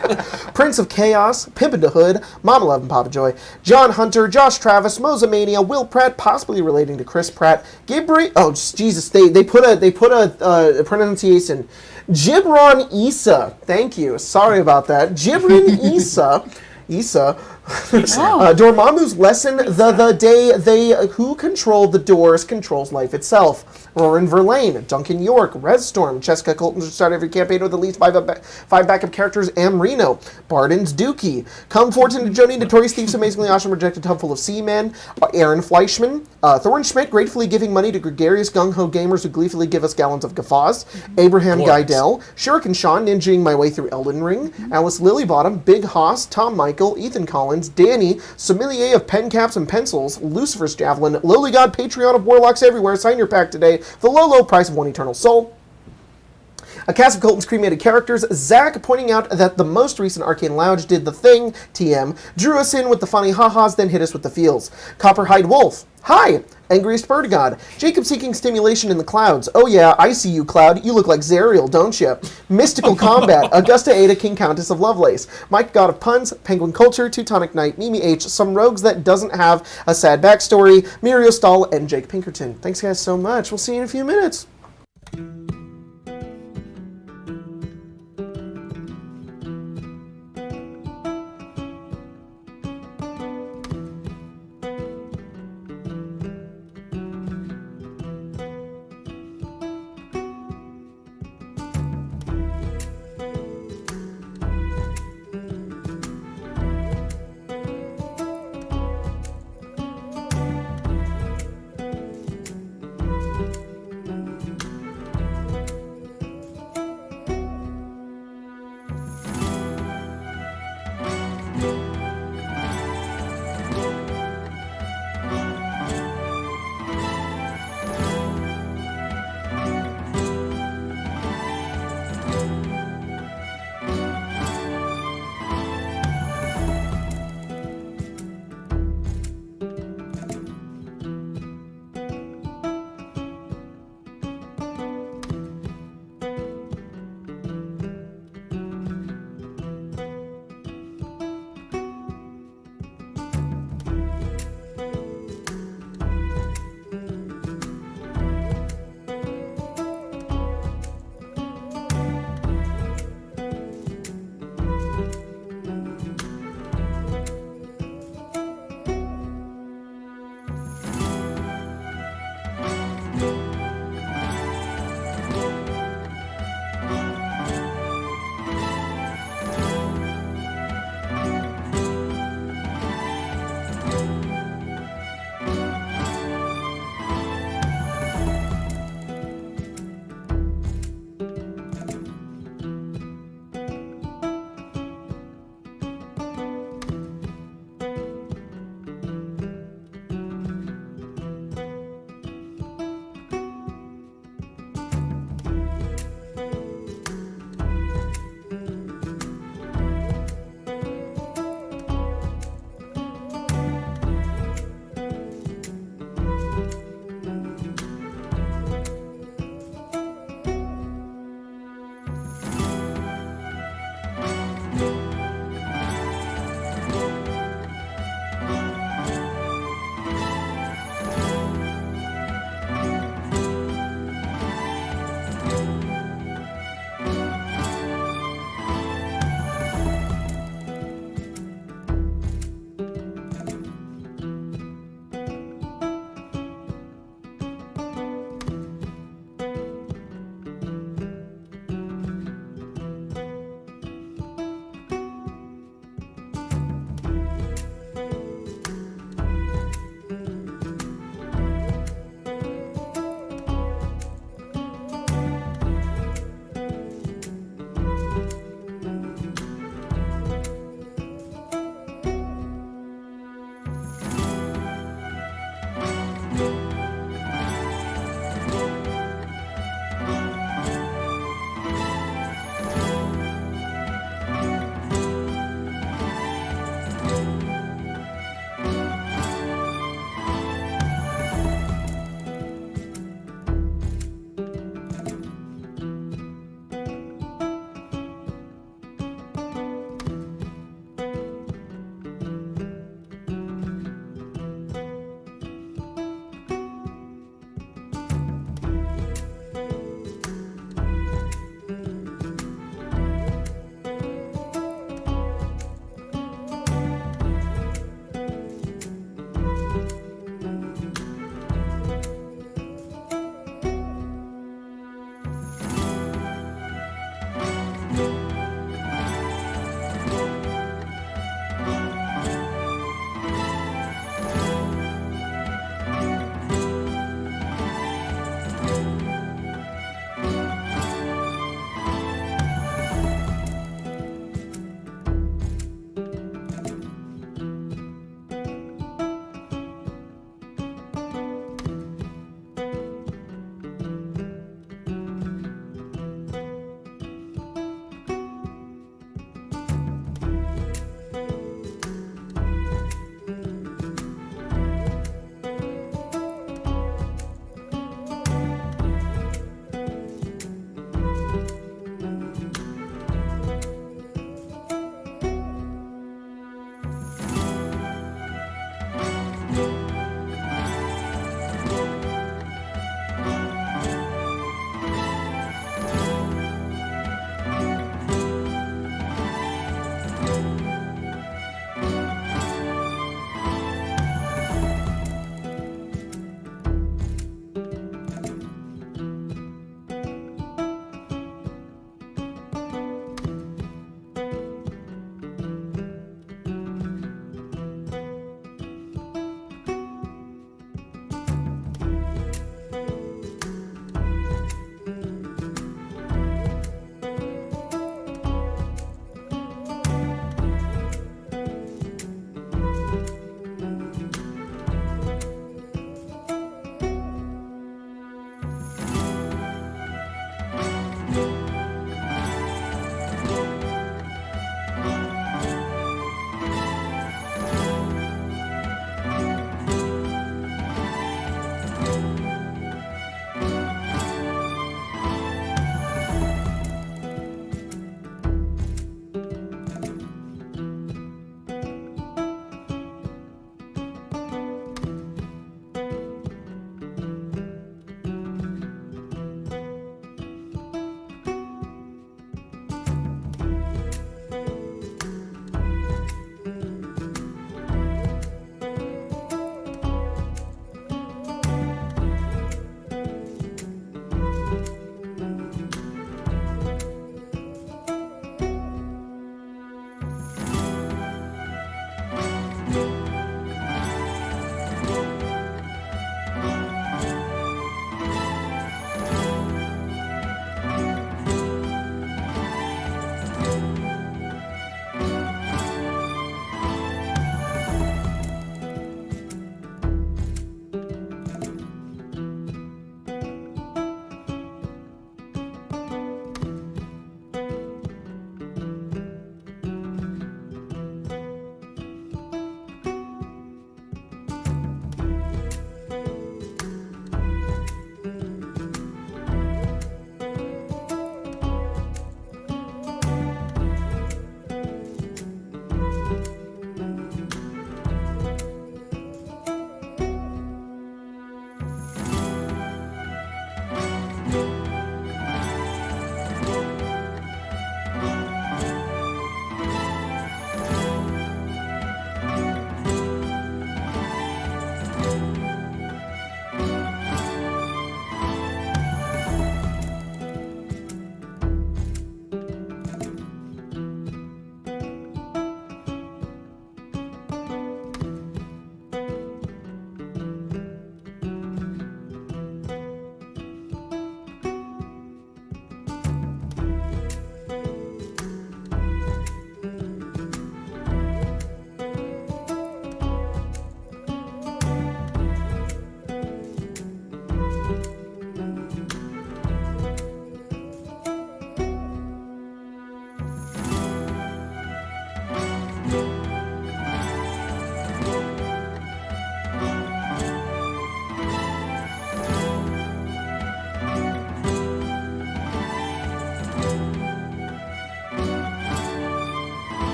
Prince of Chaos, Pimpin' the Hood, Mama Love and Papa Joy, John Hunter, Josh Travis, Mozamania, Will Pratt, possibly relating to Chris Pratt, Gabriel. Oh Jesus, they put a pronunciation. Gibran Issa. Thank you. Sorry about that. Gibran Issa. Dormammu's lesson, the day they who control the doors controls life itself. Roran Verlaine, Duncan York, Redstorm, Cheska Colton should start every campaign with at least 5 backup characters, Amrino, Barden's Dookie, Come Fortune to Joni, Notorious Thieves, Amazingly Awesome, Rejected Tub Full of Seamen, Aaron Fleischman, Thorin Schmidt, gratefully giving money to gregarious gung-ho gamers who gleefully give us gallons of guffaws, Abraham Glorious. Guidel, Shuriken Sean, ninjaing my way through Elden Ring, Alice Lilybottom, Big Hoss, Tom Michael, Ethan Collins, Danny, Sommelier of Pen Caps and Pencils, Lucifer's Javelin, Lowly God, Patreon of Warlocks Everywhere, sign your pack today, the low price of 1 eternal soul. A cast of Colton's cremated characters, Zach pointing out that the most recent Arcane Lounge did the thing, TM, drew us in with the funny ha-has, then hit us with the feels. Copperhide Wolf, hi! Angriest Bird God, Jacob seeking stimulation in the clouds. Oh yeah, I see you, Cloud. You look like Zariel, don't you? Mystical Combat, Augusta Ada, King Countess of Lovelace. Mike, God of Puns, Penguin Culture, Teutonic Knight, Mimi H, Some Rogues That Doesn't Have a Sad Backstory, Muriel Stahl, and Jake Pinkerton. Thanks guys so much. We'll see you in a few minutes.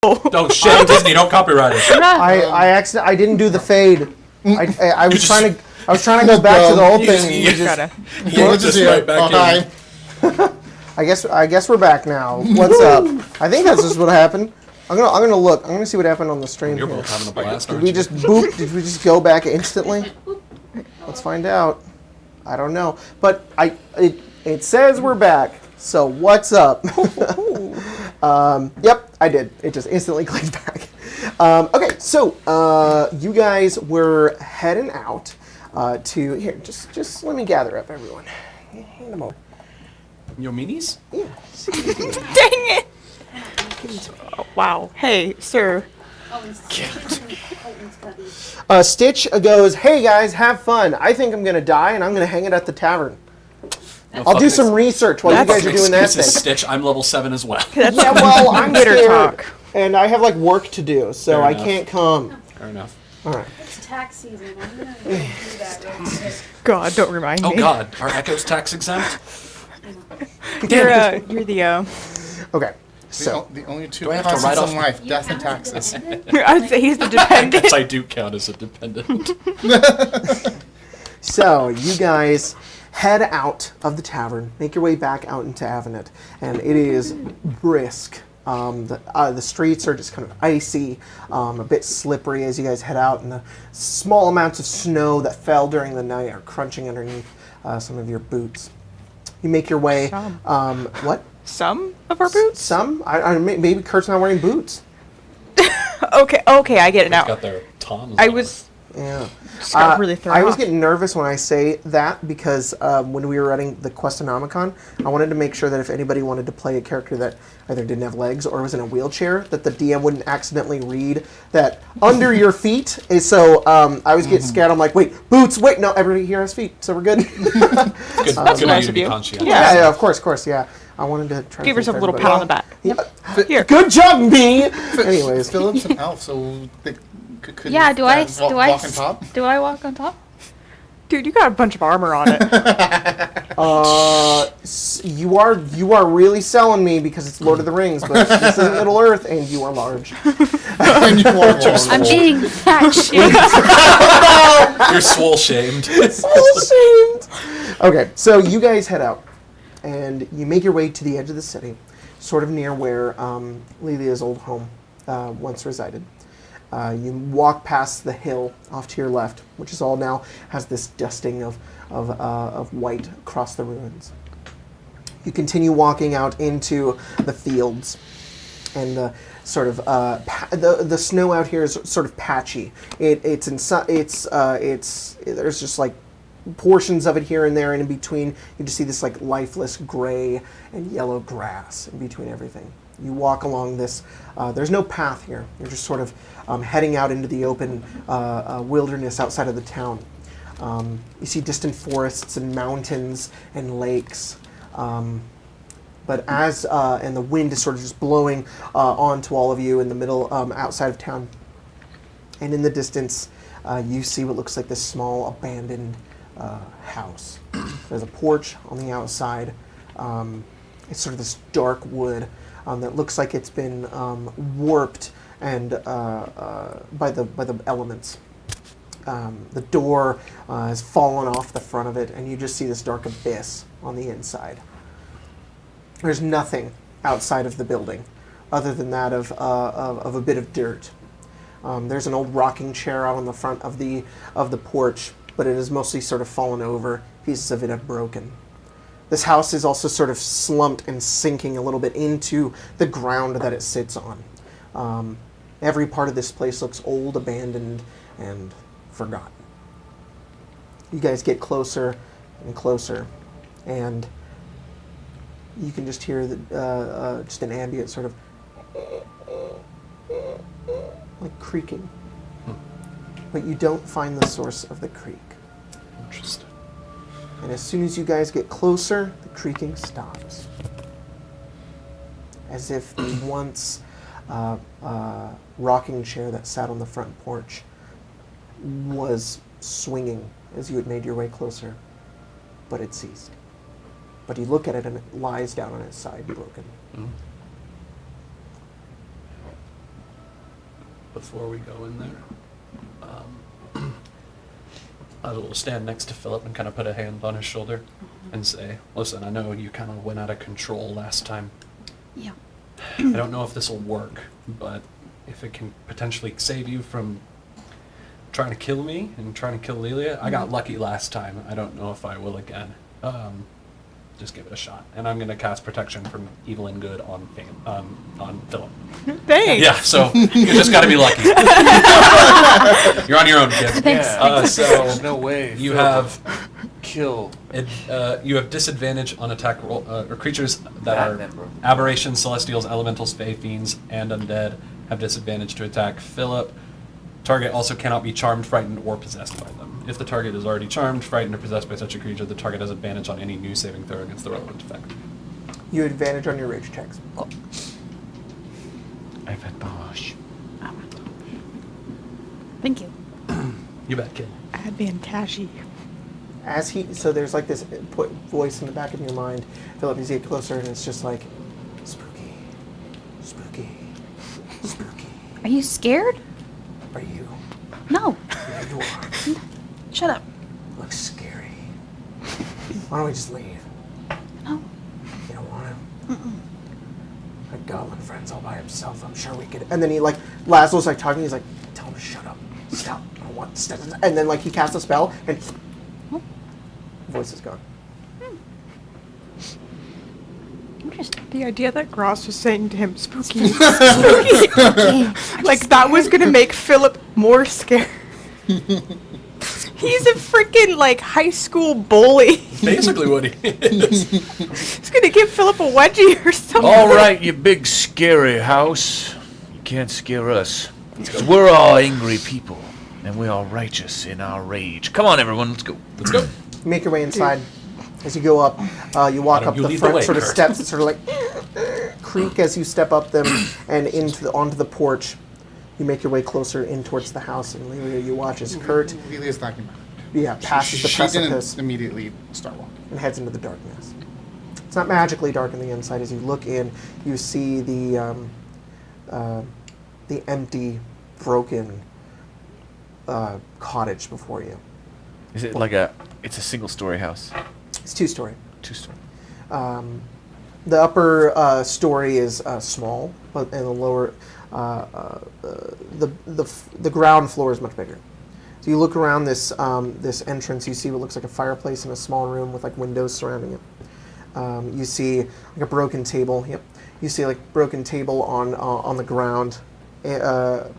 Oh shit, Disney, don't copyright us. I didn't do the fade. I was trying to go back to the old thing. And you you just, Gotta. We're just right back in. I guess we're back now. What's up? I think that's just what happened. I'm gonna look. I'm gonna see what happened on the stream You're here. both having a blast, Did aren't we you? just boop? Did we just go back instantly? Let's find out. I don't know, but it says we're back. So what's up? Yep, I did. It just instantly clicked back. Okay, so you guys were heading out to here. Just let me gather up everyone. Hand them over. Your minis? Yeah. Dang it! Oh, wow. Hey, sir. Stitch goes, "Hey guys, have fun. I think I'm gonna die, and I'm gonna hang it at the tavern. I'll do some research while you guys are doing that thing." Stitch, I'm level 7 as well. That's Yeah, well, I'm Twitter scared, talk. and I have like work to do, so Fair I enough. can't come. Fair enough. All right. It's tax season. I'm gonna do that real quick. God, don't remind Oh me. god, are echoes tax exempt? You're the Okay. So The only two Do I have to write constants off- in life, death and taxes. I'd say he's the I dependent. guess I do count as a dependent. So you guys head out of the tavern, make your way back out into Avinett, and it is brisk. The streets are just kind of icy, a bit slippery as you guys head out, and the small amounts of snow that fell during the night are crunching underneath some of your boots. You make your way. Some. What? Some of our boots? Some? Maybe Kurt's not wearing boots. Okay, I get it now. Got their Toms. I on. was Yeah. just got really thrown I was off. getting nervous when I say that because when we were running the Questonomicon, I wanted to make sure that if anybody wanted to play a character that either didn't have legs or was in a wheelchair, that the DM wouldn't accidentally read that under your feet. And so I was getting scared. I'm like, wait, boots, wait, no, everybody here has feet, so we're good. Good, good of nice you to of be you. conscientious. Yeah, of course, yeah. I wanted to try Give to yourself a think little for pat on the everybody. back. Yeah. Here. Good job, me. Anyways, Philip's an elf, so they could Yeah, do I walk on top? do I walk on top? Dude, you got a bunch of armor on it. you are really selling me because it's Lord of the Rings, but this is Middle Earth, and you are large. And you are just I'm being fat shamed. You're swole shamed. Okay, so you guys head out. and you make your way to the edge of the city, sort of near where Lelia's old home once resided. You walk past the hill off to your left, which is all now has this dusting of white across the ruins. You continue walking out into the fields, and the sort of the snow out here is sort of patchy. There's just like portions of it here and there, and in between you just see this like lifeless gray and yellow grass in between everything. You walk along this. There's no path here. You're just sort of heading out into the open wilderness outside of the town. You see distant forests and mountains and lakes. But and the wind is sort of just blowing onto all of you in the middle, outside of town. And in the distance, you see what looks like this small abandoned house. There's a porch on the outside. It's sort of this dark wood that looks like it's been warped and by the elements. The door has fallen off the front of it, and you just see this dark abyss on the inside. There's nothing outside of the building other than that of a bit of dirt. There's an old rocking chair out on the front of the porch, but it is mostly sort of fallen over. Pieces of it have broken. This house is also sort of slumped and sinking a little bit into the ground that it sits on. Every part of this place looks old, abandoned, and forgotten. You guys get closer and closer, and you can just hear just an ambient sort of like creaking. But you don't find the source of the creak. Interesting. And as soon as you guys get closer, the creaking stops. As if the once rocking chair that sat on the front porch was swinging as you had made your way closer, but it ceased. But you look at it and it lies down on its side, broken. Mm. Before we go in there, I will stand next to Philip and kind of put a hand on his shoulder and say, listen, I know you kind of went out of control last time. Yeah. I don't know if this will work, but if it can potentially save you from trying to kill me and trying to kill Lelia, I got lucky last time. I don't know if I will again. Just give it a shot. And I'm going to cast protection from evil and good on Philip. Thanks. Yeah, so you just got to be lucky. You're on your own, kid. Thanks. So There's no way. you Phil have could kill. you have disadvantage on attack roll or creatures that That are member. aberrations, celestials, elementals, fae, fiends, and undead have disadvantage to attack Philip. Target also cannot be charmed, frightened, or possessed by them. If the target is already charmed, frightened, or possessed by such a creature, the target has advantage on any new saving throw against the relevant effect. You have advantage on your rage checks. Avantage. Thank you. You bet, kid. Advantage. So there's like this voice in the back of your mind, Philip, as you get closer, and it's just like, spooky, spooky, spooky. Are you scared? Are you? No. Yeah, you are. Shut up. Looks scary. Why don't we just leave? No. You don't want to? My goblin friend's all by himself. I'm sure we could. And then he like, Laszlo's like talking. He's like, tell him to shut up. Stop. I don't want. Stop. And then like he casts a spell and voice is gone. Interesting. The idea that Gross was saying to him, spooky, spooky, like that was gonna make Philip more scared. He's a freaking like high school bully. Basically what he is. He's gonna give Philip a wedgie or something. All right, you big scary house. You can't scare us. We're all angry people, and we're all righteous in our rage. Come on, everyone, let's go. Let's go. You make your way inside. As you go up, you walk up You the lead the front way, sort of Kurt. steps that sort of like creak as you step up them and onto the porch. You make your way closer in towards the house, and Lelia, you watch as Kurt, Lelia's not going passes the she precipice didn't immediately start walking. and heads into the darkness. It's not magically dark on the inside. As you look in, you see the empty, broken cottage before you. Is it it's a single-story house? It's 2-story. 2-story. The upper story is small, but and the lower, the ground floor is much bigger. So you look around this this entrance, you see what looks like a fireplace in a small room with like windows surrounding it. You see like a broken table. Yep. You see like broken table on the ground,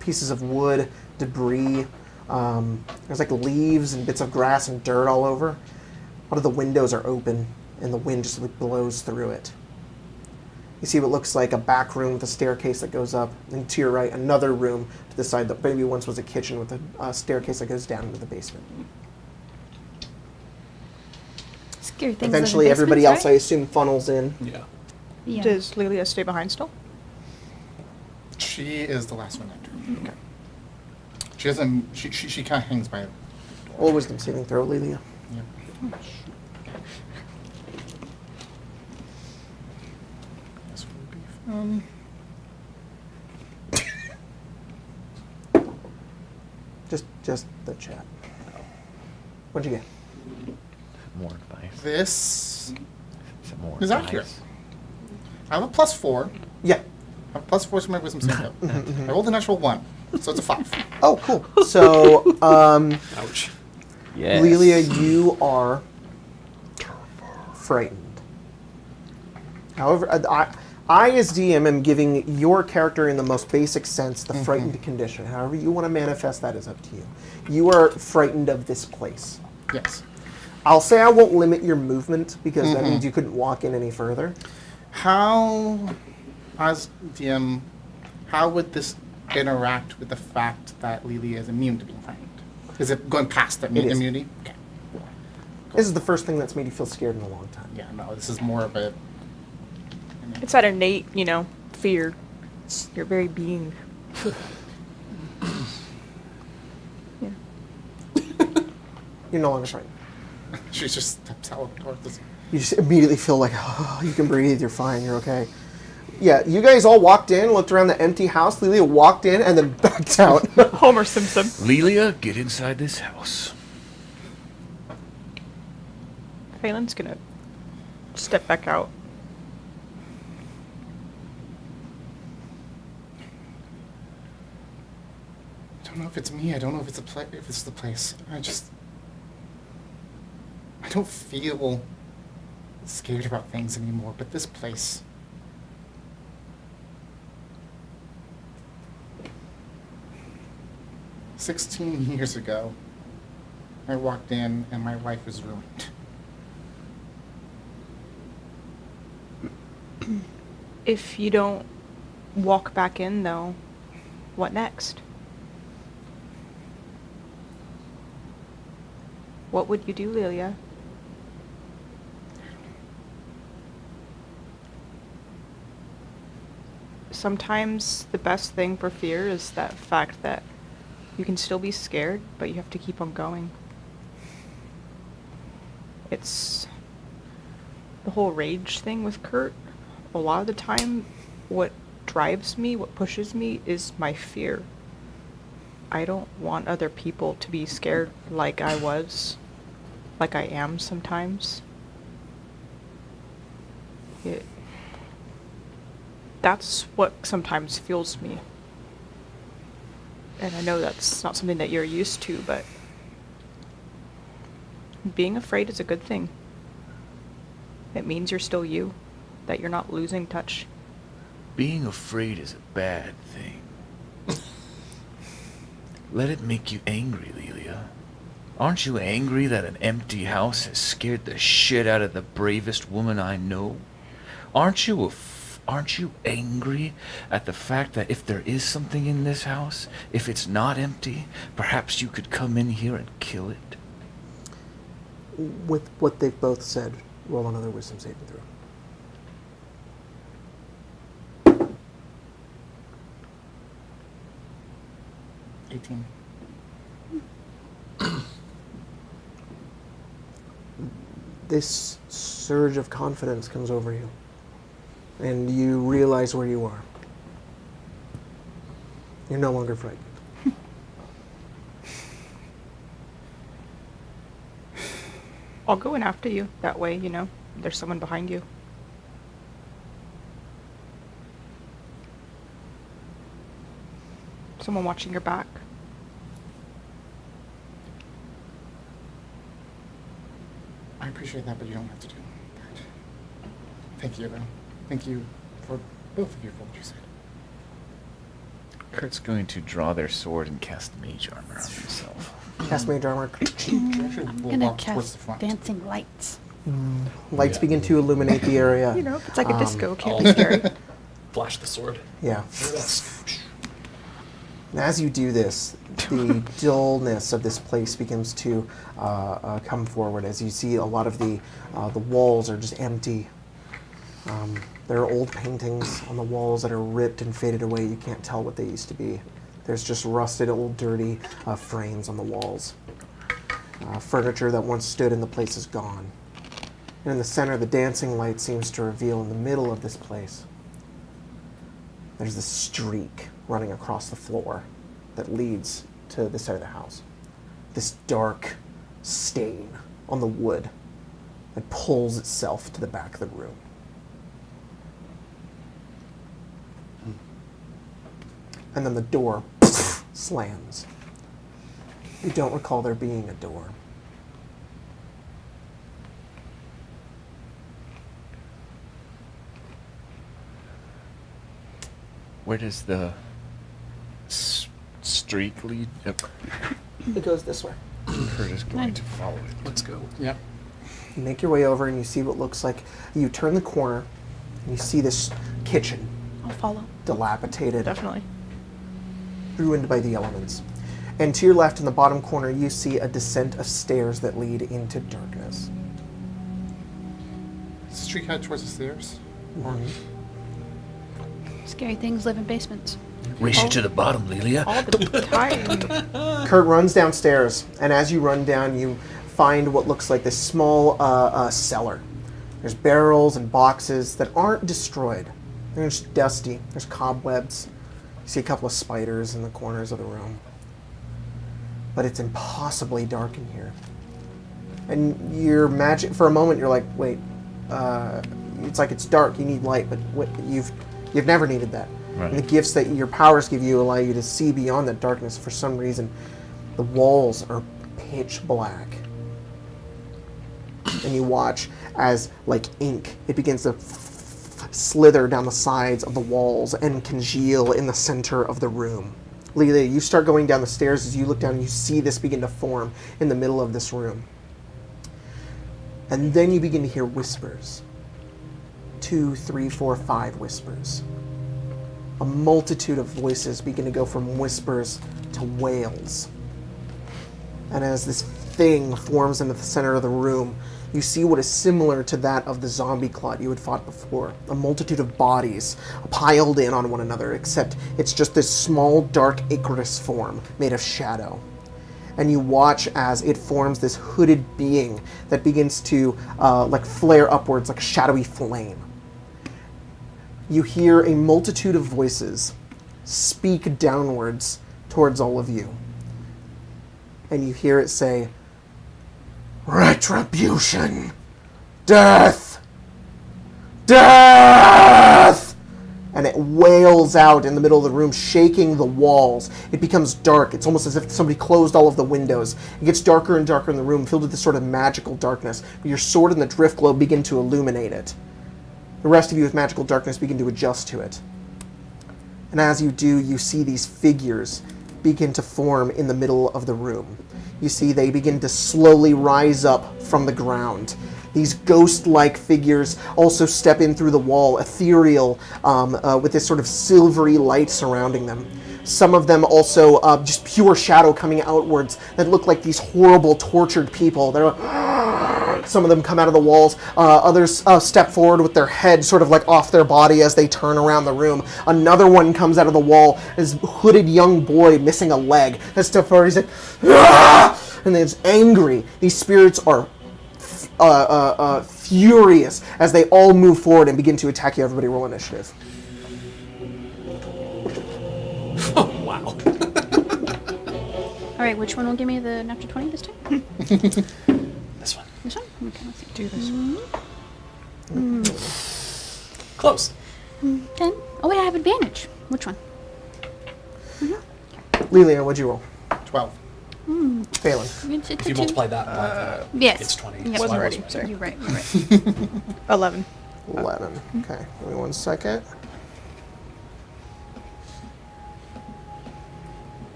pieces of wood, debris. There's like leaves and bits of grass and dirt all over. A lot of the windows are open, and the wind just like blows through it. You see what looks like a back room with a staircase that goes up, and to your right, another room to the side that maybe once was a kitchen with a staircase that goes down into the basement. Scary things. Eventually, everybody else, I assume, funnels in. Yeah. Yeah. Does Lilia stay behind still? She is the last one entering. Okay. She doesn't. She kind of hangs by. The door. Roll wisdom saving throw, Lilia. Yep. This will be fun. Just the chat. What'd you get? More advice. This Some more is advice. accurate. I have a +4. Yeah. I have a +4 to my wisdom saving throw. I rolled a natural 1, so it's a 5. Oh, cool. So, Ouch. Yes. Lilia, you are frightened. However, I as DM am giving your character in the most basic sense the frightened condition. However you want to manifest that is up to you. You are frightened of this place. Yes. I'll say I won't limit your movement because that means you couldn't walk in any further. How, as DM, how would this interact with the fact that Lilia is immune to being frightened? Is it going past that It is. immunity? Okay. This is the first thing that's made you feel scared in a long time. Yeah, no, this is more of a... It's that innate, fear. It's your very being. Yeah. You're no longer frightened. She just steps out towards this. You just immediately feel like, oh, you can breathe, you're fine, you're okay. Yeah, you guys all walked in, looked around the empty house. Lilia walked in and then backed out. Homer Simpson. Lilia, get inside this house. Phelan's gonna step back out. I don't know if it's me. I don't know if it's if it's the place. I don't feel scared about things anymore. But this place. "16 years ago, I walked in and my life was ruined. If you don't walk back in, though, what next? What would you do, Lilia? Sometimes the best thing for fear is that fact that you can still be scared, but you have to keep on going. It's the whole rage thing with Kurt. A lot of the time, what drives me, what pushes me, is my fear. I don't want other people to be scared like I was, like I am sometimes. That's what sometimes fuels me. And I know that's not something that you're used to, but being afraid is a good thing. It means you're still you, that you're not losing touch. Being afraid is a bad thing. Let it make you angry, Lilia. Aren't you angry that an empty house has scared the shit out of the bravest woman I know? Aren't you angry at the fact that if there is something in this house, if it's not empty, perhaps you could come in here and kill it? With what they've both said, roll another wisdom saving throw. This surge of confidence comes over you, and you realize where you are. You're no longer frightened. I'll go in after you, that way, There's someone behind you. Someone watching your back. I appreciate that, but you don't have to do that. Thank you, though. Thank you for both of you for what you said. Kurt's going to draw their sword and cast mage armor on himself. Cast mage armor. Actually, I'm we'll gonna walk towards the cast front. dancing lights. Lights Yeah. begin to illuminate the area. You know, it's like a disco. Can't I'll- be scary. Flash the sword. Yeah. And as you do this, the dullness of this place begins to come forward as you see a lot of the walls are just empty. There are old paintings on the walls that are ripped and faded away. You can't tell what they used to be. There's just rusted, old, dirty frames on the walls. Furniture that once stood in the place is gone. And in the center, the dancing light seems to reveal in the middle of this place. There's this streak running across the floor that leads to the side of the house. This dark stain on the wood that pulls itself to the back of the room. And then the door slams. You don't recall there being a door. Where does the streak lead? It goes this way. Kurt is going to follow it. Let's go. Yep. You make your way over and you see what looks like, you turn the corner and you see this kitchen, I'll follow. dilapidated, Definitely. ruined by the elements. And to your left in the bottom corner, you see a descent of stairs that lead into darkness. Is the street head towards the stairs? Scary things live in basements. Race you to the bottom, Lelia. All the time. Kurt runs downstairs, and as you run down, you find what looks like this small cellar. There's barrels and boxes that aren't destroyed. They're just dusty. There's cobwebs. You see a couple of spiders in the corners of the room. But it's impossibly dark in here. And your magic, for a moment, you're like, wait, it's like it's dark. You need light, but you've never needed that. Right. And the gifts that your powers give you allow you to see beyond that darkness. For some reason, the walls are pitch black. And you watch as, like ink, it begins to slither down the sides of the walls and congeal in the center of the room. Lelia, you start going down the stairs. As you look down, and you see this begin to form in the middle of this room. And then you begin to hear whispers. 2, 3, 4, 5 whispers. A multitude of voices begin to go from whispers to wails. And as this thing forms into the center of the room, you see what is similar to that of the zombie clot you had fought before. A multitude of bodies piled in on one another, except it's just this small, dark Icarus form made of shadow. And you watch as it forms this hooded being that begins to like flare upwards like a shadowy flame. You hear a multitude of voices speak downwards towards all of you. And you hear it say, "Retribution! Death! Death!" And it wails out in the middle of the room, shaking the walls. It becomes dark. It's almost as if somebody closed all of the windows. It gets darker and darker in the room, filled with this sort of magical darkness. Your sword and the drift globe begin to illuminate it. The rest of you with magical darkness begin to adjust to it. And as you do, you see these figures begin to form in the middle of the room. You see they begin to slowly rise up from the ground. These ghost-like figures also step in through the wall, ethereal, with this sort of silvery light surrounding them. Some of them also just pure shadow coming outwards that look like these horrible, tortured people. Some of them come out of the walls. Others step forward with their head sort of like off their body as they turn around the room. Another one comes out of the wall, this hooded young boy missing a leg. That steps forward, he's like, "Ah!" And it's angry. These spirits are furious as they all move forward and begin to attack you. Everybody roll initiative. Oh, wow. All right, which one will give me the natural 20 this time? This one. This one? Okay, let's see. Do this. Close. 10. Oh wait, I have advantage. Which one? Lilia, what'd you roll? 12. Phelan. If you multiply that by Yes. it's 20. Yep. So Wasn't I ready. was- Sorry. You're right. You're right. 11. 11. Okay, give me 1 second.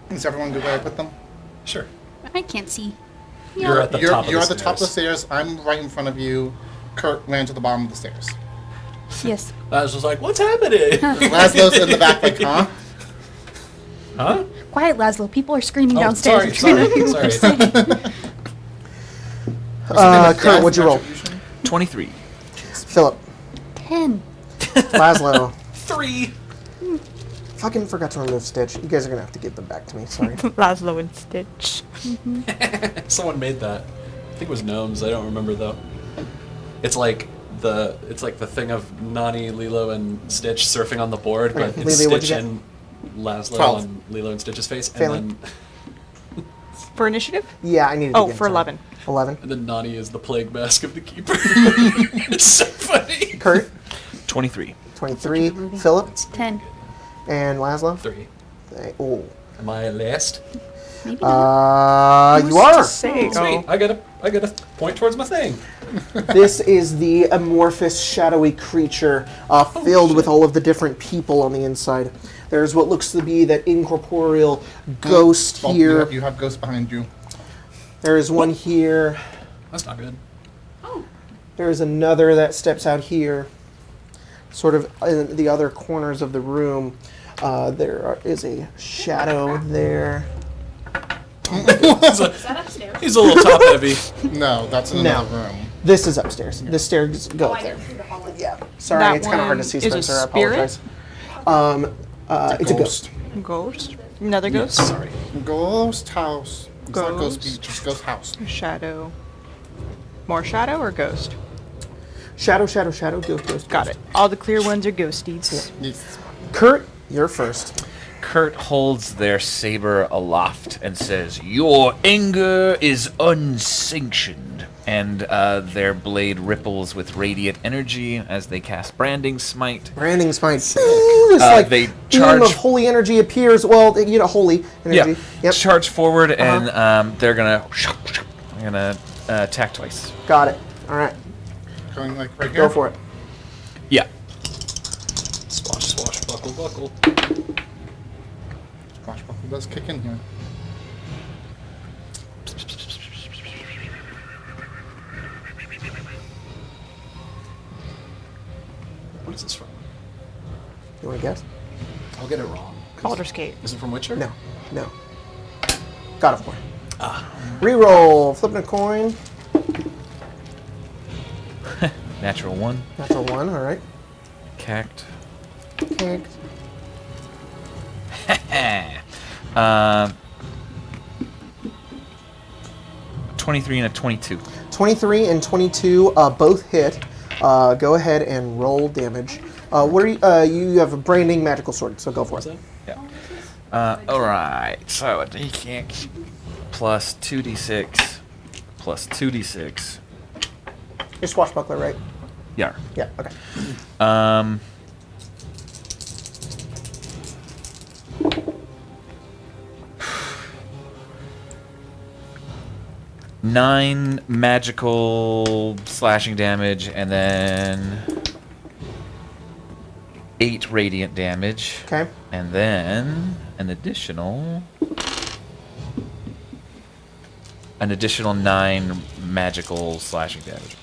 Is everyone good where I put them? Sure. I can't see. You're at the You're, top of you're the at the top of the stairs. stairs. I'm right in front of you. Kurt lands at the bottom of the stairs. Yes. I was just like, what's happening? Laszlo's in the back like, huh? Huh? Quiet, Laszlo. People are screaming Oh, downstairs. sorry. Kurt, what'd you roll? 23. Philip. 10. Laszlo. 3. Fucking forgot to remove Stitch. You guys are gonna have to give them back to me. Sorry. Laszlo and Stitch. Someone made that. I think it was Gnomes. I don't remember though. It's like the thing of Nani, Lilo, and Stitch surfing on the board, but Okay, it's Lily, what'd Stitch you get? and Laszlo 12. on Lilo and Stitch's face, Failing. and then For initiative? Yeah, I needed to Oh, get for sorry. 11. 11. and then Nani is the plague mask of the keeper. It's so funny. Kurt. 23. 23. Philip. 10. And Laszlo. 3. Oh. Am I last? Maybe not. You are. Say, Sweet. I got a point towards my thing. This is the amorphous, shadowy creature filled with all of the different people on the inside. There's what looks to be that incorporeal ghost Oh, here. you have ghosts behind you. There is one here. That's not good. There is another that steps out here. Sort of in the other corners of the room. Is a shadow there. He's a little top heavy. No, that's in No. another room. This is upstairs. The stairs go up there. Yeah. Sorry, That it's kind of hard to one see, is a Spencer. I spirit? apologize. It's a ghost. Ghost? Another ghost? Sorry. Ghost house. It's not ghost Ghost. beach, it's ghost house. Shadow. More shadow or ghost? Shadow, ghost. Got it. All the clear ones are ghosties. Yes. Kurt, you're first. Kurt holds their saber aloft and says, "Your anger is unsanctioned." And their blade ripples with radiant energy as they cast Branding Smite. Branding Smite. This like they beam charge- of holy energy appears. Well, holy energy. Yeah, Yep. charge forward, and they're gonna attack twice. Got it. All right. Going like right here. Go for it. Yeah. Swash, swash, buckle, buckle. Swashbuckle does kick in here. What is this from? You want to guess? I'll get it wrong. Baldur's Gate. Is it from Witcher? No. God of War. Reroll. Flipping a coin. Natural 1. Natural 1. All right. Cacked. Okay. 23 and a 22. 23 and 22 both hit. Go ahead and roll damage. What are you have a branding magical sword, so go for it. Yeah. Alright, so a d6 plus 2d6 plus 2d6. You're swashbuckler, right? Yeah. Yeah. Okay. 9 magical slashing damage, and then 8 radiant damage. Okay. And then an additional 9 magical slashing damage.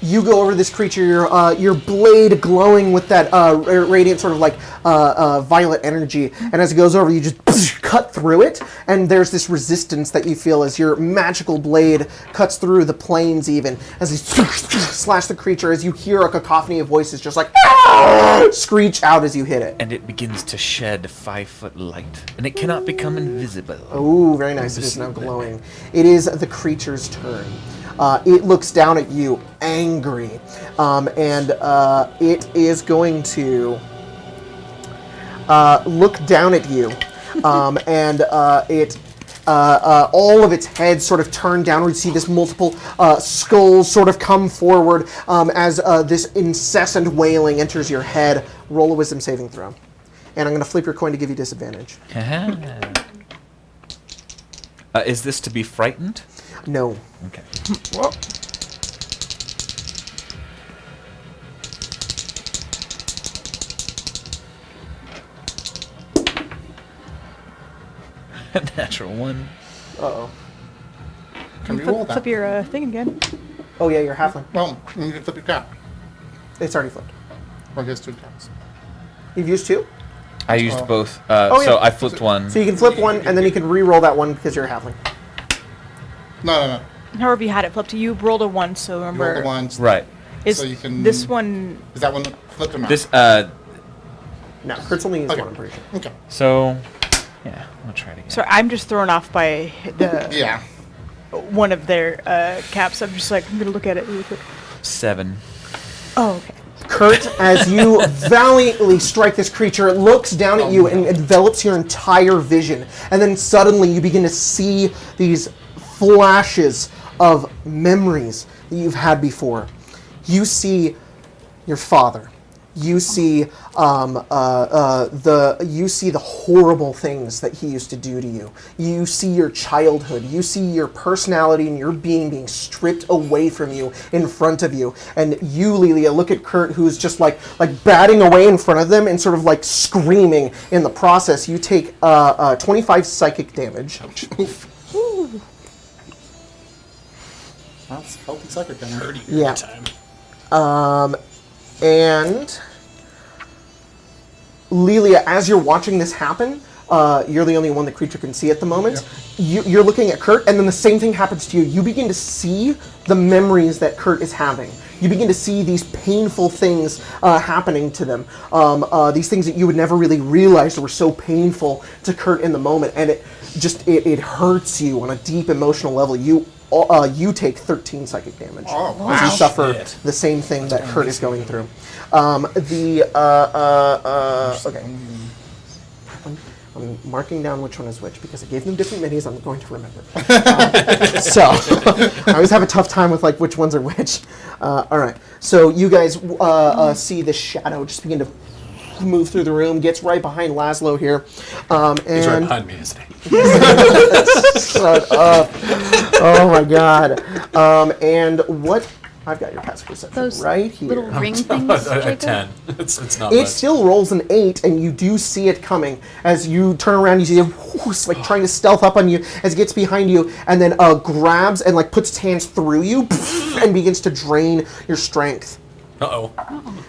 You go over this creature, your blade glowing with that radiant sort of like violet energy, and as it goes over, you just cut through it, and there's this resistance that you feel as your magical blade cuts through the planes even, as you slash the creature, as you hear a cacophony of voices just like screech out as you hit it. And it begins to shed 5-foot light, and it cannot become invisible. Ooh, very nice. It is now glowing. It is the creature's turn. It looks down at you, angry, and it is going to look down at you, and it all of its head sort of turned downward. You see this multiple skulls sort of come forward as this incessant wailing enters your head. Roll a wisdom saving throw. And I'm going to flip your coin to give you disadvantage. Is this to be frightened? No. Okay. Whoa. Natural 1. Uh-oh. Can we roll that? Flip your thing again. Oh, yeah, you're halfling. Well, you need to flip your cap. It's already flipped. Or just 2 caps. You've used 2? I used Oh. both. Oh, yeah. So I flipped one. So you can flip one, and then you can re-roll that one because you're a halfling. No. However you had it flipped, you rolled a 1, so You remember. roll the ones. Right. Is So you can- this one? Is that one flipped or not? This, No, Kurt's only used Okay. one, I'm pretty sure. Okay. so, yeah, I'll try it again. Sorry, I'm just thrown off by the Yeah. one of their caps. I'm just like, I'm gonna look at it really quick. 7. Oh, okay. Kurt, as you valiantly strike this creature, it looks down at you and envelops your entire vision. And then suddenly you begin to see these flashes of memories that you've had before. You see your father. You see the horrible things that he used to do to you. You see your childhood. You see your personality and your being stripped away from you in front of you. And you, Lelia, look at Kurt, who's just like batting away in front of them and sort of like screaming in the process. You take 25 psychic damage. Oof. That's healthy psychic damage. Yeah. And Lelia, as you're watching this happen, you're the only one the creature can see at the moment. You're looking at Kurt, and then the same thing happens to you. You begin to see the memories that Kurt is having. You begin to see these painful things happening to them. These things that you would never really realize were so painful to Kurt in the moment, and it hurts you on a deep emotional level. You take 13 psychic damage. Oh, as you suffer Shit. the same thing that Kurt is going through. Okay. I'm marking down which one is which because I gave them different minis. I'm going to remember. So I always have a tough time with like which ones are which. All right. So you guys see this shadow just begin to move through the room. Gets right behind Laszlo here, He's right and behind me, isn't he? shut up. Oh my god. And what? I've got your passive perception Those right here. little ring things, A Jacob? 10. It's not It much. still rolls an 8, and you do see it coming. As you turn around, you see it like trying to stealth up on you as it gets behind you, and then grabs and like puts its hands through you and begins to drain your strength. Uh-oh. I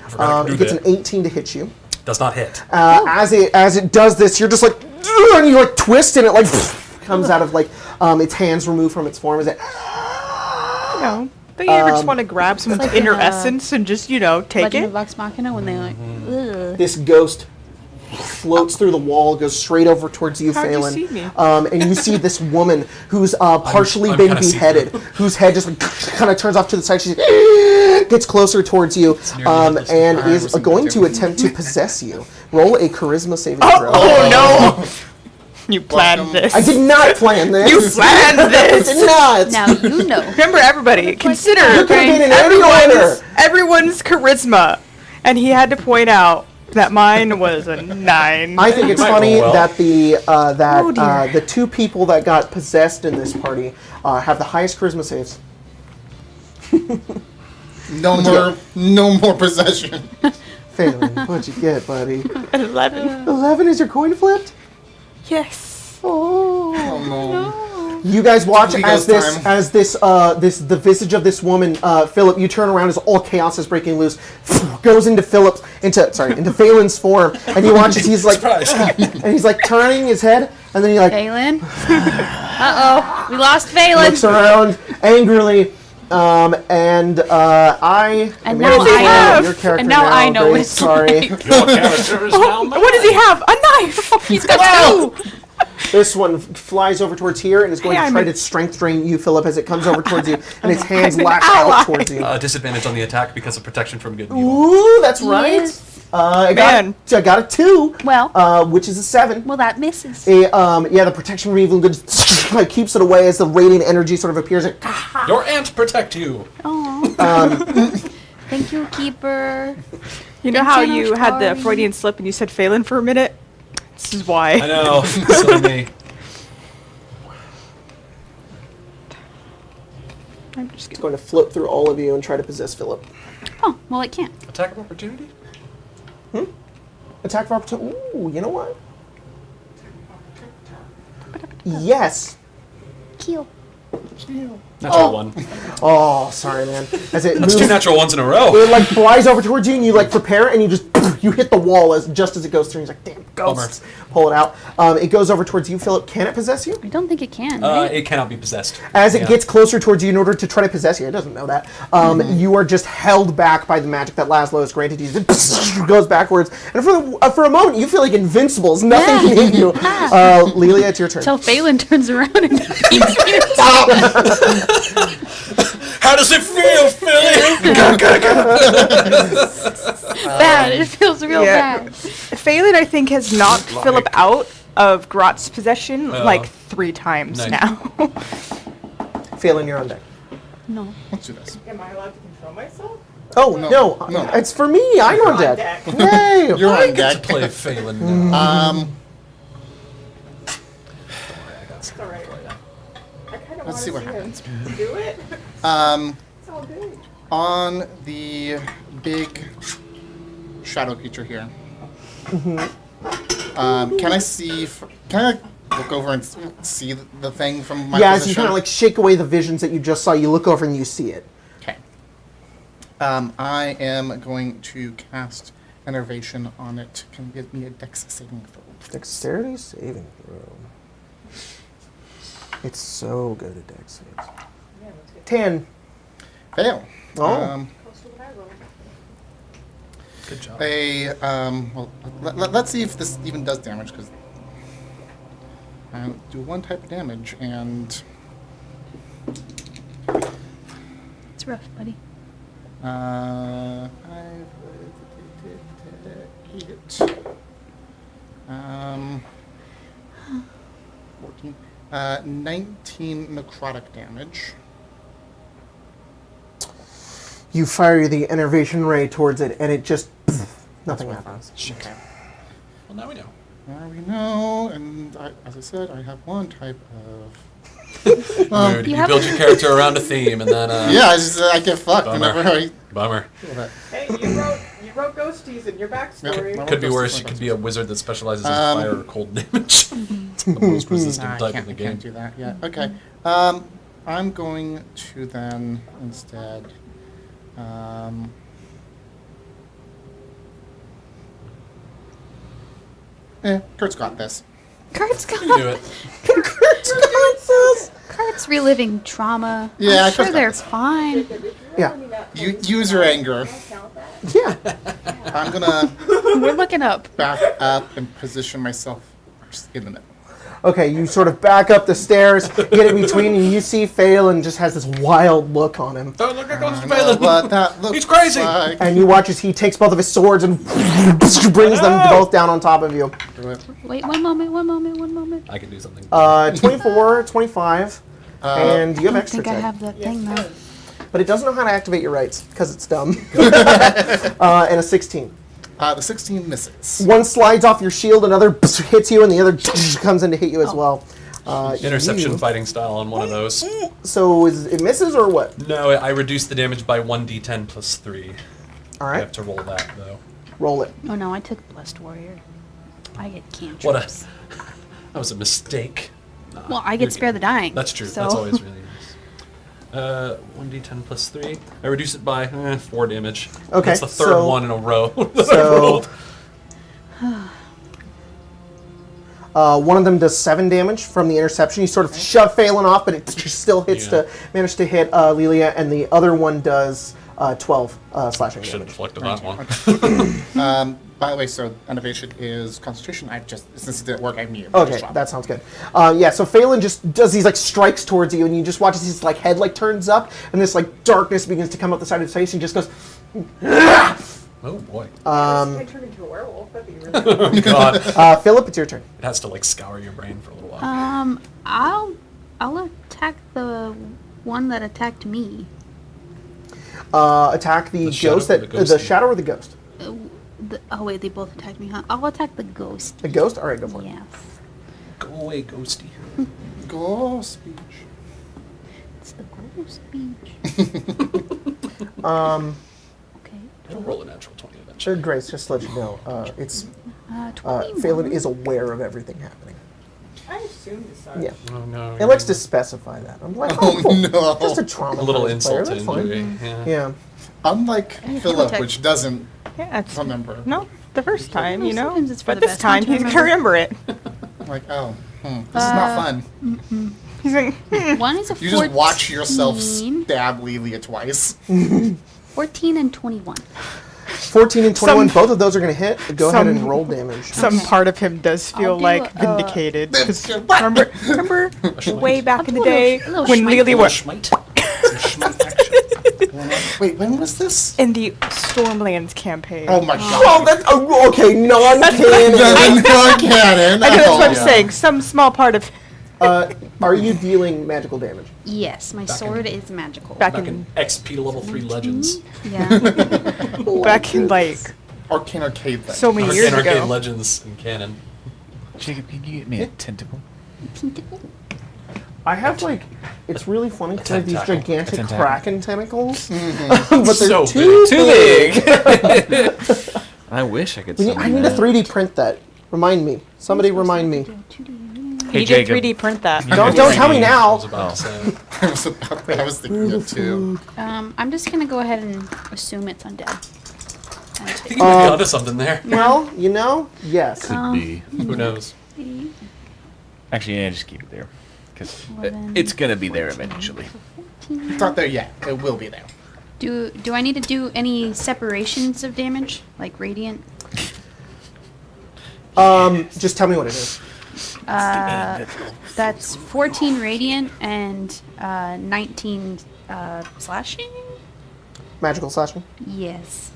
forgot I could It do gets that. an 18 to hit you. Does not hit. As it does this, you're just like, and you like twist, and it like comes out of like its hands removed from its form. As it, No. Don't you ever just want to grab someone's like in, inner essence and just, take Legend it? of Vox Machina when they like, ugh. this ghost floats through the wall, goes straight over towards you, How'd you Phelan. see me? And you see this woman who's partially I'm been kinda beheaded, see-through. whose head just kind of turns off to the side. She gets closer towards you and is going to attempt to possess you. Roll a charisma saving throw. Oh no! You planned Welcome. this. I did not plan this. You planned I this! did not. Now you know. Remember, everybody, consider You could have been in any order. everyone's charisma. And he had to point out that mine was a 9. I think it's Might funny roll well. that Oh, dear. the two people that got possessed in this party have the highest charisma saves. No more possession. Phelan, what'd you get, buddy? 11. 11 is your coin flipped? Yes. Oh. Oh no. You guys watch He as goes the visage of this woman, Philip. You turn around as all chaos is breaking loose, goes into Phelan's form, and you watch as he's like, and he's like turning his head, and then he like Phelan. Uh-oh. We lost Phelan. looks around angrily, and I And am now gonna I spoil have- your character and now I know Very it's sorry. Your character is now mine. What does he have? A knife! He's got 2! This one flies over towards here and is going Hey, to I'm try a- to strength drain you, Philip, as it comes over towards you, and its hands I'm an lash ally. out towards you. Disadvantage on the attack because of protection from good and evil. Ooh, that's right. Yes. I Man. got a 2. Well. Which is a 7. Well, that misses. The protection reveal just like, keeps it away as the radiant energy sort of appears. Like, Your aunt protect you. Oh. Thank you, Keeper. You know Thank how you, you had the Story. Freudian slip and you said Phelan for a minute? This is why. I know. Silly me. I'm just it's going to flip through all of you and try to possess Philip. Oh, well, it can't. Attack of opportunity? Attack of opportunity. Ooh, you know what? Yes. Kill. Natural one. Oh, sorry, man. As it That's moves, 2 natural ones in a row. it like flies over towards you, and you like prepare, and you just you hit the wall just as it goes through. And he's like, "Damn ghosts!" Pull it out. It goes over towards you, Philip. Can it possess you? I don't think it can. Right? It cannot be possessed. As it Yeah. gets closer towards you, in order to try to possess you, it doesn't know that. You are just held back by the magic that Laszlo has granted you. It goes backwards, and for a moment, you feel like invincibles. Nothing can hit you. Lelia, it's your turn. Until Phelan turns around and How does it feel, Philly? bad. It feels real bad. Phelan, I think, has knocked Philip out of Grot's possession like 3 times Nice. now. Phelan, you're on deck. No. Let's do this. Am I allowed to control myself? Oh, no. It's for me. I'm on deck. Yay! You're I on get to deck. play Phelan now. It's alright. I kind of Let's see what happens. do it. It's all good. On the big shadow creature here. Can I see? Can I look over and see the thing from my As you position? kind of like shake away the visions that you just saw, you look over and you see it. Okay. I am going to cast Enervation on it. Can you give me a Dex saving throw? Dexterity saving throw. It's so good at Dex saves. 10. Fail. Oh. Good job. Let's see if this even does damage, because I do 1 type of damage, and It's rough, buddy. 5, 8, 14, 19 necrotic damage. You fire the enervation ray towards it, and it just nothing happens. Okay. Well, now we know. There we know, and as I said, I have 1 type of... Weird. you You have- build your character around a theme, and then yeah, I get fucked Bummer. whenever I bummer. feel that. Hey, you wrote ghosties in your backstory. Yeah. Could be Ghosties, worse. my You could ghosties. be a wizard that specializes in fire or cold damage. The most resistant Nah, type in the I game. can't do that yet. Okay. I'm going to then instead. Kurt's got this. Kurt's You can do got. it. Kurt's reliving trauma. Yeah, I'm sure Kurt's got they're this. fine. Yeah. You use your anger. Yeah. I'm gonna We're looking up. back up and position myself in the middle. Okay, you sort of back up the stairs, get in between, and you see Phelan just has this wild look on him. Oh, look at Ghost I know Phelan. what that looks He's crazy. like. And you watch as he takes both of his swords and brings them both down on top of you. Do it. Wait, one moment. I can do something. 24, 25, and you have I don't extra think I check. have that thing though. But it doesn't know how to activate your rights, because it's dumb. And a 16. The 16 misses. One slides off your shield, another hits you, and the other comes in to hit you as well. Interception you- fighting style on one of those. So it misses or what? No, I reduced the damage by 1d10 plus 3. All I right, have to roll that, though. roll it. Oh no, I took Blessed Warrior. I get cantrips. What a... That was a mistake. Nah, Well, I you're get Spare good. the Dying. That's true. So. That's always really nice. 1d10 plus 3. I reduce it by 4 damage. Okay, That's the third so- one in a row that I've So rolled. one of them does 7 damage from the interception. You sort of shove Phelan off, but it still hits Yeah. to manage to hit Lelia, and the other one does 12 slashing Should have damage. deflected that one. By the way, so innovation is concentration. I've just since it didn't work, I muted. Okay, that sounds good. Yeah, so Phelan just does these like strikes towards you, and you just watch as his like head like turns up, and this like darkness begins to come up the side of his face, and he just goes, Oh boy. I turn into a werewolf. That'd be really God. Philip, it's your turn. It has to like scour your brain for a little while. I'll attack the one that attacked me. Attack the shadow ghost or that the ghost? the shadow or the ghost. Oh wait, they both attacked me, huh? I'll attack the ghost. The ghost. All right, go for it. Yes. Go away, ghosty. Go speech. It's the ghost speech. Okay. It'll roll a natural 20 eventually. Grace, just to let you know, it's 21. Phelan is aware of everything happening. I assumed as such. Yeah. Oh no. It likes to specify that. I'm like, oh, cool. no. Just a trauma. A little player. insult to That's fine. injury. Yeah. Yeah. Unlike Philip, protect- which doesn't Yeah, it's remember. no the first time, you know. Sometimes it's for But the this best time not to he's gonna remember it. Like, oh, this is not fun. He's like, One is a You 14. just watch yourself stab Lelia twice. 14 and 21. 14 and 21, Some- both of those are going to hit. Go ahead and some- roll damage. some part of him does feel I'll do like a- vindicated. 'Cause What? remember way back I'll in do the a day little when schmite. Lily was Schmite. Some schmite action. Wait, when was this? in the Stormlands campaign. Oh my god. Oh, that's okay. Non-canon. That's not canon. I know that's what I'm Oh. saying. Some small part of Are you dealing magical damage? Yes, my Back sword in- is magical. back Back in in XP to level 3 legends. Yeah. back in like Arcane Arcade thing. so many years In Arcade ago. Legends and canon. Jacob, can you get me a tentacle? I have like, it's really funny because I have these tentacle. gigantic A tentacle. kraken tentacles, but they're So too big. big. I wish I could. I summon need to that. 3D print that. Remind me. Somebody remind me. Hey, You did Jacob. 3D print that. Don't tell me I now. was about to say. I was thinking it too. I'm just gonna go ahead and assume it's undead. I think you might be onto something there. Well, you know, yes. Could be. Who knows? Actually, yeah, just keep it there, because 11, it's gonna be there eventually. It's not there yet. It will be there. Do I need to do any separations of damage, like radiant? Just tell me what it is. That's 14 radiant and 19 slashing. Magical slashing. Yes.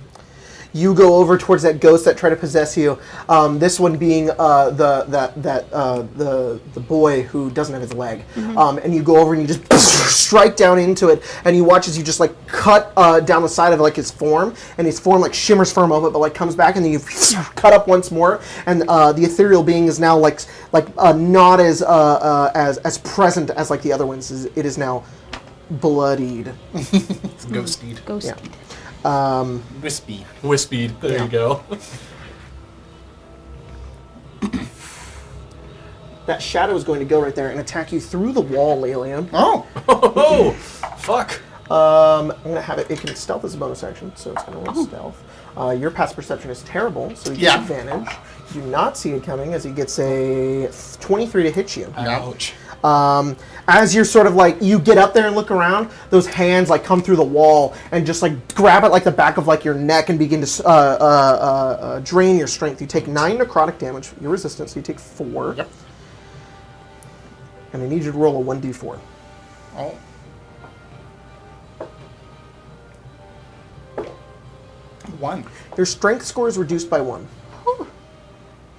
You go over towards that ghost that tried to possess you. This one being the boy who doesn't have his leg. And you go over and you just strike down into it, and you watch as you just like cut down the side of like his form, and his form like shimmers for a moment, but like comes back, and then you cut up once more, and the ethereal being is now like not as present as like the other ones. It is now bloodied. Ghosted. Ghost. Yeah. Wispy. Wispied. There you go. That shadow is going to go right there and attack you through the wall, Lelian. Oh! Oh, fuck. I'm going to have it. It can stealth as a bonus action, so it's going to roll stealth. Your past perception is terrible, so you get advantage. You do not see it coming as he gets a 23 to hit you. Ouch. As you're sort of like, you get up there and look around, those hands like come through the wall and just like grab at like the back of like your neck and begin to drain your strength. You take 9 necrotic damage, your resistance, so you take 4. Yep. And I need you to roll a 1d4. Oh. One. Your strength score is reduced by 1.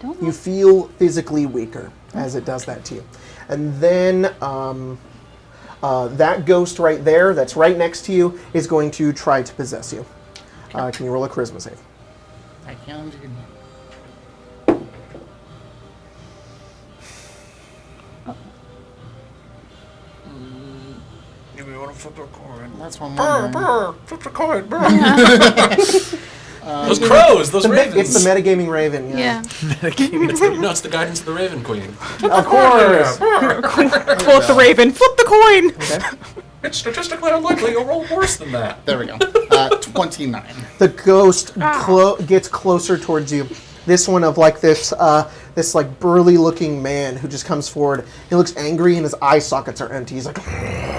Don't You know. feel physically weaker as it does that to you. And then that ghost right there that's right next to you is going to try to possess you. Can you roll a charisma save? I can do. You want to flip a coin? That's one more. Flip the coin, Those crows, those ravens. It's the metagaming raven, yeah. Yeah. No, it's the guidance of the Raven Queen. Of course. Float the raven, flip the coin. It's statistically unlikely you'll roll worse than that. There we go. 29. The ghost gets closer towards you. This one of like this like burly looking man who just comes forward. He looks angry and his eye sockets are empty. He's like,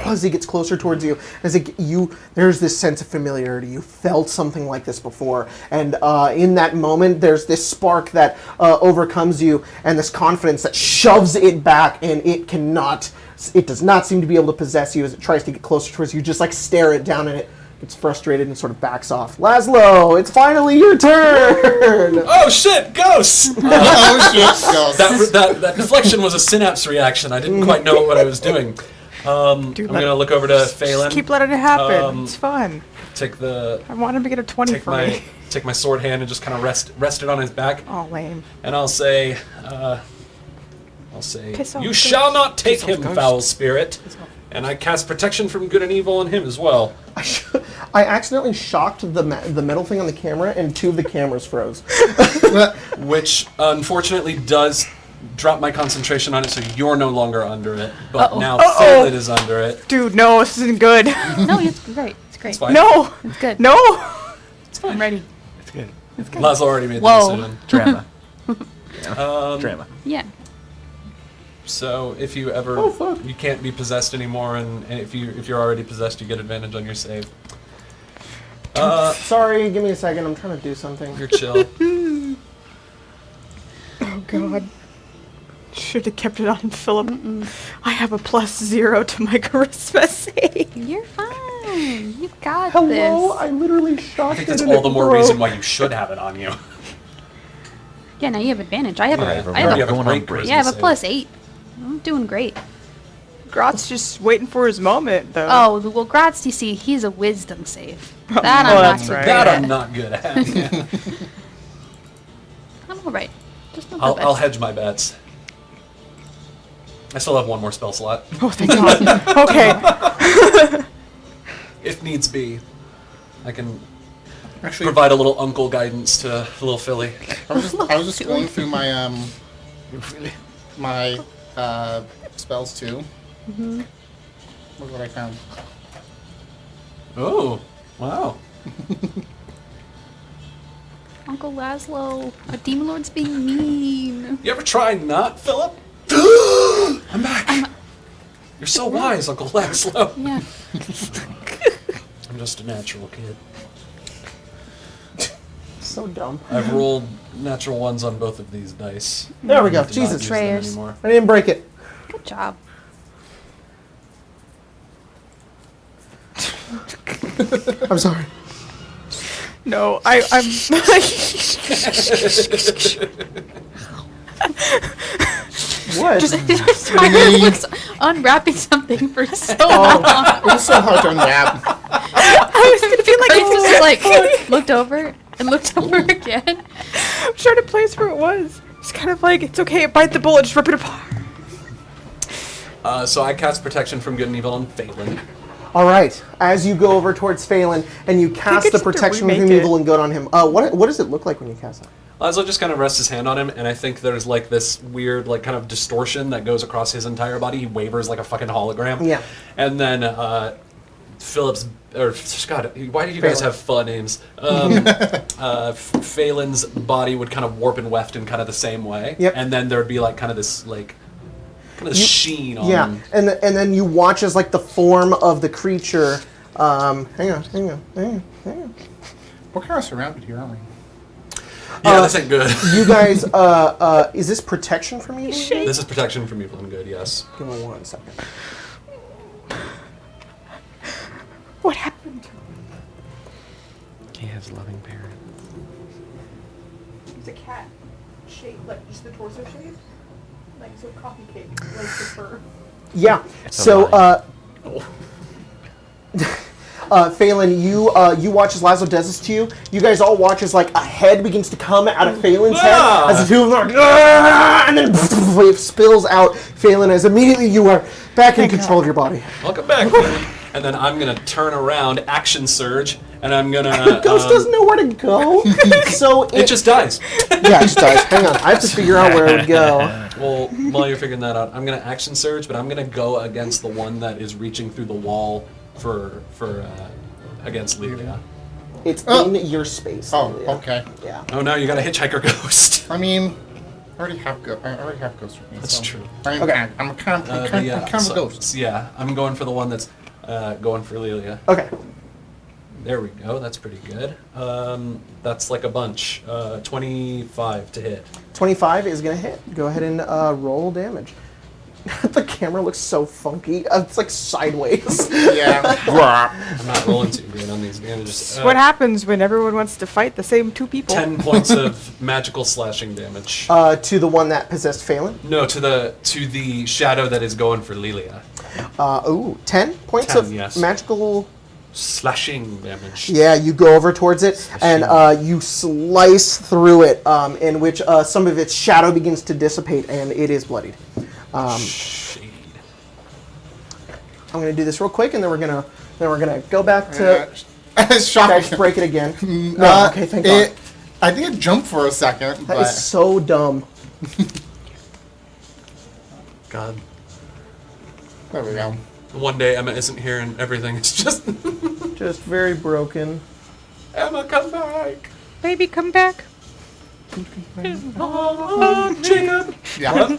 as he gets closer towards you, there's this sense of familiarity. You felt something like this before, and in that moment, there's this spark that overcomes you, and this confidence that shoves it back, and it does not seem to be able to possess you as it tries to get closer towards you. Just like stare it down, and it gets frustrated and sort of backs off. Laszlo, it's finally your turn! Oh shit, ghosts! Oh shit, ghosts. That deflection was a synapse reaction. I didn't quite know what I was doing. I'm gonna look over to Phelan. Keep letting it happen. It's fun. Take the I want him to get a 20 for me. take my sword hand and just kind of rest it on his back. Oh, lame. And I'll say, Piss off, you ghost. shall not take Piss off, him, ghost. foul spirit. And I cast protection from good and evil on him as well. I accidentally shocked the metal thing on the camera, and 2 of the cameras froze. Which unfortunately does drop my concentration on it, so you're no longer under it. But now Phelan is under it. Dude, no, this isn't good. No, it's great. It's great. It's fine. No! It's good. No! It's fine. I'm ready. It's good. Laszlo already made Whoa. the decision. Drama. Drama. Yeah. So if you ever you can't be possessed anymore, and if you're already possessed, you get advantage on your save. Sorry, give me a second. I'm trying to do something. You're chill. Oh, God. Should have kept it on Philip. I have a +0 to my charisma save. You're fine. You got Hello, this. I literally shocked I think it that's and all it the more broke. reason why you should have it on you. Yeah, now you have advantage. I have Yeah, a, you I have already a, have a great break. charisma yeah, I have a save. +8. I'm doing great. Grot's just waiting for his moment, though. Oh, well, Gratz, you see, he's a wisdom save. That Oh, I'm not that's so right. good That at. I'm not good at. I'm alright. Just not the I'll best. hedge my bets. I still have one more spell slot, Oh, thank God. Okay. if needs be. I can Actually, provide a little uncle guidance to little Philly. I was just going through my my spells too. Look what I found. Oh, wow. Uncle Laszlo, a demon lord's being mean. You ever try not, Philip? I'm back. You're so wise, Uncle Laszlo. Yeah. I'm just a natural kid. So dumb. I've rolled natural ones on both of these dice. There we go. Do not Jesus. use them Prayers. anymore. I didn't break it. Good job. I'm sorry. No, I'm What? Tyler was unwrapping something for so Oh. long. It was so hard to unwrap. I was gonna be like, I just like looked over and looked over again. I'm trying to place where it was. It's kind of like, it's okay, bite the bullet, just rip it apart. So I cast protection from good and evil on Phelan. All right. As you go over towards Phelan and you cast it's the just to protection remake from it. evil and good on him, what does it look like when you cast that? Laszlo just kind of rests his hand on him, and I think there's like this weird, like kind of distortion that goes across his entire body. He wavers like a fucking hologram. Yeah. And then Philip's, or God, why do you guys Phelan. have fun names? Phelan's body would kind of warp and weft in kind of the same way. Yep. And then there would be like kind of this like, kind of this sheen on Yeah, him. and then you watch as like the form of the creature. Hang on. We're kind of surrounded here, aren't we? Yeah, this ain't good. You guys, is this protection from evil? This is protection from evil and good, yes. Give me 1 second. What happened? He has loving parents. It's a cat shape, like just the torso shape. Like so coffee cake, like the fur. Yeah. It's a So, lie. Phelan, you watch as Laszlo does this to you. You guys all watch as like a head begins to come out of Phelan's head as the two of them are, and then it spills out. Phelan, as immediately you are back in control of your body. Welcome back, Phelan. And then I'm going to turn around, action surge, and I'm going to... Ghost doesn't know where to go, so It just dies. yeah, it just dies. Hang on, I have to figure out where it would go. Well, while you're figuring that out, I'm going to action surge, but I'm going to go against the one that is reaching through the wall for against Lelia. It's Oh. in your space. Oh, Leah. okay. Yeah. Oh no, you got a hitchhiker ghost. I mean, I already have ghosts with me. That's so true. I'm Okay. I'm kind of But yeah, a so- ghost. so yeah, I'm going for the one that's going for Lelia. Okay. There we go. That's pretty good. That's like a bunch. 25 to hit. 25 is gonna hit. Go ahead and roll damage. The camera looks so funky. It's like sideways. Yeah. I'm not rolling too good on these damages. It's what happens when everyone wants to fight the same two people. 10 points of magical slashing damage. To the one that possessed Phelan. No, to the shadow that is going for Lilia. 10 points 10, of yes. magical. Slashing damage. Yeah, you go over towards it, and you slice through it, in which some of its shadow begins to dissipate, and it is bloodied. Shade. I'm gonna do this real quick, and then we're gonna go back to Shocking. break it again. No, okay, thank God. I think it jumped for a second, That but is so dumb. God. there we go. One day Emma isn't here and everything is just... Just very broken. Emma, come back! Baby, come back. Oh, Jacob! Yeah.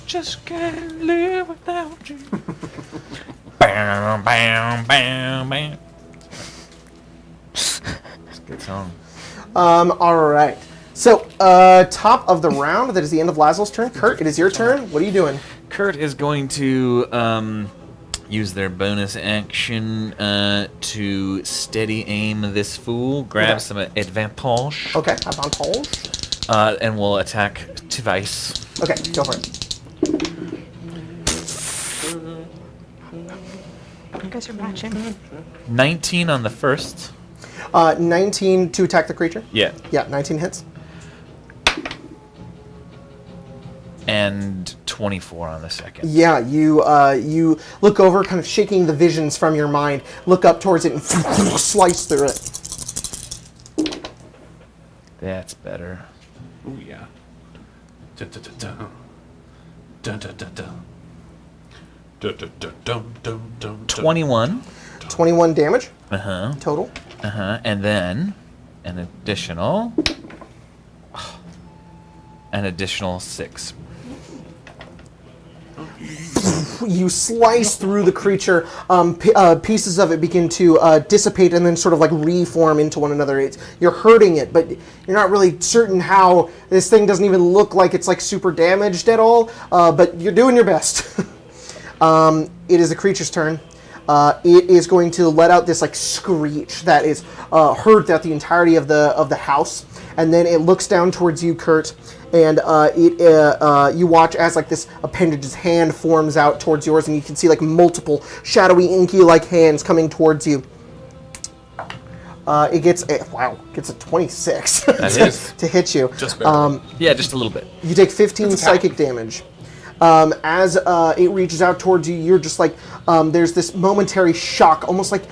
Just can't live without you. Bam, bam, bam, bam. It's a good song. All right. So, top of the round. That is the end of Laszlo's turn. Kurt, it is your turn. What are you doing? Kurt is going to use their bonus action to steady aim this fool, grab Okay. some EVENFALL, Okay, have on hold. and will attack twice. Okay, go for it. You guys are matching. 19 on the first. 19 to attack the creature. Yeah. Yeah, 19 hits. And 24 on the second. Yeah, you look over, kind of shaking the visions from your mind, look up towards it, and slice through it. That's better. Ooh, yeah. Dun-dun-dun-dun. Dun-dun-dun-dun. Dun-dun-dun-dun-dun-dun. 21. 21 damage Uh-huh. total. Uh-huh. And then an additional 6. You slice through the creature. Pieces of it begin to dissipate and then sort of like reform into one another. You're hurting it, but you're not really certain how. This thing doesn't even look like it's like super damaged at all, but you're doing your best. It is the creature's turn. It is going to let out this like screech that is heard throughout the entirety of the house, and then it looks down towards you, Kurt, and you watch as like this appendage's hand forms out towards yours, and you can see like multiple shadowy, inky like hands coming towards you. It gets a 26 to hit you. Just barely. Yeah, just a little bit. You take 15 psychic damage. As it reaches out towards you, you're just like, there's this momentary shock, almost like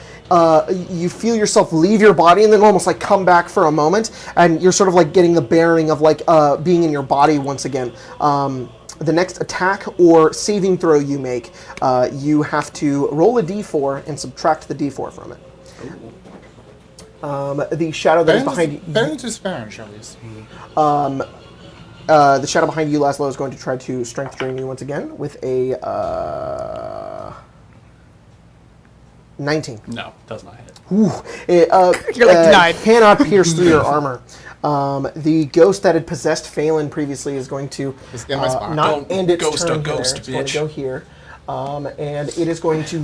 you feel yourself leave your body and then almost like come back for a moment, and you're sort of like getting the bearing of like being in your body once again. The next attack or saving throw you make, you have to roll a d4 and subtract the d4 from it. The shadow that is behind you... Better to Spanish, at least. the shadow behind you, Laszlo, is going to try to strength drain you once again with a 19. No, does not hit. Ooh, it You're like denied. cannot pierce through your armor. The ghost that had possessed Phelan previously is going to It's in my spot. not Don't end its ghost a turn ghost, here. It's bitch. going to go here. And it is going to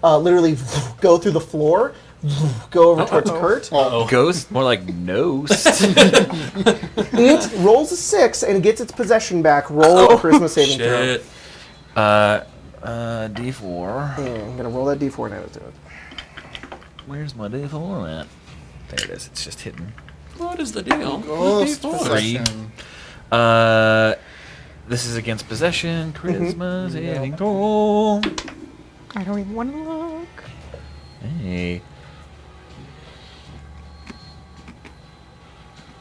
literally go through the floor, go over towards Kurt. Ghost? More like nost. It rolls a 6 and gets its possession back. Roll a charisma saving throw. Shit. D4. I'm going to roll that d4 now. Where's my D4 at? There it is. It's just hidden. What is the deal? Ghost With D4? possession. This is against possession. Charisma saving throw. I don't even want to look. Hey.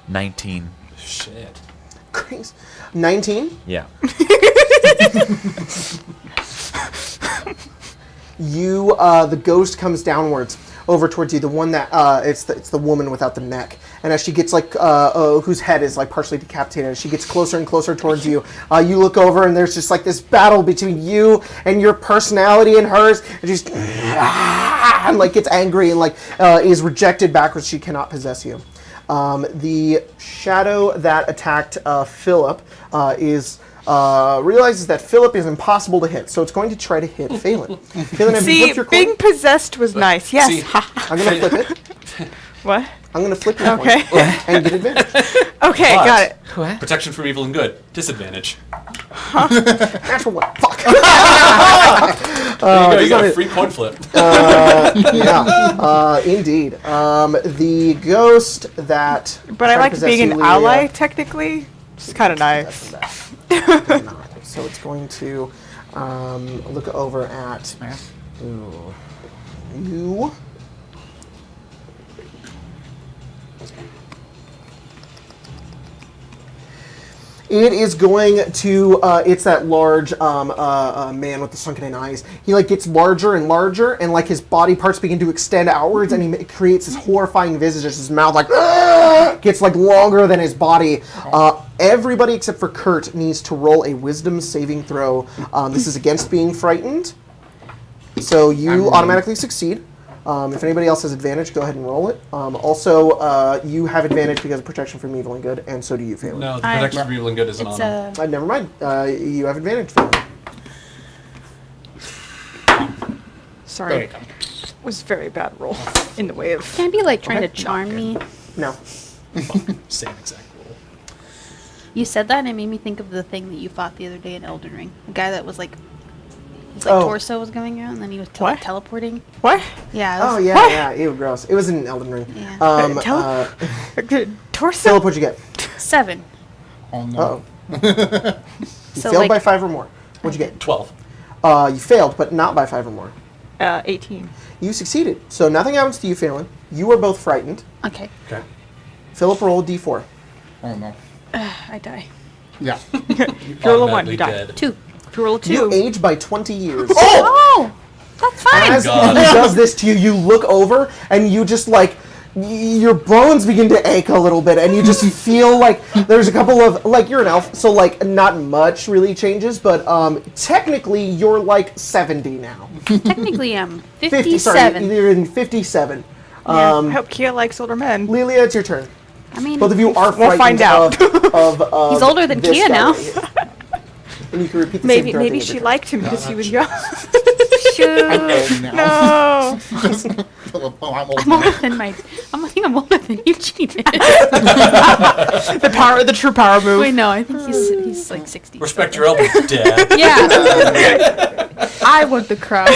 19. Shit. Crazy. 19. Yeah. You, the ghost comes downwards over towards you. The one that it's the woman without the neck. And as she gets like whose head is like partially decapitated, as she gets closer and closer towards you, you look over and there's just like this battle between you and your personality and hers. And she's and like gets angry and like is rejected backwards. She cannot possess you. The shadow that attacked Philip is realizes that Philip is impossible to hit, so it's going to try to hit Phelan. Phelan, have you See, flipped your being coin? possessed was nice. Yes. See- I'm going to flip it. What? I'm going to flip your Okay. coin and get advantage. Okay, But- got it. What? Protection from evil and good. Disadvantage. Natural one. Fuck. There you go. this You got one a is- free coin flip. Yeah, indeed. The ghost that. But I tried to like possess being you, an Leah, ally, technically. It's kind of nice. does not. So it's going to look over at you. It is going to. It's that large man with the sunken in eyes. He like gets larger and larger, and like his body parts begin to extend outwards, and he creates this horrifying visage. As his mouth like gets like longer than his body. Everybody except for Kurt needs to roll a Wisdom saving throw. This is against being frightened, so you automatically succeed. If anybody else has advantage, go ahead and roll it. Also, you have advantage because of protection from evil and good, and so do you, Phelan. No, the protection from evil and good isn't on him. Never mind. You have advantage, Phelan. Sorry. It was a very bad roll in the way of. Can't be like trying to charm me. No. Same exact rule. You said that and it made me think of the thing that you fought the other day in Elden Ring. The guy that was like, his like Oh. torso was going around and then he was What? teleporting. What? Yeah. It was, Oh yeah, yeah. Ew, gross. It was in Elden Ring. Yeah. Torso? Philip, what'd you get? 7. Oh no. Uh-oh. You So failed like, by 5 or more. What'd you get? 12. You failed, but not by 5 or more. 18. You succeeded. So nothing happens to you, Phelan. You are both frightened. okay, Okay. Philip, roll a d4. Oh no. I die. Yeah. If you roll a 1, Automatically you die. dead. 2. If you roll a 2, You age by 20 years. Oh, that's fine. As God. he does this to you, you look over and you just like your bones begin to ache a little bit, and you just feel like there's a couple of like you're an elf, so like not much really changes, but technically you're like 70 now. Technically, I'm 50. Sorry, 57. you're in 57. I hope Kia likes older men. Lilia, it's your turn. I mean, Both of you are We'll frightened find out. of He's older than this Kia now. guy. And you can repeat the Maybe same throughout maybe the she turn. liked him because he was young. shoot. Oh, now. No. Philip, oh, I'm old I'm now. older than my. I think I'm older than Eugene is. The true power move. Wait, no, I think he's like 60. Respect your elders, Dad. Yeah. I want the crown.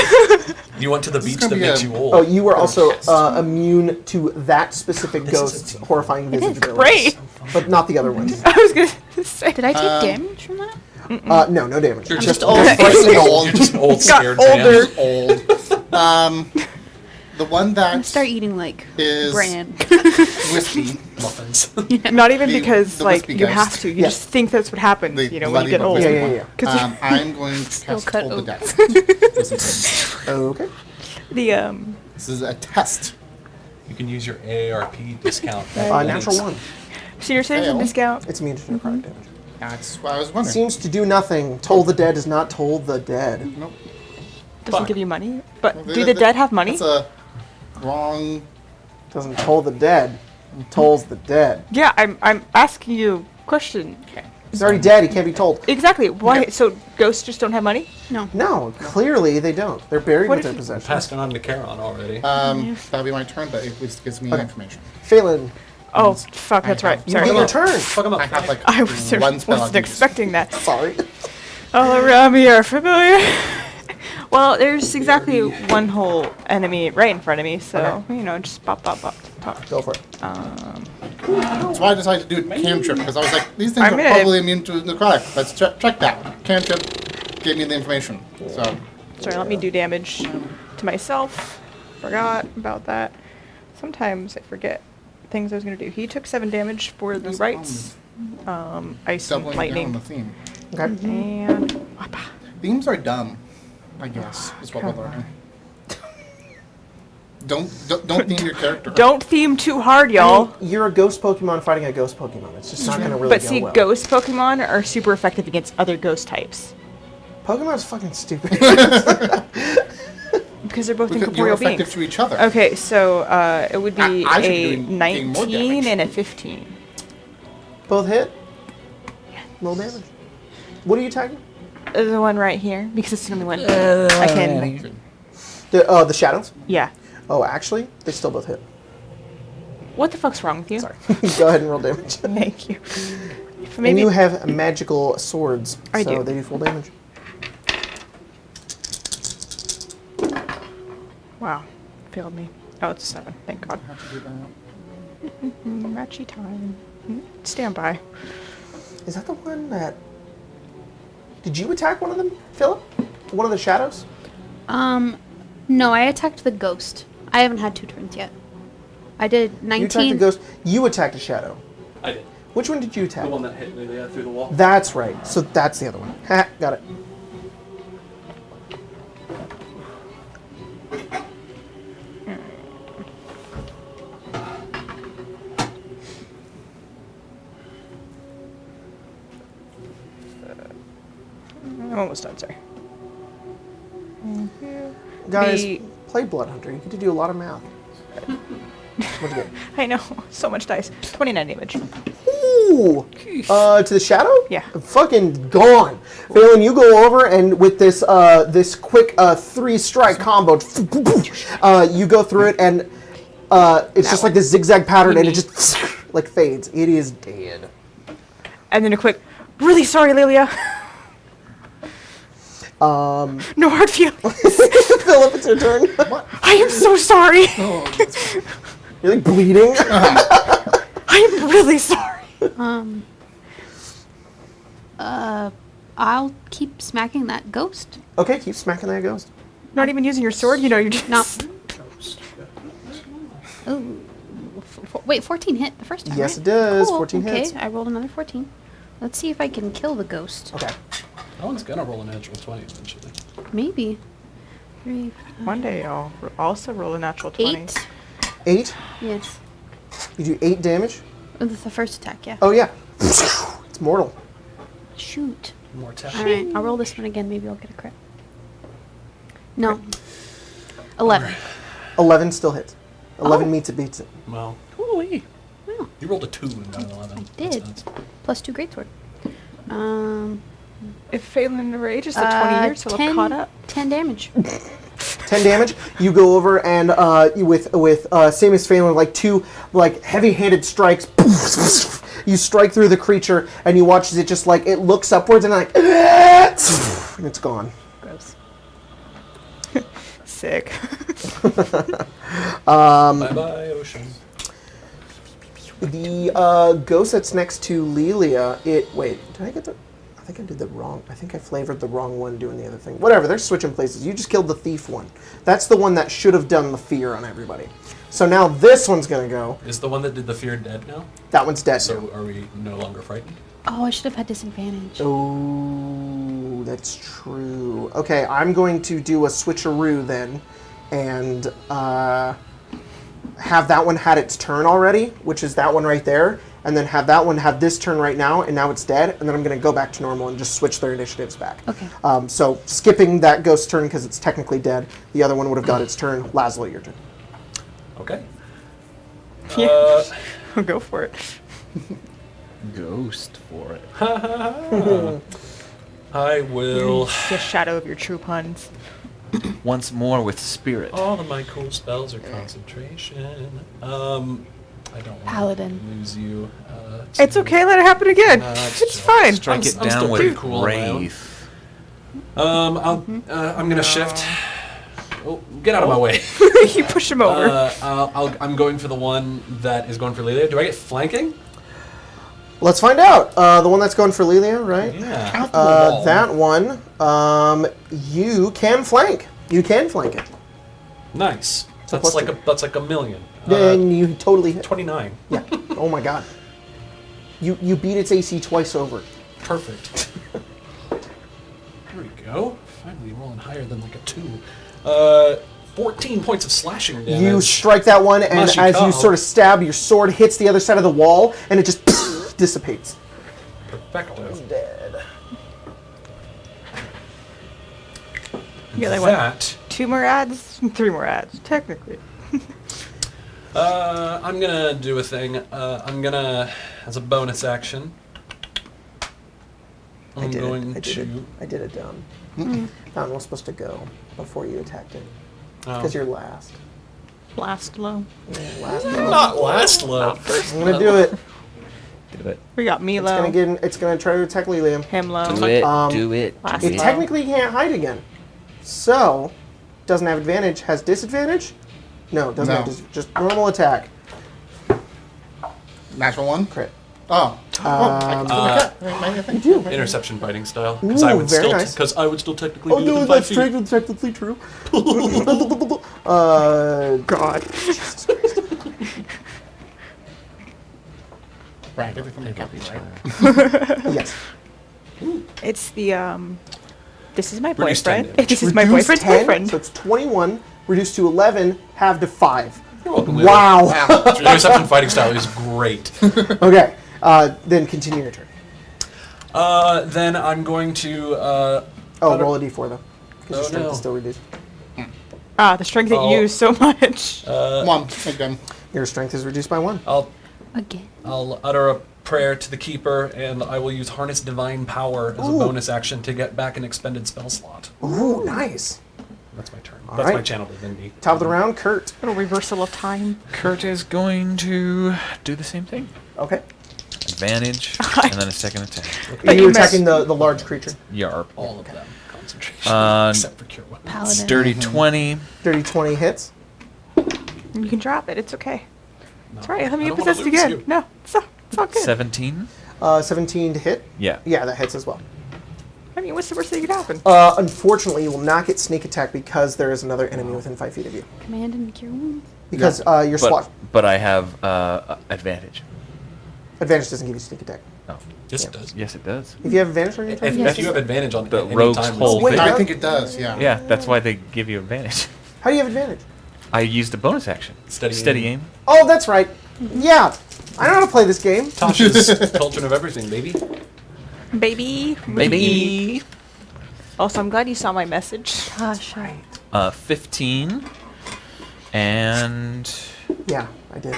You went to the beach gonna that be makes a- you old. Oh, you were also immune to that specific This is ghost's horrifying visage abilities. Great. But not the other ones. I was gonna say. Did I take damage from that? No, no damage. You're Just just old. frightened Old. You're just an old, Got scared older. man. Old. The one that Start eating like is bran. whiskey. Muffins. Not even The- because the like wispy you ghost. have to. You Yeah. just think that's what happens. The You know when you get bloody old. Yeah, whiskey yeah, one. yeah. I'm going to Still cast cut Hold the oak. Death. Listen to me. Okay. The This is a test. You can use your AARP discount. Natural 1. senior citizen Fail. discount. It's immune to necrotic damage. That's what I was wondering. Seems to do nothing. Toll the dead is not toll the dead. Nope. Doesn't Fuck. give you money. But Well, do the dead have money? That's a wrong. Doesn't toll the dead. Tolls the dead. Yeah, I'm asking you a question. He's already dead. He can't be told. Exactly. Why? So ghosts just don't have money? No. No, clearly they don't. They're buried What with their if- possessions. Passed it on to Charon already. That'll be my turn, but it at least gives me Okay. information. Phelan, Oh fuck, that's right. you Sorry. get your turn. Fuck him up. I have like I was, one spell I wasn't can use. expecting that. Sorry. All around me are familiar. Well, there's exactly one whole enemy right in front of me, so you know, just pop. Go for it. That's why I decided to do a cantrip, because I was like, these things I'm are gonna- probably immune to necrotic. Let's check that. Cantrip gave me the information. So, Sorry, let me do damage to myself. Forgot about that. Sometimes I forget things I was gonna do. He took 7 damage for the That's rights. Ice and doubling down on lightning. the theme. Okay. And whoppa. Themes are dumb, I guess, is what we're learning. Don't theme your character. Don't theme too hard, I y'all. mean, you're a ghost Pokemon fighting a ghost Pokemon. It's just not going to really But go see, well. ghost Pokemon are super effective against other ghost types Pokemon's fucking stupid. because they're both You're incorporeal effective beings. to each other. Okay, so it would be I should be a doing- getting more 19 damage. and a 15. Both hit. Roll damage. What are you attacking? The one right here, because it's the only one I can. The shadows? Yeah. Oh, actually, they still both hit. What the fuck's wrong with you? Sorry. Go ahead and roll damage. Thank you. And you have magical swords, I so do. they do full damage. Wow. Failed me. Oh, it's a 7. Thank God. Have to do that. Matchy time. Stand by. Is that the one that... Did you attack one of them, Philip? One of the shadows? No, I attacked the ghost. I haven't had 2 turns yet. I did 19. You attacked the ghost. You attacked a shadow. I did. Which one did you attack? The one that hit me through the wall. That's right. So that's the other one. Ha, got it. I'm almost done, sorry. Guys, The- play Blood Hunter. You get to do a lot of math. What'd you get? I know. So much dice. 29 damage. Ooh! To the shadow? Yeah. Fucking gone. Phelan, you go over and with this this quick 3-strike combo, you go through it and it's just like this zigzag pattern and it just like fades. It is dead. And then a quick, really sorry, Lilia. No hard feelings. Philip, it's your turn. I am so sorry. You're like bleeding. I am really sorry. I'll keep smacking that ghost. Okay, keep smacking that ghost. Not even using your sword, you know, you're just... No. Oh. Wait, 14 hit the first time, Yes, right? it does. Cool. 14 okay, hits. I rolled another 14. Let's see if I can kill the ghost. Okay. That one's gonna roll a natural 20 eventually. Maybe. 3, One day I'll also roll a natural 20. 8. 8. Yes. You do 8 damage. Oh, the first attack, yeah. Oh yeah. It's mortal. Shoot. More tap. All right, I'll roll this one again. Maybe I'll get a crit. No. 11. 11 still hits. 11 Oh. meets it, beats it. Well, Holy. Wow. you rolled a 2 and got an 11. I did. Plus 2 greatsword. If Phelan rages the 20 years, he'll have caught up. 10 damage. 10 damage. You go over and you with same as Phelan, like 2 like heavy-handed strikes. You strike through the creature and you watch as it just like it looks upwards and like and it's gone. Gross. Sick. Bye-bye, ocean. The ghost that's next to Lilia, wait, did I get the... I think I did the wrong... I think I flavored the wrong one doing the other thing. Whatever, they're switching places. You just killed the thief one. That's the one that should have done the fear on everybody. So now this one's going to go. Is the one that did the fear dead now? That one's dead. So are we no longer frightened? Oh, I should have had disadvantage. Oh, that's true. Okay, I'm going to do a switcheroo then, and have that one had its turn already, which is that one right there, and then have that one have this turn right now, and now it's dead, and then I'm going to go back to normal and just switch their initiatives back. Okay. So skipping that ghost turn because it's technically dead, the other one would have got its turn. Laszlo, your turn. Okay. Yeah. Go for it. Ghost for it. I will... The shadow of your true puns. Once more with spirit. All of my cool spells are concentration. I don't want Paladin. to lose you. It's okay, let it happen again. it's It's just- fine. Strike I'm it still down pretty with cool around. Wraith. I'm gonna shift. Oh, get out of my way. You push him over. I'm going for the one that is going for Lilia. Do I get flanking? Let's find out. The one that's going for Lilia, right? Yeah. That one, you can flank. You can flank it. Nice. So That's plus like a million. Then you totally hit. 29. Yeah. Oh my god. You beat its AC twice over. Perfect. Here we go. Finally rolling higher than like a 2. 14 points of slashing damage. You strike that one, and as you Mashiko. sort of stab, your sword hits the other side of the wall, and it just dissipates. Perfecto. Dead. Yeah, they That, 2 more ads, 3 more ads, technically. I'm gonna do a thing. I'm gonna, as a bonus action, I'm going to. I did it down. That one was supposed to go before you attacked it. Oh. Because you're last. Blast low. Yeah, last. Not last low. I'm gonna do it. Do it. We got It's Milo. gonna get. It's gonna try to attack Lilium. Him low. Do it. Um, Do it. last Do It it. low. technically can't hide again. So, doesn't have advantage. Has disadvantage? No, doesn't No. have just normal attack. Natural 1? Crit. Oh. You do. Interception fighting style. Because Ooh, I would very still, nice. because I would still technically Oh be no, within 5 that's feet. technically true. God. Jesus Christ. Right, everything they copy, right? Yes. It's the This is my Reduce 10 boyfriend. damage. This is my Reduce boyfriend's 10, boyfriend. So it's 21, reduced to 11, halved to 5. You're welcome, Lily. Wow. Interception fighting style is great. Okay, then continue your turn. Then I'm going to. Roll a d4 though. Because Oh, your strength no. is still reduced. The strength that Oh. you use so much. 1. Again. Your strength is reduced by 1. Again. I'll utter a prayer to the keeper, and I will use Harness Divine Power as a Ooh. bonus action to get back an expended spell slot. Ooh, nice. That's my turn. All That's my right. channel divinity. Top of the round, Kurt. Little reversal of time. Kurt is going to do the same thing. Okay. Advantage, and then a second attack. But You're you missed. attacking the large creature. Yarp. All of them. Concentration. Except for cure weapons. Paladin. Dirty 20. Dirty 20 hits. You can drop it. It's okay. That's right. Let I me don't get wanna possessed lose again. you. No, it's all good. 17. 17 to hit. Yeah. Yeah, that hits as well. I mean, what's the worst that could happen? Unfortunately, you will not get sneak attack because there is another enemy within 5 feet of you. Command and cure wounds. Because your SWAT But I have advantage. advantage doesn't give you sneak attack. Oh. Yes, Yeah. it does. Yes, it does. If you have advantage on your turn, If you have advantage on The any rogue's time, whole it's- Wait, I no. think it does, yeah. Yeah, that's why they give you advantage. how do you have advantage? I used a bonus action. Steady aim. aim. Oh, that's right. Yeah, I know how to play this game. Tasha's Cauldron of Everything, baby. Baby. Baby. Also, I'm glad you saw my message. Gosh, right. 15. And Yeah, I did.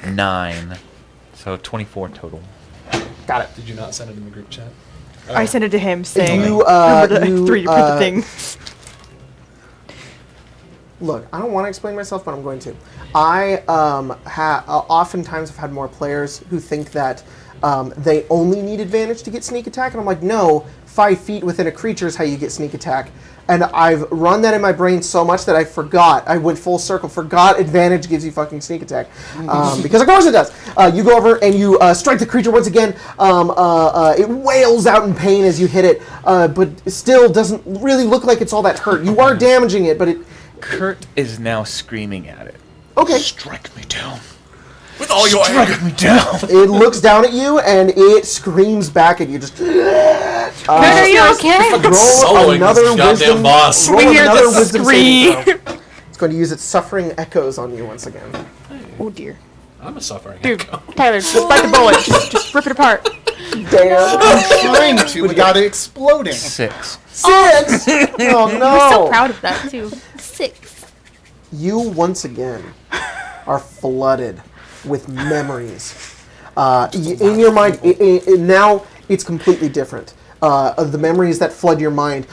9. So 24 total. Got it. Did you not send it in the group chat? I sent it to him saying, You, remember the you, 3D print the thing. Look, I don't want to explain myself, but I'm going to. I oftentimes have had more players who think that they only need advantage to get sneak attack, and I'm like, no, 5 feet within a creature is how you get sneak attack. And I've run that in my brain so much that I forgot. I went full circle, forgot advantage gives you fucking sneak attack. Because of course it does. You go over and you strike the creature once again. It wails out in pain as you hit it, but it still doesn't really look like it's all that hurt. You are damaging it, but it... Kurt is now screaming at it. Okay. Strike me down. With all your Strike me down. It looks down at you and it screams back at you. Just Are you okay? fucking roll soloing another this goddamn wisdom. boss. Roll We hear another the wisdom saving scream. throw. It's going to use its suffering echoes on you once again. Oh dear. I'm a suffering Dude, echo. Tyler, just bite the bullet. Just rip it apart. Damn. Trying to without it exploding. 6. 6. Oh I'm no. so proud of that too. 6. You once again are flooded with memories. In your mind, now it's completely different. Of the memories that flood your mind,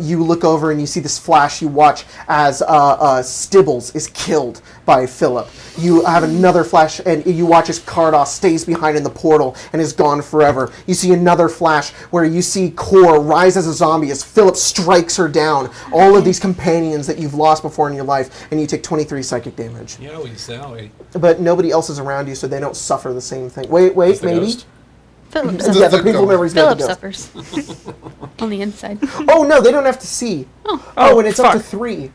you look over and you see this flash. You watch as Stibbles is killed by Philip. You have another flash, and you watch as Cardos stays behind in the portal and is gone forever. You see another flash where you see Kor rise as a zombie as Philip strikes her down. All of these companions that you've lost before in your life, and you take 23 psychic damage. Yowie, zowie. But nobody else is around you, so they don't suffer the same thing. Wait, Is the maybe? ghost? Philip Yeah, suffers. the people memories know the Philip ghost. suffers. On the inside. Oh no, they don't have to see. Oh, and it's up to fuck. 3.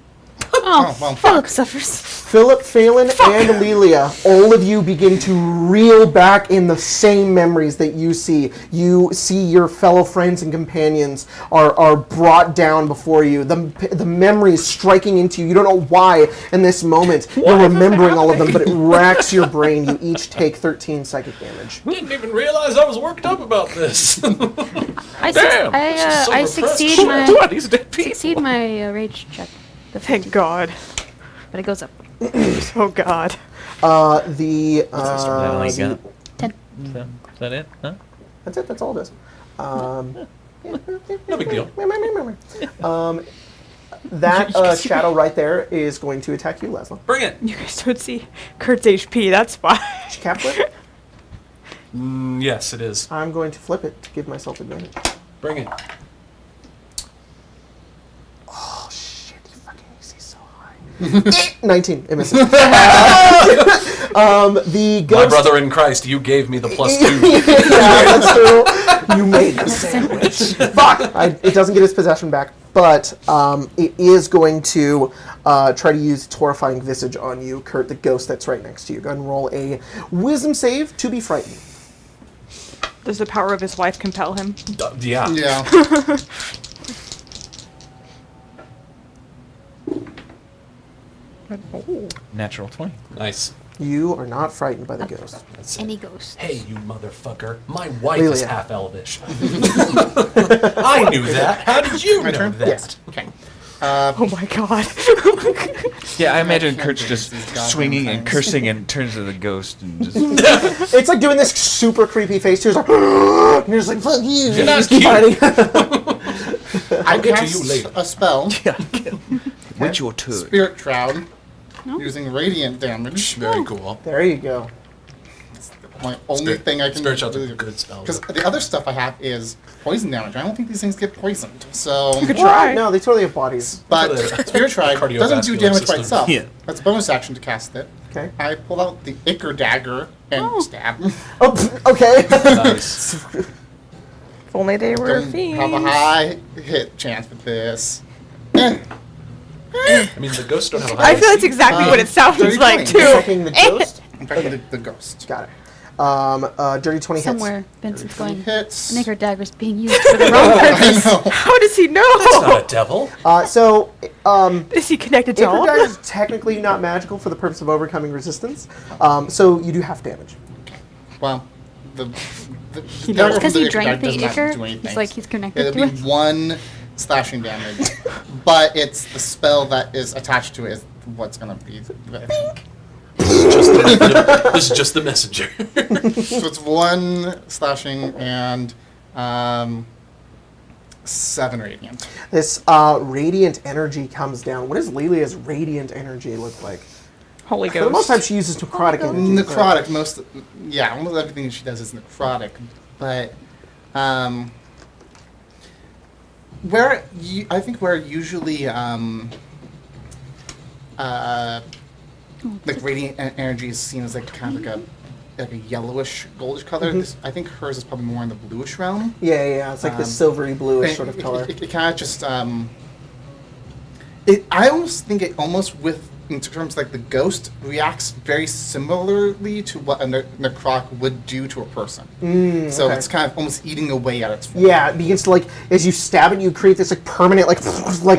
Oh, well, Philip suffers. Philip, Phelan, and Lelia, all of you begin to reel back in the same memories that you see. You see your fellow friends and companions are brought down before you. The memories striking into you. You don't know why in this moment you're remembering all of them, but it racks your brain. You each take 13 psychic damage. Didn't even realize I was worked up about this. Damn, so I repressed. succeed my What? These dead people. succeed my rage check. The Thank 50, God. but it goes up. Oh God. The Is that all you got? 10. Is that it? Huh? That's it. That's all it is. No big deal. That shadow right there is going to attack you, Leslie. Bring it. You guys don't see Kurt's HP, that's why. Cap flip. Yes, it is. I'm going to flip it to give myself advantage. Bring it. Oh shit! You fucking AC so high. 19. It misses. The ghost. My brother in Christ, you gave me the +2. Yeah, that's true. You made the sandwich. Fuck! It doesn't get its possession back, but it is going to try to use Horrifying Visage on you, Kurt, the ghost that's right next to you. Go ahead and roll a Wisdom save to be frightened. Does the power of his wife compel him? Yeah. Yeah. Oh. Natural 20. Nice. You are not frightened by the ghost. That's it. Any ghost. Hey, you motherfucker. My wife is Lelia. half elvish. I knew that. How did you My know turn? that? Yes. Okay. Oh my god. Yeah, I imagine can't Kurt's do just these goddamn swinging and things. cursing and turns to the ghost and just. It's like doing this super creepy face too. It's like, and you're just like, fuck you. You're not Just keep cute. fighting. I get to cast you later. a spell, Wait your turn. Spirit Shroud, using radiant damage. Very cool. There you go. My only thing I can Spirit Shroud's a do. good spell. Because the other stuff I have is poison damage. I don't think these things get poisoned. So, You could try. No, they totally have bodies. but Look at that. Spirit Shroud doesn't do Cardiovascular damage by system. itself. Yeah. That's a bonus action to cast it. Okay. I pull out the Ichor dagger and stab. Oh, pff, okay. Nice. If only they were Don't fiends. have a high hit chance with this. I mean, the ghosts don't have a high I feel that's exactly what it sounds dirty like 20. too. Attacking the ghost. I'm attacking the ghost. Got it. Dirty 20 hits. Somewhere Vincent's going. Hits. Nigger dagger's being used for the wrong purpose. I know. How does he know? That's not a devil. Is he connected to Ichor all? dagger is technically not magical for the purpose of overcoming resistance. So you do half damage. Well, the knows. dagger Because from he the drank the does not Ichor, do anything. it's like he's connected It'll to be it. 1 slashing damage, but it's the spell that is attached to it is what's gonna be. This is just the messenger. So it's 1 slashing and 7 radiant. This radiant energy comes down. What does Lelia's radiant energy look like? Holy For the most ghost. time, she uses necrotic energy. Necrotic, almost everything she does is necrotic, but I think where usually like radiant energy is seen as like kind of like a yellowish goldish color. I think hers is probably more in the bluish realm. Yeah. It's like the silvery bluish sort of color. It kind of just I almost think it almost in terms of like the ghost reacts very similarly to what a necrotic would do to a person. So okay. it's kind of almost eating away at its form. Yeah, it begins to like as you stab it, you create this like permanent like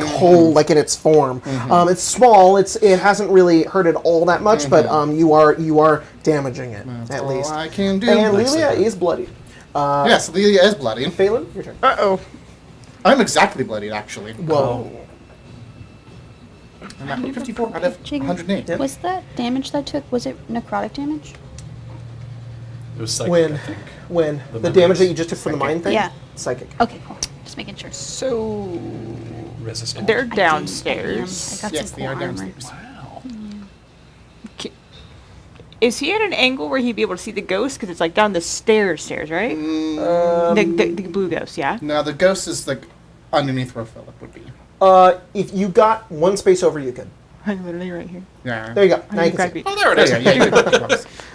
hole like in its form. It's small. It hasn't really hurt it all that much, but you are damaging it That's at all least. I can do. And Nicely Lelia done. is bloodied. Yes, Lelia is bloody. Phelan, your turn. Uh-oh. I'm exactly bloodied, actually. Whoa. I'm at 54 out of 108. Yep. Was that damage that I took, was it necrotic damage? It was psychic, When? I think. When? The The damage memories. that you just took from the Psychic. mind thing? Yeah. Psychic. Okay, cool. Just making sure. So Resistant. they're I do, downstairs. I got Yes, some they cool are armor. downstairs. Wow. Is he at an angle where he'd be able to see the ghost? Because it's like down the stairs, right? The blue ghost, yeah? No, the ghost is like underneath where Philip would be. If you got one space over, you could. I'm literally right here. Yeah. There you go. Now you can Grab see. me. Oh, there it There is. you go.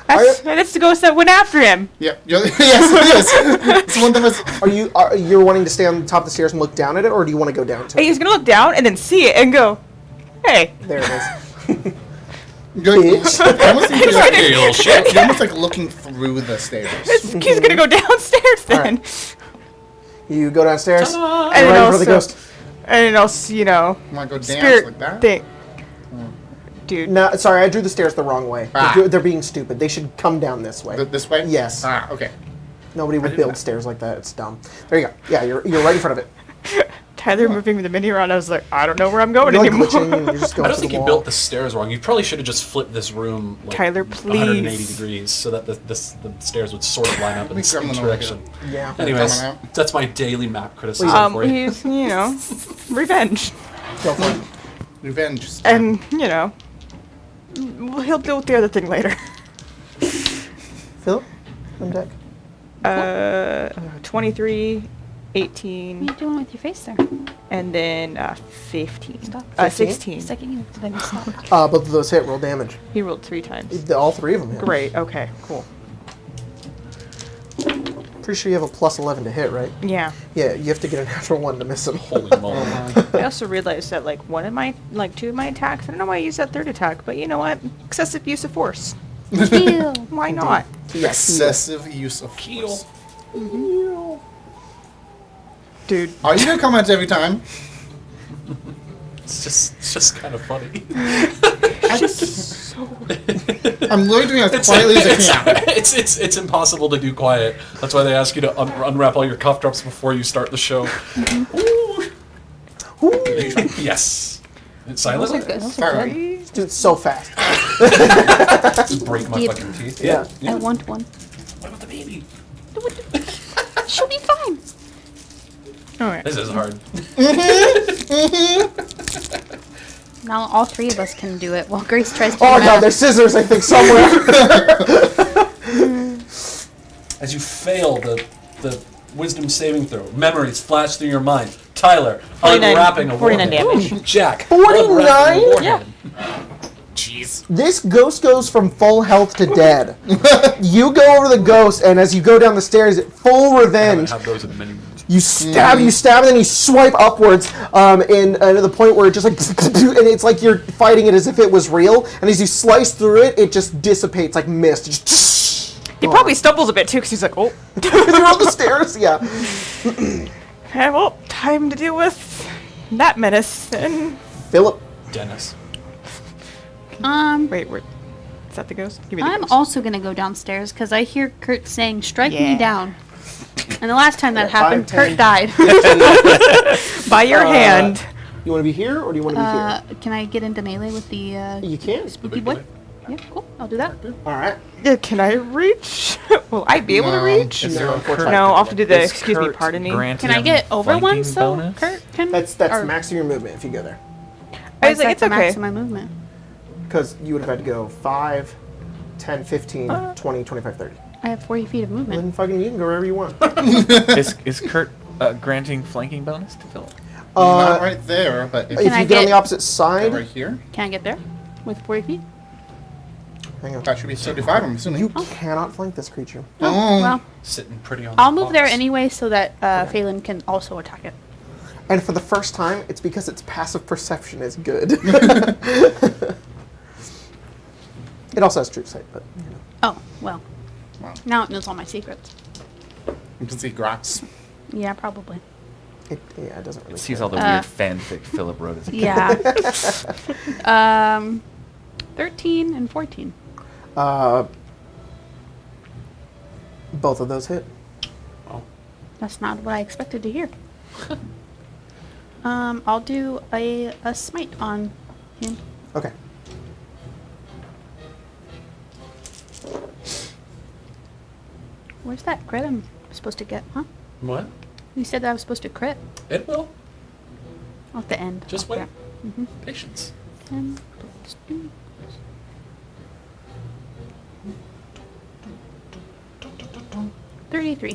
Yeah. That's the ghost that went after him. Yes, it is. It's the one that was. You're wanting to stay on the top of the stairs and look down at it, or do you want to go down to And it? he's gonna look down and then see it and go, "Hey." There it is. You're like, Bitch. I almost think you're, Hey, you little shit. you're almost like looking through the stairs. He's gonna go downstairs then, Alright. You go downstairs. Ta-da. and You're then right in front of the also, ghost. and then also, Want to go dance spirit like that? thing. Dude, No, sorry, I drew the stairs the wrong way. Ah. They're being stupid. They should come down this way. This way? Yes. Ah, okay. Nobody would build stairs like that. It's dumb. There you go. Yeah, you're right in front of it. Tyler moving the mini around, I was like, I don't know where I'm going You're like anymore. glitching and you're just going I don't to think the you wall. built the stairs wrong. You probably should have just flipped this room like Tyler, 180 please. degrees so that the stairs would sort of line up in the same gremlin over direction. Yeah. Anyways, Coming out. that's my daily map criticism for you. He's, revenge. Go for it. Revenge. And, he'll deal with the other thing later. Philip, on deck. 23, What 18, are you doing with your face there? and then 15. Stop. 16. Second you. Did I miss that? Both of those hit. Roll damage. He rolled 3 times. All 3 of them hit. Great, okay, cool. Pretty sure you have a plus 11 to hit, right? Yeah. Yeah, you have to get a natural 1 to miss him. Holy moly. I also realized that, like, 2 of my attacks, I don't know why I used that 3rd attack, but you know what? Excessive use of force. Heal. Why not? Excessive use of Keel. force. Dude. Are you gonna comment every time? It's just kind of funny. I'm literally doing it as quietly as I can. It's impossible to do quiet. That's why they ask you to unwrap all your cough drops before you start the show. Ooh. Yes. It's silent. Those are good. Sorry. This dude's so fast. Just break my Deep. fucking teeth. Yeah. I want one. What about the baby? She'll be fine. Alright. This is hard. Now all 3 of us can do it while Grace tries to. Oh god, there's scissors, I think, somewhere. As you fail the wisdom saving throw, memories flash through your mind. Tyler, 49 unwrapping a 49 warhead. damage. Jack, 49? unwrapping a warhead. Jeez. This ghost goes from full health to dead. You go over the ghost, and as you go down the stairs, full I revenge. haven't had those in many moons. You stab, and then you swipe upwards, and to the point where it just like, and it's like you're fighting it as if it was real. And as you slice through it, it just dissipates like mist. It just He probably stumbles a bit too, because he's like, oh. you're on the stairs. Yeah. Okay, well, time to deal with that menace, then. Philip. Dennis. Wait, is that the ghost? Give me the I'm ghost. also gonna go downstairs because I hear Kurt saying, "Strike Yeah. me down." And the last time that Yeah, happened, 5, 10. Kurt died. By your hand. You want to be here, or do you want to be Can I get into melee with the here? You can. spooky boy? Yeah, cool. I'll do that. All right. Can I reach? Will I be able to No. reach? Is No, there a unfortunately. No, I'll have to do the, Is excuse me, Kurt pardon me. granted Can I get over flanking one so bonus? Kurt can? That's or- max of your movement if you go there, I was like, Why is it's that the max okay. of my movement? because you would have had to go 5, 10, 15, 20, 25, 30. I have 40 feet of movement. Then fucking you can go wherever you want. Is Kurt granting flanking bonus to Philip? Not right there, but if If Can I you get on get- the opposite side, right here, Can I get there with 40 feet? hang on. that should be 35, I'm assuming. You cannot flank this creature. Oh. Well, Sitting pretty on I'll the move there box. anyway so that Phelan can also attack it. And for the first time, it's because its passive perception is good. It also has true sight, but you know. Oh, well. Wow. Now it knows all my secrets. You can see grass. Yeah, probably. It doesn't really. It sees care. all the weird fanfic Philip wrote as a kid. Yeah. 13 and 14. Both of those hit. Oh. That's not what I expected to hear. I'll do a smite on him. Okay. Where's that crit I'm supposed to get, huh? What? You said that I was supposed to crit. It will. At the end. Just Okay. wait. Patience. 10 plus 2. 33.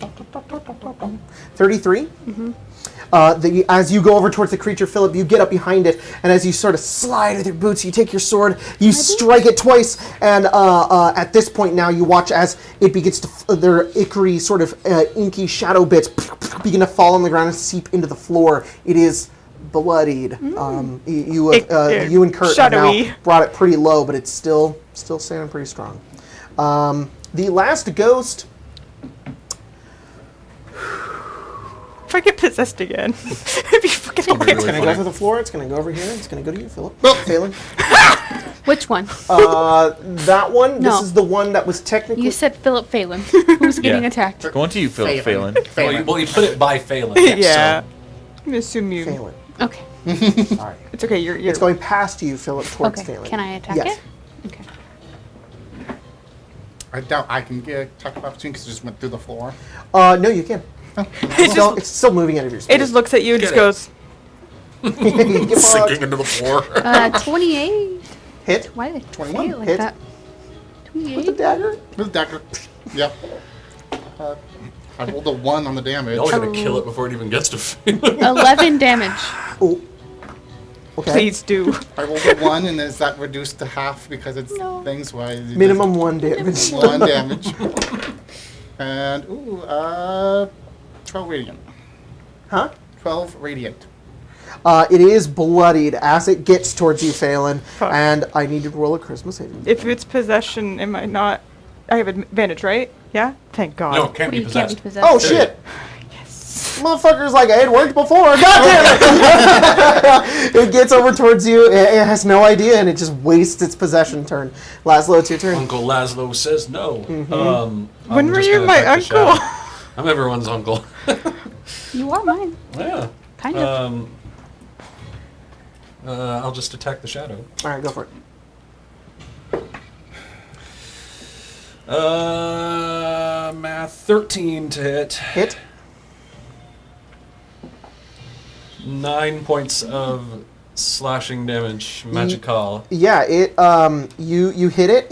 33? Mm-hmm. As you go over towards the creature, Philip, you get up behind it, and as you sort of slide with your boots, you take your sword, you strike it twice, and at this point now you watch as it begins to, their ichor sort of inky shadow bits begin to fall on the ground and seep into the floor. It is bloodied. You and Kurt have shadowy. now brought it pretty low, but it's still standing pretty strong. The last ghost... If I get possessed again, it'd be fucking be hilarious. It's really gonna go funny. for the floor. It's gonna go over here. It's gonna go to you, Philip. Phelan. Which one? That one. No. This is the one that was technically. You said Philip Phelan, who's getting Yeah. attacked. Going to you, Philip Phelan. Well, you put it by Phelan. Yeah. assume you. Phelan. Okay. All right. It's okay. You're. It's going past you, Philip, towards Okay. Phelan. Can I attack Yes. it? Okay. I doubt I can get attack of opportunity because it just went through the floor. No, you can. It It's still moving out of your speed. It just looks at you and Get just it. goes. Get Sinking fucked. into the floor. 28. Hit Why did I 21. say it like Hit. that? with the 28. dagger. With a dagger. Yep. I rolled a 1 on the damage. Y'all are gonna kill it before it even gets to Phelan. 11 damage. Oh. Okay. Please do. I rolled a 1, and is that reduced to half because it's No. things wise? Minimum 1 damage. 1 damage. And, 12 radiant. Huh? 12 radiant. It is bloodied as it gets towards you, Phelan, Fuck. and I need to roll a charisma saving. If it's possession, am I not? I have advantage, right? Yeah. Thank God. No, can't be You can't be possessed. possessed. Oh shit! Motherfucker's like, it worked before. God damn it! It gets over towards you. It has no idea, and it just wastes its possession turn. Laszlo, it's your turn. Uncle Laszlo says no. When I'm were just you gonna my attack the uncle? shadow. I'm everyone's uncle. You are mine. Yeah. Kind of. I'll just attack the shadow. All right, go for it. Math 13 to hit. Hit. 9 points of slashing damage. Magical. Yeah, it. You hit it.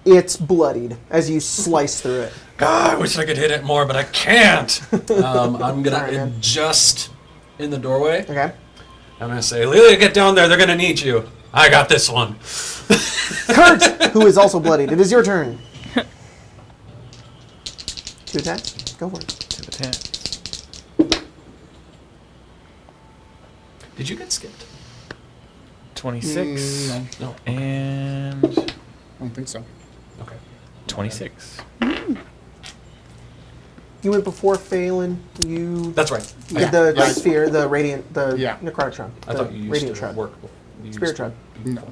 It's bloodied as you slice through it. God, I wish I could hit it more, but I can't. I'm gonna Sorry, man. adjust in the doorway. Okay. I'm gonna say, Lilia, get down there. They're gonna need you. I got this one. Kurt, who is also bloodied. It is your turn. 2 attacks. Go for it. 2 attacks. Did you get skipped? 26. No, No. And I don't think so. Okay. 26. You went before Phelan. You That's right. did the Yeah. sphere, the radiant, the Yeah. necrotic shroud. I the thought you used radiant to shroud. work. You used Spirit to- shroud. No.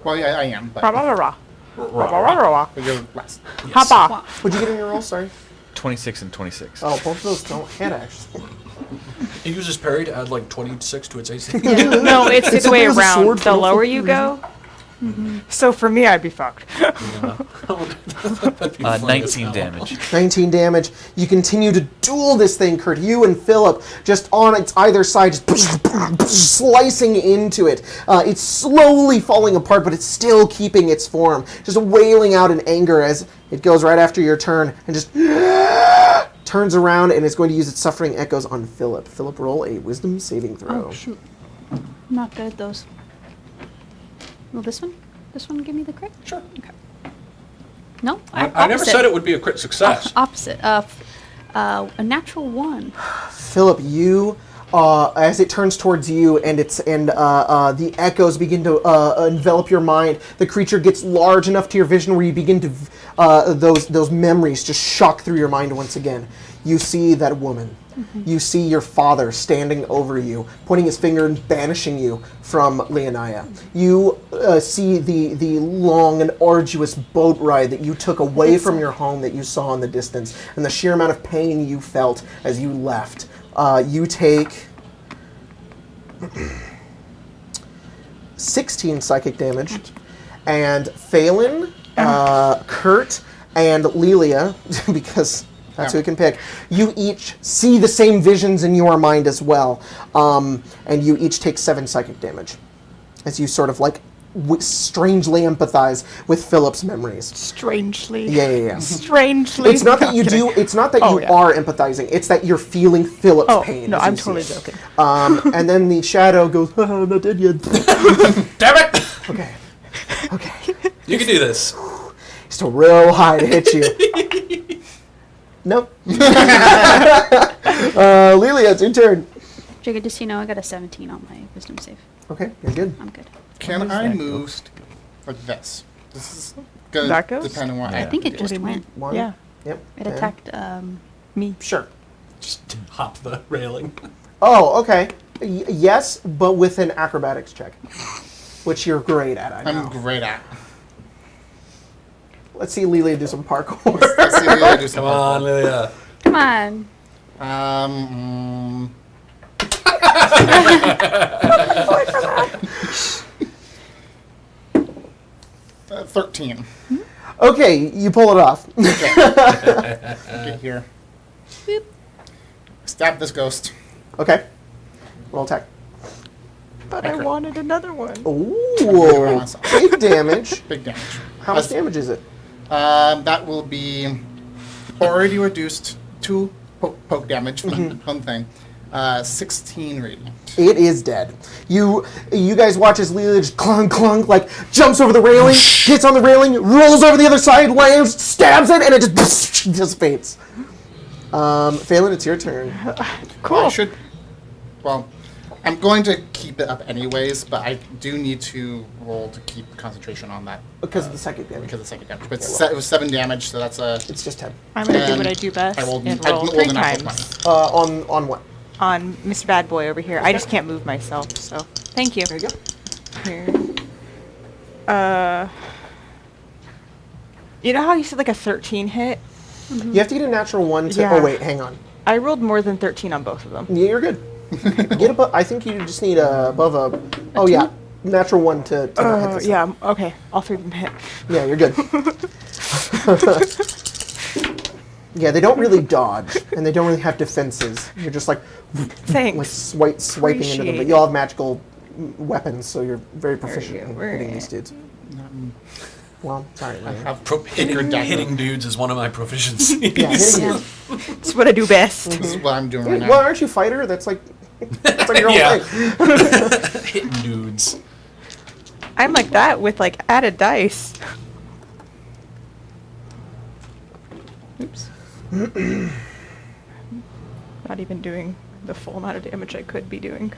Well, yeah, I am, but Rah, rah, rah, rah, rah, rah, rah. you're last. Hoppa. What'd you get in your roll? Sorry. 26 and 26. Oh, both of those don't hit actually. It uses parry to add like 26 to its AC. No, it's the It's other way okay as a around. sword for The no lower fucking you reason. go. So for me, I'd be fucked. That'd be funny as 19 hell. damage. 19 damage. You continue to duel this thing, Kurt. You and Philip just on its either side, just slicing into it. It's slowly falling apart, but it's still keeping its form. Just wailing out in anger as it goes right after your turn and just turns around and is going to use its suffering echoes on Philip. Philip, roll a wisdom saving throw. Oh, shoot. I'm not good at those. Will this one? This one give me the crit? Sure. Okay. No? I never said it would be a crit success. Opposite. A natural 1. Philip, you, as it turns towards you and the echoes begin to envelop your mind, the creature gets large enough to your vision where you begin to those memories just shock through your mind once again. You see that woman. You see your father standing over you, pointing his finger and banishing you from Leonia. You see the long and arduous boat ride that you took away from your home that you saw in the distance, and the sheer amount of pain you felt as you left. You take 16 psychic damage, and Phelan, Kurt, and Lelia, because that's who you can pick. You each see the same visions in your mind as well, and you each take 7 psychic damage as you sort of like strangely empathize with Philip's memories. Strangely. Yeah. Strangely. It's not that you kidding. do. It's not that Oh, you yeah. are empathizing. It's that you're feeling Philip's Oh, pain. no, as you I'm see totally it. joking. And then the shadow goes, I'm not dead yet. Damn it! Okay. You can do this. Just a real high to hit you. Nope. Lilia, it's your turn. Jacob, just so you know, I got a 17 on my wisdom save. Okay, you're good. I'm good. Can I move like this? This is gonna That goes? depend on what Yeah. I think it What just do you mean? went. One. Yeah. Yep. It 10. attacked Me. Sure. Just hop the railing. Oh, okay. Yes, but with an acrobatics check, which you're great at. I know. I'm great at. Let's see Lilia do some parkour. Let's see if I do Come something. on, Lilia. Come on. Um, 13. Okay, you pull it off. Get here. Stab this ghost. Okay. Roll attack. But I wanted another one. Ooh, big damage. Big damage. How much damage is it? That will be already reduced 2 poke damage from one thing. 16 radiant. It is dead. You guys watch as Leela just clunk, clunk, like jumps over the railing, gets on the railing, rolls over the other side, lands, stabs it, and it just dissipates. Phelan, it's your turn. Cool. Well, I'm going to keep it up anyways, but I do need to roll to keep concentration on that. Because of the second damage. Because of the second damage. But Okay, it was 7 damage, so that's a... It's just 10. I'm going to do And what I do best I rolled- and I roll rolled 3 a natural times On what? on Mr. Bad Boy over here. I just can't move myself, so thank you. There you go. Here. You know how you said like a 13 hit? You have to get a natural 1 to... Yeah. Oh, wait, hang on. I rolled more than 13 on both of them. Yeah, you're good. Get above... I think you just need above a... Oh, yeah. Natural 1 to not hit this. Yeah, okay. All 3 of them hit. Yeah, you're good. Yeah, they don't really dodge, and they don't really have defenses. You're just like Thanks. swiping into them. But Appreciate you all have magical weapons, so you're very proficient you in go. hitting these dudes. Well, sorry. I Ryan. have Hitting, dagger. hitting dudes is one of my proficiencies. Yeah, hitting Yeah. It's what I do best. This is what I'm doing right now. Well, aren't you fighter? That's like your own Yeah. thing. Hitting dudes. I'm like that with like added dice. Oops. Not even doing the full amount of damage I could be doing.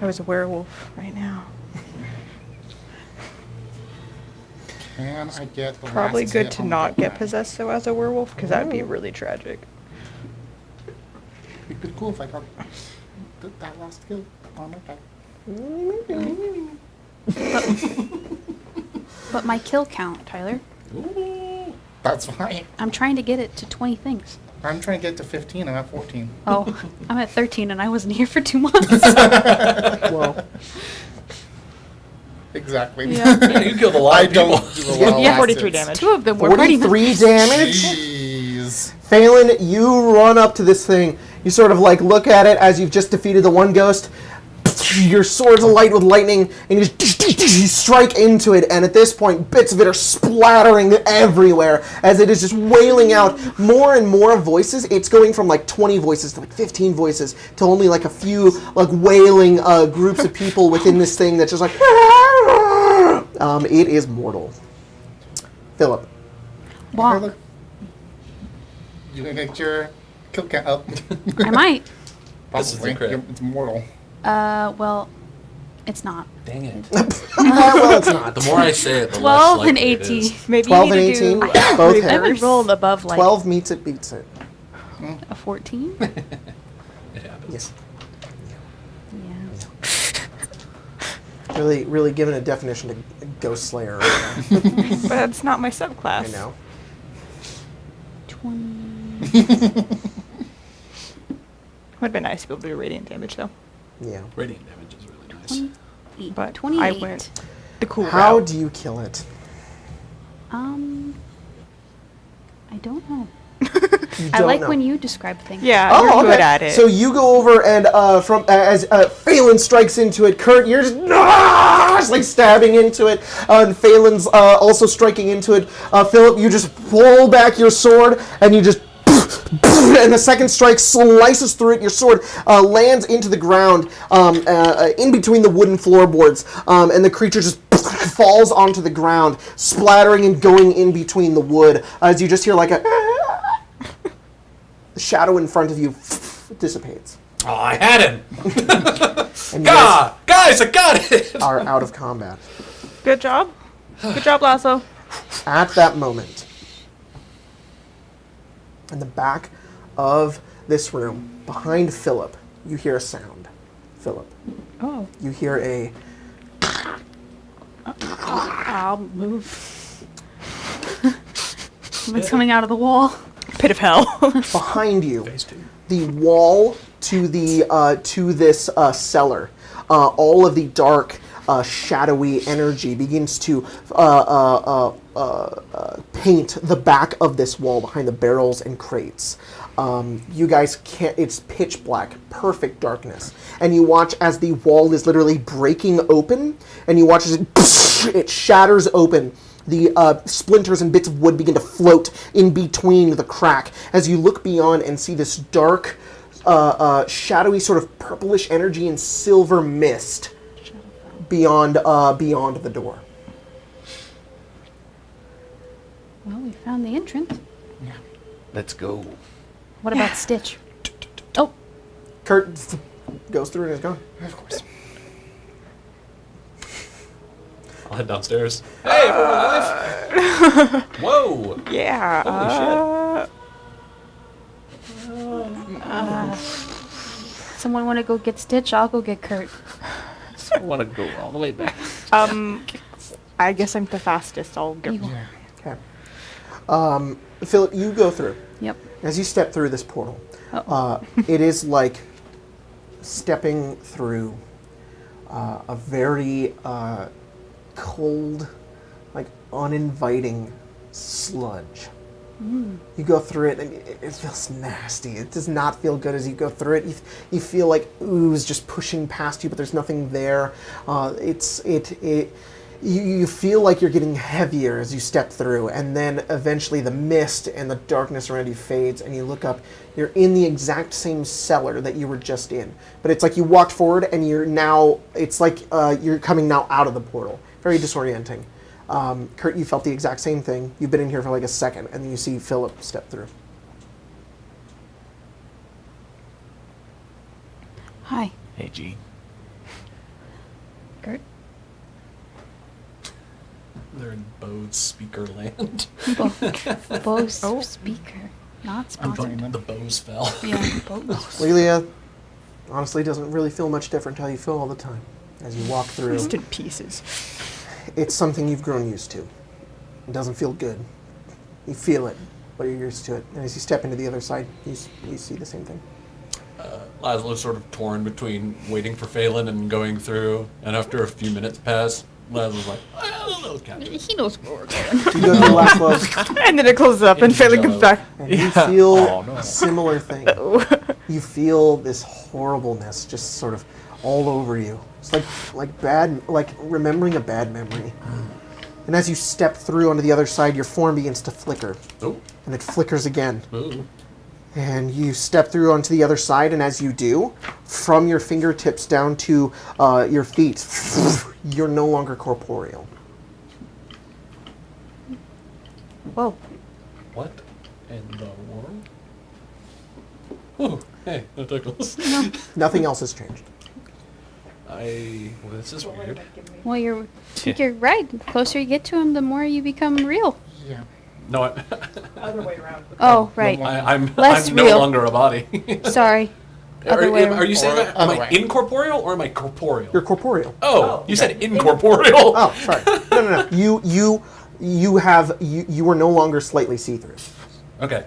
I was a werewolf right now. Can I get the Probably last good hit to on not that get guy? possessed so as a werewolf, because that would be really tragic. It'd be cool if I got that last kill on that guy. But my kill count, Tyler. That's fine. I'm trying to get it to 20 things. I'm trying to get to 15. I'm at 14. Oh, I'm at 13 and I wasn't here for 2 months. Well, Exactly. Yeah. Yeah, you killed a lot I of people. don't do a lot of Yeah, 43 last hits. damage. 2 of them were pretty much. 43 damage? Jeez. Phelan, you run up to this thing. You sort of like look at it as you've just defeated the one ghost. Your sword's alight with lightning, and you just strike into it, and at this point, bits of it are splattering everywhere as it is just wailing out more and more voices. It's going from like 20 voices to like 15 voices to only like a few like wailing groups of people within this thing that's just like... it is mortal. Philip. Bonk. You gonna get your kill count up? I might. This is the Probably. crit. It's mortal. Well, it's not. Dang it. Well, it's not. The more I say it, the 12 less and likely it 18. is. Maybe 12 you and need 18, to do both reverse. hit. I haven't rolled above like 12 meets it, beats it. a 14. It happens. Yes. Yeah. Really, really giving a definition to Ghost Slayer right now. But it's not my subclass. I know. 20. Would have been nice to be able to do radiant damage though. Yeah. Radiant damage is really nice. 28. But 28. I went the cool How route. do you kill it? I don't know. You I don't like know. when you describe things. Yeah, you're good at it. So you go over and as Phelan strikes into it, Kurt, you're just like stabbing into it, and Phelan's also striking into it. Philip, you just pull back your sword and you just. And the second strike slices through it. Your sword lands into the ground in between the wooden floorboards, and the creature just falls onto the ground, splattering and going in between the wood as you just hear like a the shadow in front of you dissipates. Oh, I had him! And you God! Guys, I got it! are out of combat. Good job. Good job, Lasso. At that moment, in the back of this room, behind Philip, you hear a sound. Philip, Oh. you hear a... I'll move. What's coming out of the wall? Pit of hell. Behind you, Phase 2. the wall to this cellar, all of the dark, shadowy energy begins to paint the back of this wall behind the barrels and crates. You guys can't, it's pitch black, perfect darkness. And you watch as the wall is literally breaking open, and you watch as it shatters open. The splinters and bits of wood begin to float in between the crack as you look beyond and see this dark, shadowy sort of purplish energy and silver mist beyond the door. Well, we found the entrance. Let's go. What about Stitch? Oh, Kurt goes through and is gone. Of course. I'll head downstairs. Hey, everyone, alive! Whoa! Yeah. Holy someone want to go get Stitch? I'll go get Kurt. I want to go all the way back. I guess I'm the fastest. I'll go. You- Yeah. Okay. Philip, you go through. Yep. As you step through this portal, Uh-oh. it is like stepping through a very cold, like uninviting sludge. You go through it and it feels nasty. It does not feel good as you go through it. You feel like ooze just pushing past you, but there's nothing there. You feel like you're getting heavier as you step through, and then eventually the mist and the darkness around you fades, and you look up. You're in the exact same cellar that you were just in, but it's like you walked forward and you're now. It's like you're coming now out of the portal. Very disorienting. Kurt, you felt the exact same thing. You've been in here for like a second, and then you see Philip step through. Hi, Hey, G. Kurt. They're in Bose speaker land. Bose Oh. speaker, not I'm sponsored. joining them. The Bose fell. Yeah, Bose. Lelia, honestly, doesn't really feel much different how you feel all the time as you walk through. Just in pieces. It's something you've grown used to. It doesn't feel good. You feel it, but you're used to it. And as you step into the other side, you see the same thing. Laszlo's sort of torn between waiting for Phelan and going through, and after a few minutes pass, Laszlo's like, I don't know, Captain. He knows where we're going. You go to the last level, And then it closes up and Phelan comes back. and you feel Oh, no. a similar thing. You feel this horribleness just sort of all over you. It's like remembering a bad memory. And as you step through onto the other side, your form begins to flicker. Oh, And it flickers again. ooh. And you step through onto the other side, and as you do, from your fingertips down to your feet, you're no longer corporeal. Whoa. What in the world? Oh, hey, that tickles. Nothing else has changed. Well, this is weird. Well, I think you're right. The closer you get to him, the more you become real. Yeah. No, Other way around. Oh, right. I'm Less no real. longer a body. Sorry. Other way Are you saying Or that? Am other I way. incorporeal or am I corporeal? You're corporeal. Oh, you said incorporeal. Oh, sorry. No. You are no longer slightly see-through. Okay.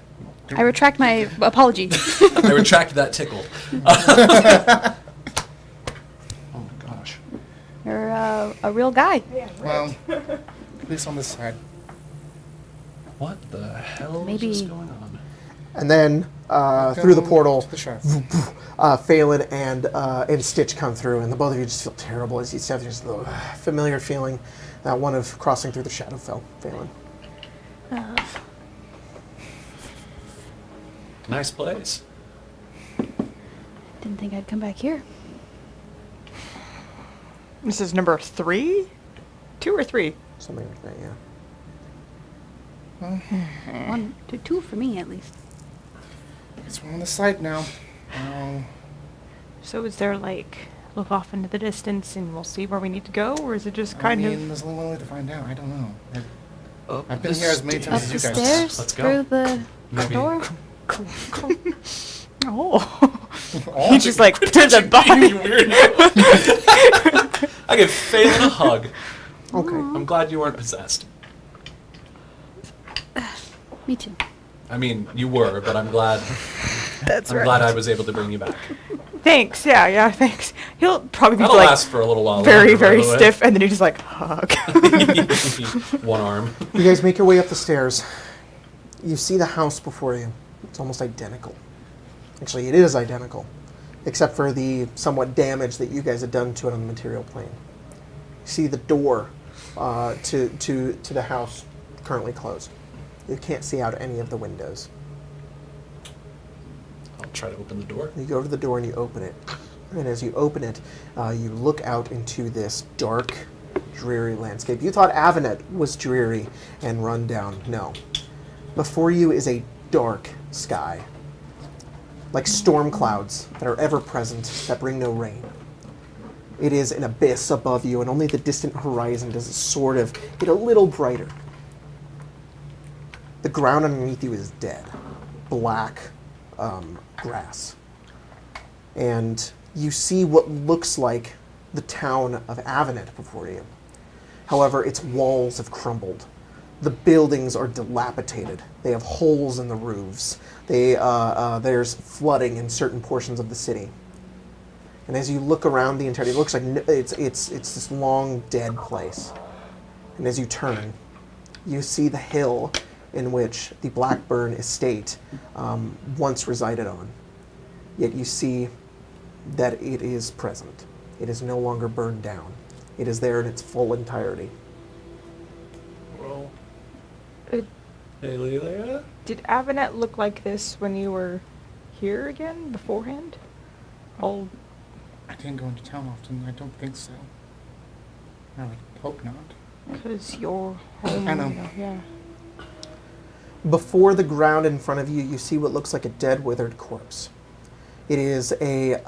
I retract my apology. I retract that tickle. Oh my gosh. You're a real guy. Well, at least on this side. What the hell Maybe- is going on? And then through the Go portal, to the sheriff. Phelan and Stitch come through, and the both of you just feel terrible as you step through. Just the familiar feeling, that one of crossing through the Shadowfell. Phelan. Nice place. Didn't think I'd come back here. This is number 3? 2 or 3? Something like that, yeah. One to two for me, at least. It's on the side now. So is there like look off into the distance and we'll see where we need to go, or is it just I kind mean, there's only one way to find out. I don't know. I've been here as many Up times as the you guys. stairs, Let's go. through the Maybe. door. of oh, Oh, he just like to the body. You weird. I give Phelan a hug. Okay. I'm glad you weren't possessed. Me too. I mean, you were, but I'm glad. That's I'm right. glad I was able to bring you back. Thanks. Yeah, thanks. He'll probably be That'll like last for a little while. very, longer, by very the way. stiff, and then he just like hug. One arm. You guys make your way up the stairs. You see the house before you. It's almost identical. Actually, it is identical, except for the somewhat damage that you guys had done to it on the material plane. You see the door to the house currently closed. You can't see out any of the windows. I'll try to open the door. You go to the door and you open it. And as you open it, you look out into this dark, dreary landscape. You thought Avinett was dreary and run down. No. Before you is a dark sky, like storm clouds that are ever present that bring no rain. It is an abyss above you, and only the distant horizon does it sort of get a little brighter. The ground underneath you is dead, black grass. And you see what looks like the town of Avinett before you. However, its walls have crumbled. The buildings are dilapidated. They have holes in the roofs. There's flooding in certain portions of the city. And as you look around the entirety, it looks like it's this long dead place. And as you turn, you see the hill in which the Blackburn estate once resided on. Yet you see that it is present. It is no longer burned down. It is there in its full entirety. Roll. Uh, Hey, Lelia? Did Avinett look like this when you were here again beforehand? Oh, I didn't go into town often. I don't think so. I would hope not. because you're home. I know. Yeah. Before the ground in front of you, you see what looks like a dead, withered corpse. It is a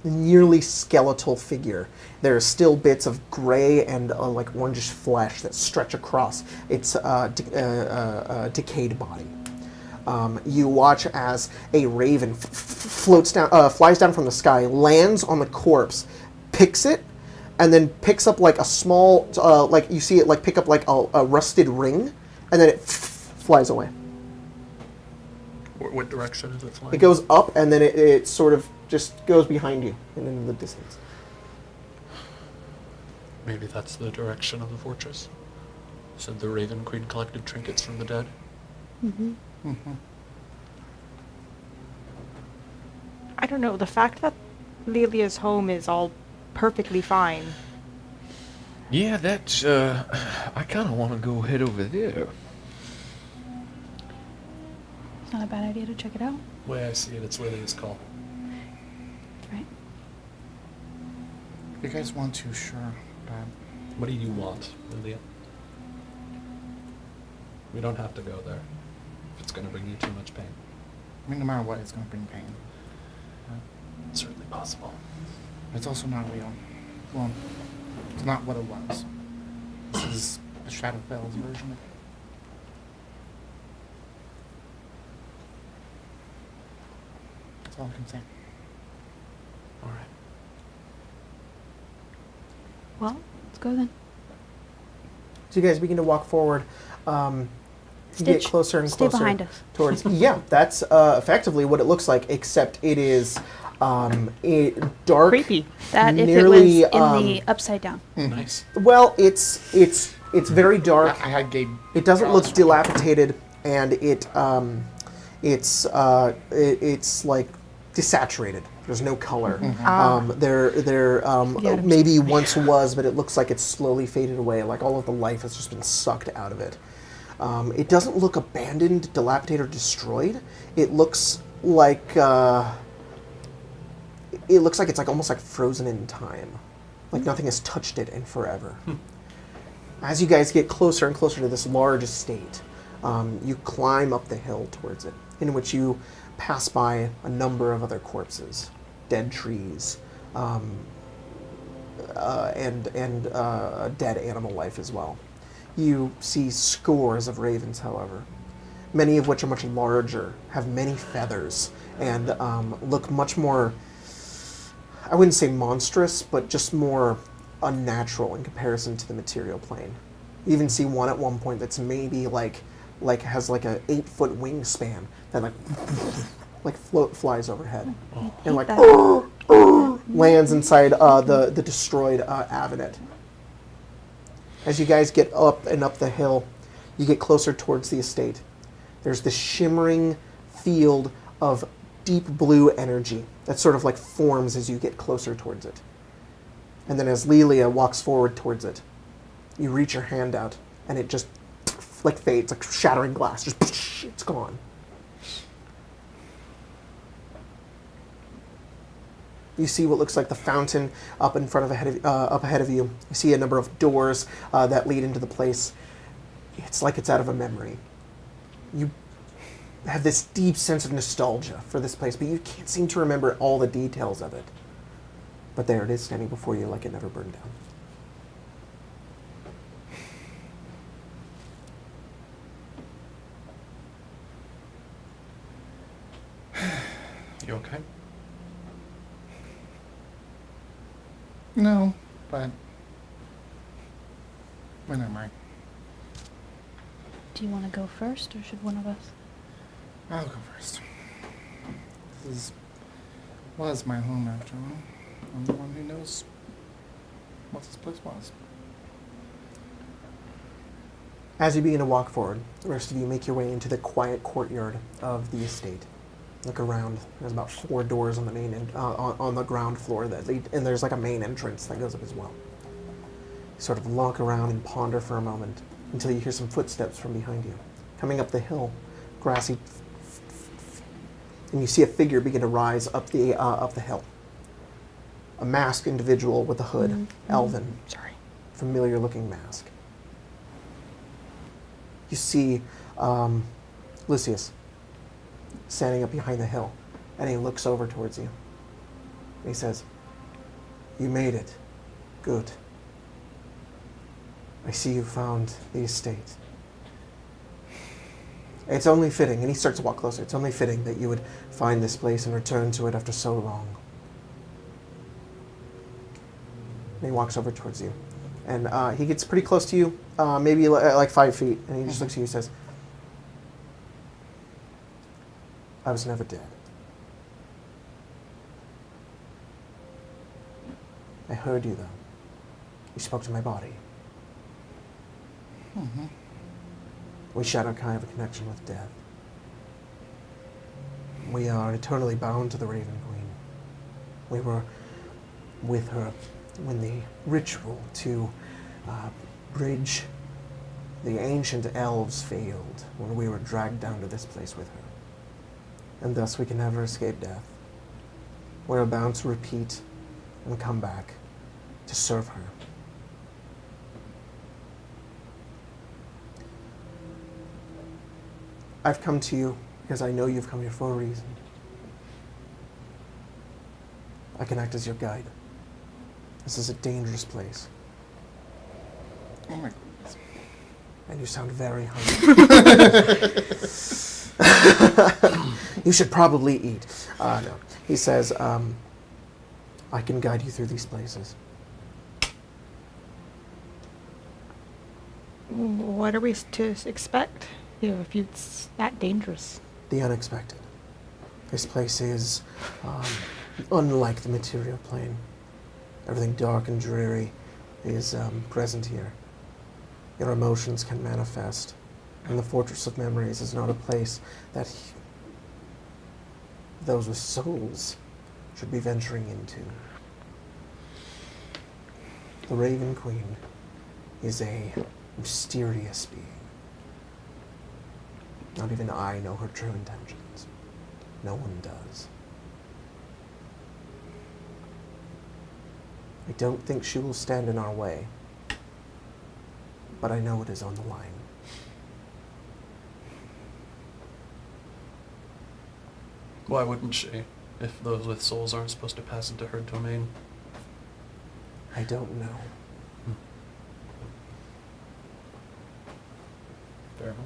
nearly skeletal figure. There are still bits of gray and like orangish flesh that stretch across its decayed body. You watch as a raven flies down from the sky, lands on the corpse, picks it, and then picks up like a small, like you see it like pick up like a rusted ring, and then it flies away. What direction is it flying? It goes up, and then it sort of just goes behind you and into the distance. Maybe that's the direction of the fortress. Said the Raven Queen collected trinkets from the dead. I don't know. The fact that Lilia's home is all perfectly fine. Yeah, that's, I kind of want to go head over there. It's not a bad idea to check it out, The way I see it, it's Lilia's call. right? If you guys want to, sure. But What do you want, Lilia? We don't have to go there. If it's going to bring you too much pain. I mean, no matter what, it's going to bring pain. It's certainly possible. It's also not real. Well, it's not what it was. This is the Shadowfell's version of it. That's all I can say. All right. Well, let's go then. So you guys begin to walk forward. You get Stitch, closer and stay closer behind us. towards. Yeah, that's effectively what it looks like, except it is dark. Creepy. That if nearly, it was in the upside down. Nice. Well, it's very dark. I had Gabe. It doesn't look dilapidated, and it's like desaturated. There's no color. There Yeah. maybe once was, but it looks like it's slowly faded away. Like all of the life has just been sucked out of it. It doesn't look abandoned, dilapidated, or destroyed. It looks like it's like almost like frozen in time, like nothing has touched it in forever. As you guys get closer and closer to this large estate, you climb up the hill towards it, in which you pass by a number of other corpses, dead trees, and dead animal life as well. You see scores of ravens, however, many of which are much larger, have many feathers, and look much more, I wouldn't say monstrous, but just more unnatural in comparison to the material plane. You even see one at one point that's maybe like like has like a 8-foot wingspan that like flies overhead and like lands inside the destroyed Avinett. As you guys get up and up the hill, you get closer towards the estate. There's this shimmering field of deep blue energy that sort of like forms as you get closer towards it. And then as Lelia walks forward towards it, you reach your hand out and it just like fades, like shattering glass. Just it's gone. You see what looks like the fountain up in front of up ahead of you. You see a number of doors that lead into the place. It's like it's out of a memory. You have this deep sense of nostalgia for this place, but you can't seem to remember all the details of it. But there it is, standing before you like it never burned down. You okay? No, but when am I? Do you want to go first, or should one of us? I'll go first. This was my home after all. I'm the one who knows what this place was. As you begin to walk forward, the rest of you make your way into the quiet courtyard of the estate. Look around. There's about 4 doors on the main on the ground floor that lead, and there's like a main entrance that goes up as well. You sort of look around and ponder for a moment until you hear some footsteps from behind you, coming up the hill, grassy, and you see a figure begin to rise up the hill. A masked individual with a hood, elven, familiar-looking mask. You see Lucius standing up behind the hill, and he looks over towards you. And he says, "You made it. Good. I see you found the estate. It's only fitting," and he starts to walk closer, "it's only fitting that you would find this place and return to it after so long." And he walks over towards you. And he gets pretty close to you, maybe like 5 feet, and he just looks at you and says, "I was never dead. I heard you, though. You spoke to my body. Mm-hmm. We share a kind of a connection with death. We are eternally bound to the Raven Queen. We were with her when the ritual to bridge the ancient elves failed, when we were dragged down to this place with her. And thus we can never escape death. We are bound to repeat and come back to serve her. I've come to you because I know you've come here for a reason. I can act as your guide. This is a dangerous place. Oh my goodness. And you sound very hungry. You should probably eat." No. He says, "I can guide you through these places." What are we to expect? If it's that dangerous. The unexpected. This place is unlike the material plane. Everything dark and dreary is present here. Your emotions can manifest, and the Fortress of Memories is not a place that those with souls should be venturing into. The Raven Queen is a mysterious being. Not even I know her true intentions. No one does. I don't think she will stand in our way, but I know it is on the line. Why wouldn't she, if those with souls aren't supposed to pass into her domain? I don't know. Fair enough.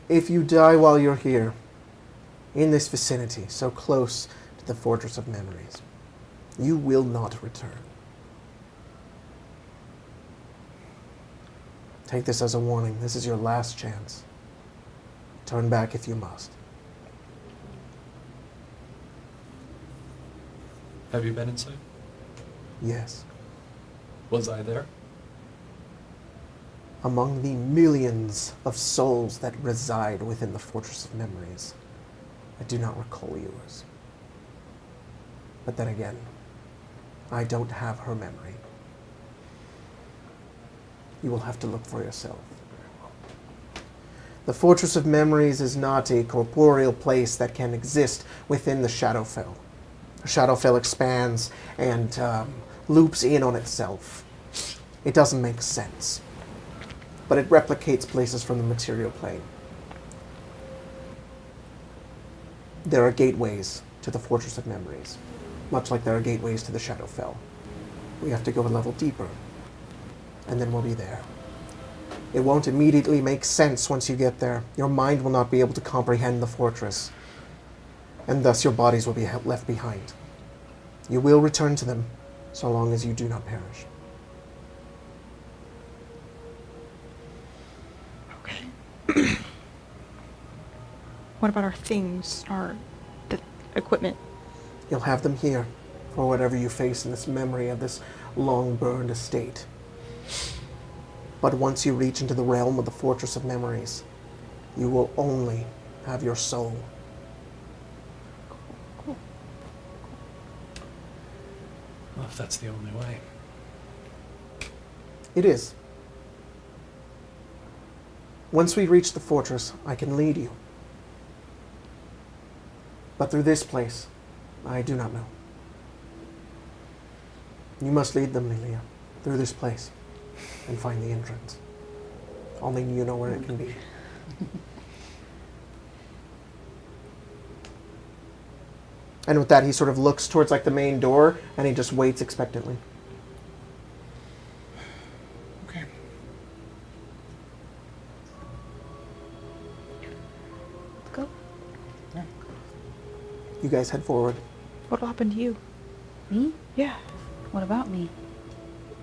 If you die while you're here, in this vicinity, so close to the Fortress of Memories, you will not return. Take this as a warning. This is your last chance. Turn back if you must. Have you been inside? Yes. Was I there? Among the millions of souls that reside within the Fortress of Memories, I do not recall yours. But then again, I don't have her memory. You will have to look for yourself. The Fortress of Memories is not a corporeal place that can exist within the Shadowfell. The Shadowfell expands and loops in on itself. It doesn't make sense. But it replicates places from the material plane. There are gateways to the Fortress of Memories, much like there are gateways to the Shadowfell. We have to go a level deeper, and then we'll be there. It won't immediately make sense once you get there. Your mind will not be able to comprehend the fortress, and thus your bodies will be left behind. You will return to them, so long as you do not perish. Okay. What about our things, the equipment? You'll have them here, for whatever you face in this memory of this long-burned estate. But once you reach into the realm of the Fortress of Memories, you will only have your soul. Cool. Well, if that's the only way. It is. Once we reach the fortress, I can lead you. But through this place, I do not know. You must lead them, Lilia, through this place and find the entrance. Only you know where it can be. And with that, he sort of looks towards like the main door, and he just waits expectantly. Okay. Let's go. Yeah. You guys head forward. What'll happen to you? Me? Yeah. What about me?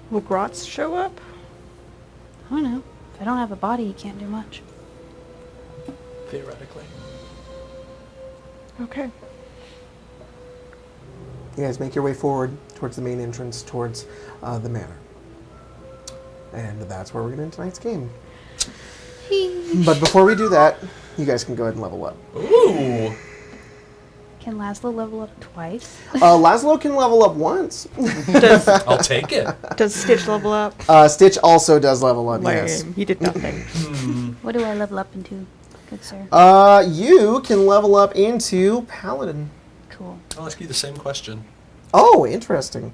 Will Grotz show up? I don't know. If I don't have a body, you can't do much. Theoretically. Okay. You guys make your way forward towards the main entrance, towards the manor. And that's where we're going to end tonight's game. But before we do that, you guys can go ahead and level up. Ooh! Can Laszlo level up twice? Laszlo can level up once. I'll take it. Does Stitch level up? Stitch also does level up, yes. Lame. He did nothing. What do I level up into, good sir? You can level up into Paladin. Cool. I'll ask you the same question. Oh, interesting.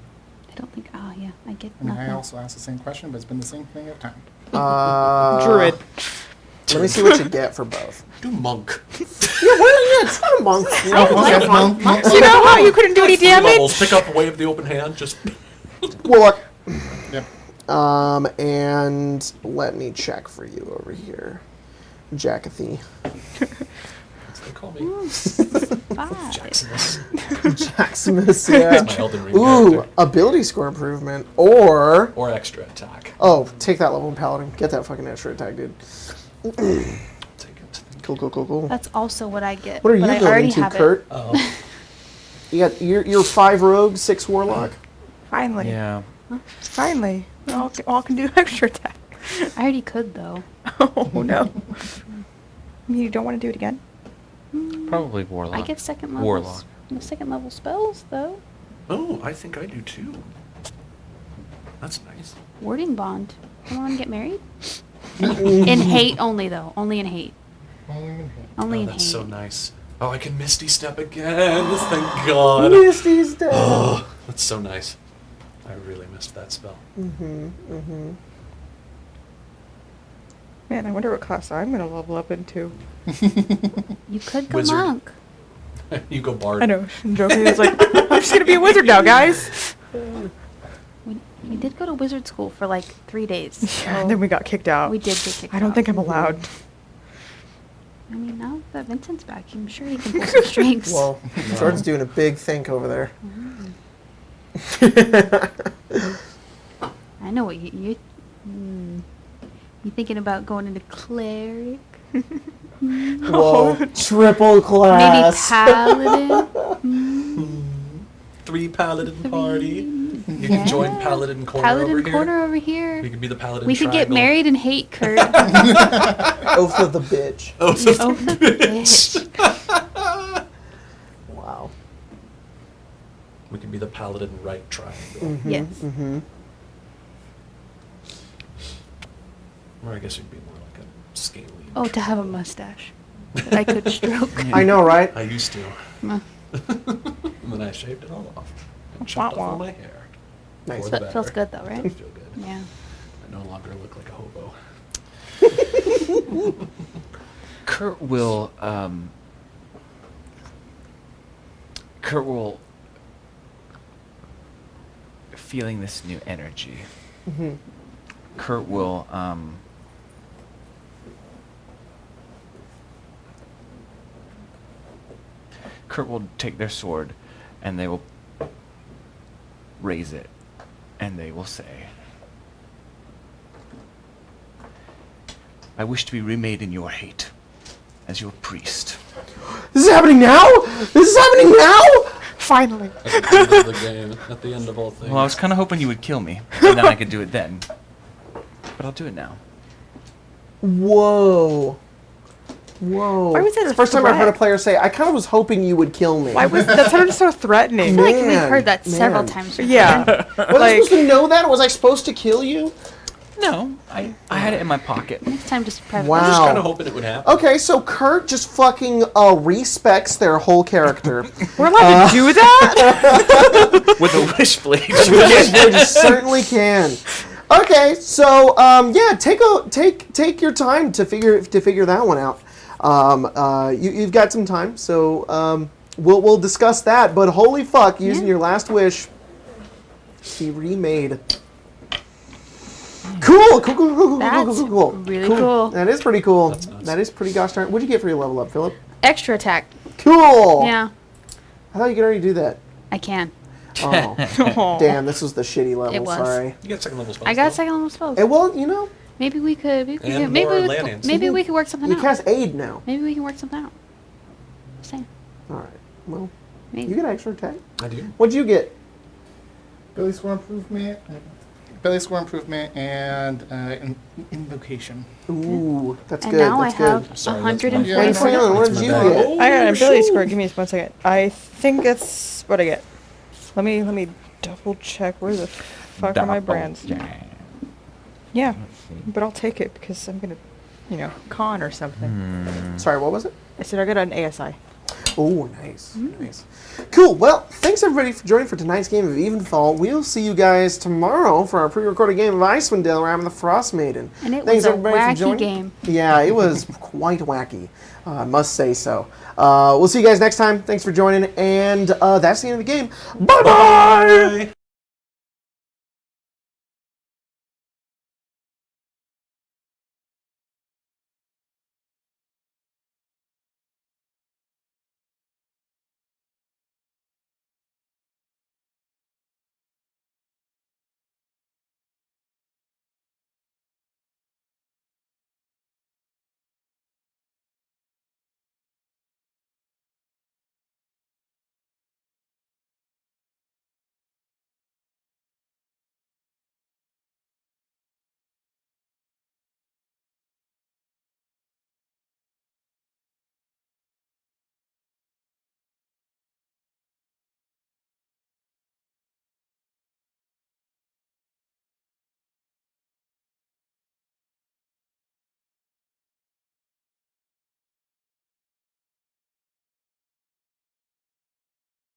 I don't think. Oh yeah, I get I mean, nothing. I also asked the same question, but it's been the same thing every time. Druid. Let me see what you get for both. Do monk. Yeah, it's not a monk. You know, Okay, monk. You know how you couldn't do any Levels. damage? Pick up, wave the open hand. Just Warlock. Yep. And let me check for you over here. Jackathy. as they call me. 5. Jaximus. Jaximus, yeah. That's my Elden Ring Ooh, character. ability score improvement. Or, Or extra attack. oh, take that level in Paladin. Get that fucking extra attack, dude. Take it. Cool. That's also what I get. What are you but I going already into, have Kurt? Oh. You're 5 rogue, 6 warlock. Finally. Yeah. Finally. We all can do extra attack. I already could though. Oh, no. You don't want to do it again? Probably Warlock. I get second level. Warlock. Second level spells though. Oh, I think I do too. That's nice. Wording bond. Come on, get married. In hate only though. Only in hate. Only Oh, in that's hate. so nice. Oh, I can Misty Step again. Thank God. Misty's dead. Oh, that's so nice. I really missed that spell. Man, I wonder what class I'm going to level up into. You could go Wizard. monk. You go bard. I know. I'm joking. It's like, I'm just going to be a wizard now, guys. We did go to wizard school for like 3 days. Yeah, so and then we got kicked out. we did get kicked I don't out. think I'm allowed. I mean, now that Vincent's back, I'm sure he can pull some strings. Well, Jordan's doing a big think over there. I know what you You thinking about going into cleric? Whoa, triple Maybe class. paladin? 3 paladin party. You Yeah. can join paladin corner Paladin over here. corner over here. We could be the paladin We could get triangle. married and hate Kurt. Oath of the bitch. Oh, the Oh, the bitch. Wow. We could be the paladin right triangle. Mm-hmm, Yes. Mm-hmm. Or I guess it'd be more like a scaly. Oh, to have a mustache that I could stroke. I know, right? I used to. Uh, And then I shaved it all off. And chopped off all my hair. Nice. For the That feels better. good though, right? Does feel good. Yeah. I no longer look like a hobo. Kurt will feeling this new energy. Mm-hmm. Kurt will take their sword and they will raise it and they will say, I wish to be remade in your hate as your priest. This is happening now? This is happening now? Finally. At the end of the game, at the end of all things. Well, I was kind of hoping you would kill me, and then I could do it then. But I'll do it now. Whoa. Whoa. Why was that It's a the first time I've heard a threat? player say, I kind of was hoping you would kill me. Why was that sounded so I threatening? feel like we've Man, heard that several man. times. before. Yeah. Was I like, supposed to know that? Was I supposed to kill you? No, I had it in my pocket. Next time, just private. Wow. I was just kind of hoping it would happen. Okay, so Kurt just fucking respects their whole character. we're allowed to do that? With a wish blade. You certainly can. Okay, so yeah, take your time to figure that one out. You've got some time, so we'll discuss that. But holy fuck, using your last wish, he remade. Cool. That's Cool. really cool. That is pretty cool. That's nuts. That is pretty gosh darn. What'd you get for your level up, Philip? Extra attack. Cool. Yeah, I thought you could already do that. I can. Oh, Aw. damn! This was the shitty level. It was. Sorry. You got second level spells. I got though. second level spells. Well, you know, Maybe we could. Maybe we And could. Maybe more we land could, ants. maybe we could work something you out. cast aid now. Maybe we can work something out. Just saying. All right. Well, Maybe. you get extra attack. I do. What'd you get? Ability score improvement. Ability score improvement and invocation. Ooh, that's And good. now that's I good. have Sorry, that's 140. my- Hey, Phelan, what did you bad. get? Oh, I got an ability shoot. score. Give me 1 second. I think it's what I get. Let me double check. Where the fuck are my brands? Yeah, but I'll take it because I'm gonna, con or something. Sorry, what was it? I said I got an ASI. Oh, nice. Nice. Cool. Well, thanks everybody for joining for tonight's game of Evenfall. We'll see you guys tomorrow for our pre-recorded game of Icewind Dale where I'm the Frost Maiden. And it Thanks was a everybody for wacky joining. game. Yeah, it was quite wacky. I must say so. We'll see you guys next time. Thanks for joining, and that's the end of the game. Bye-bye!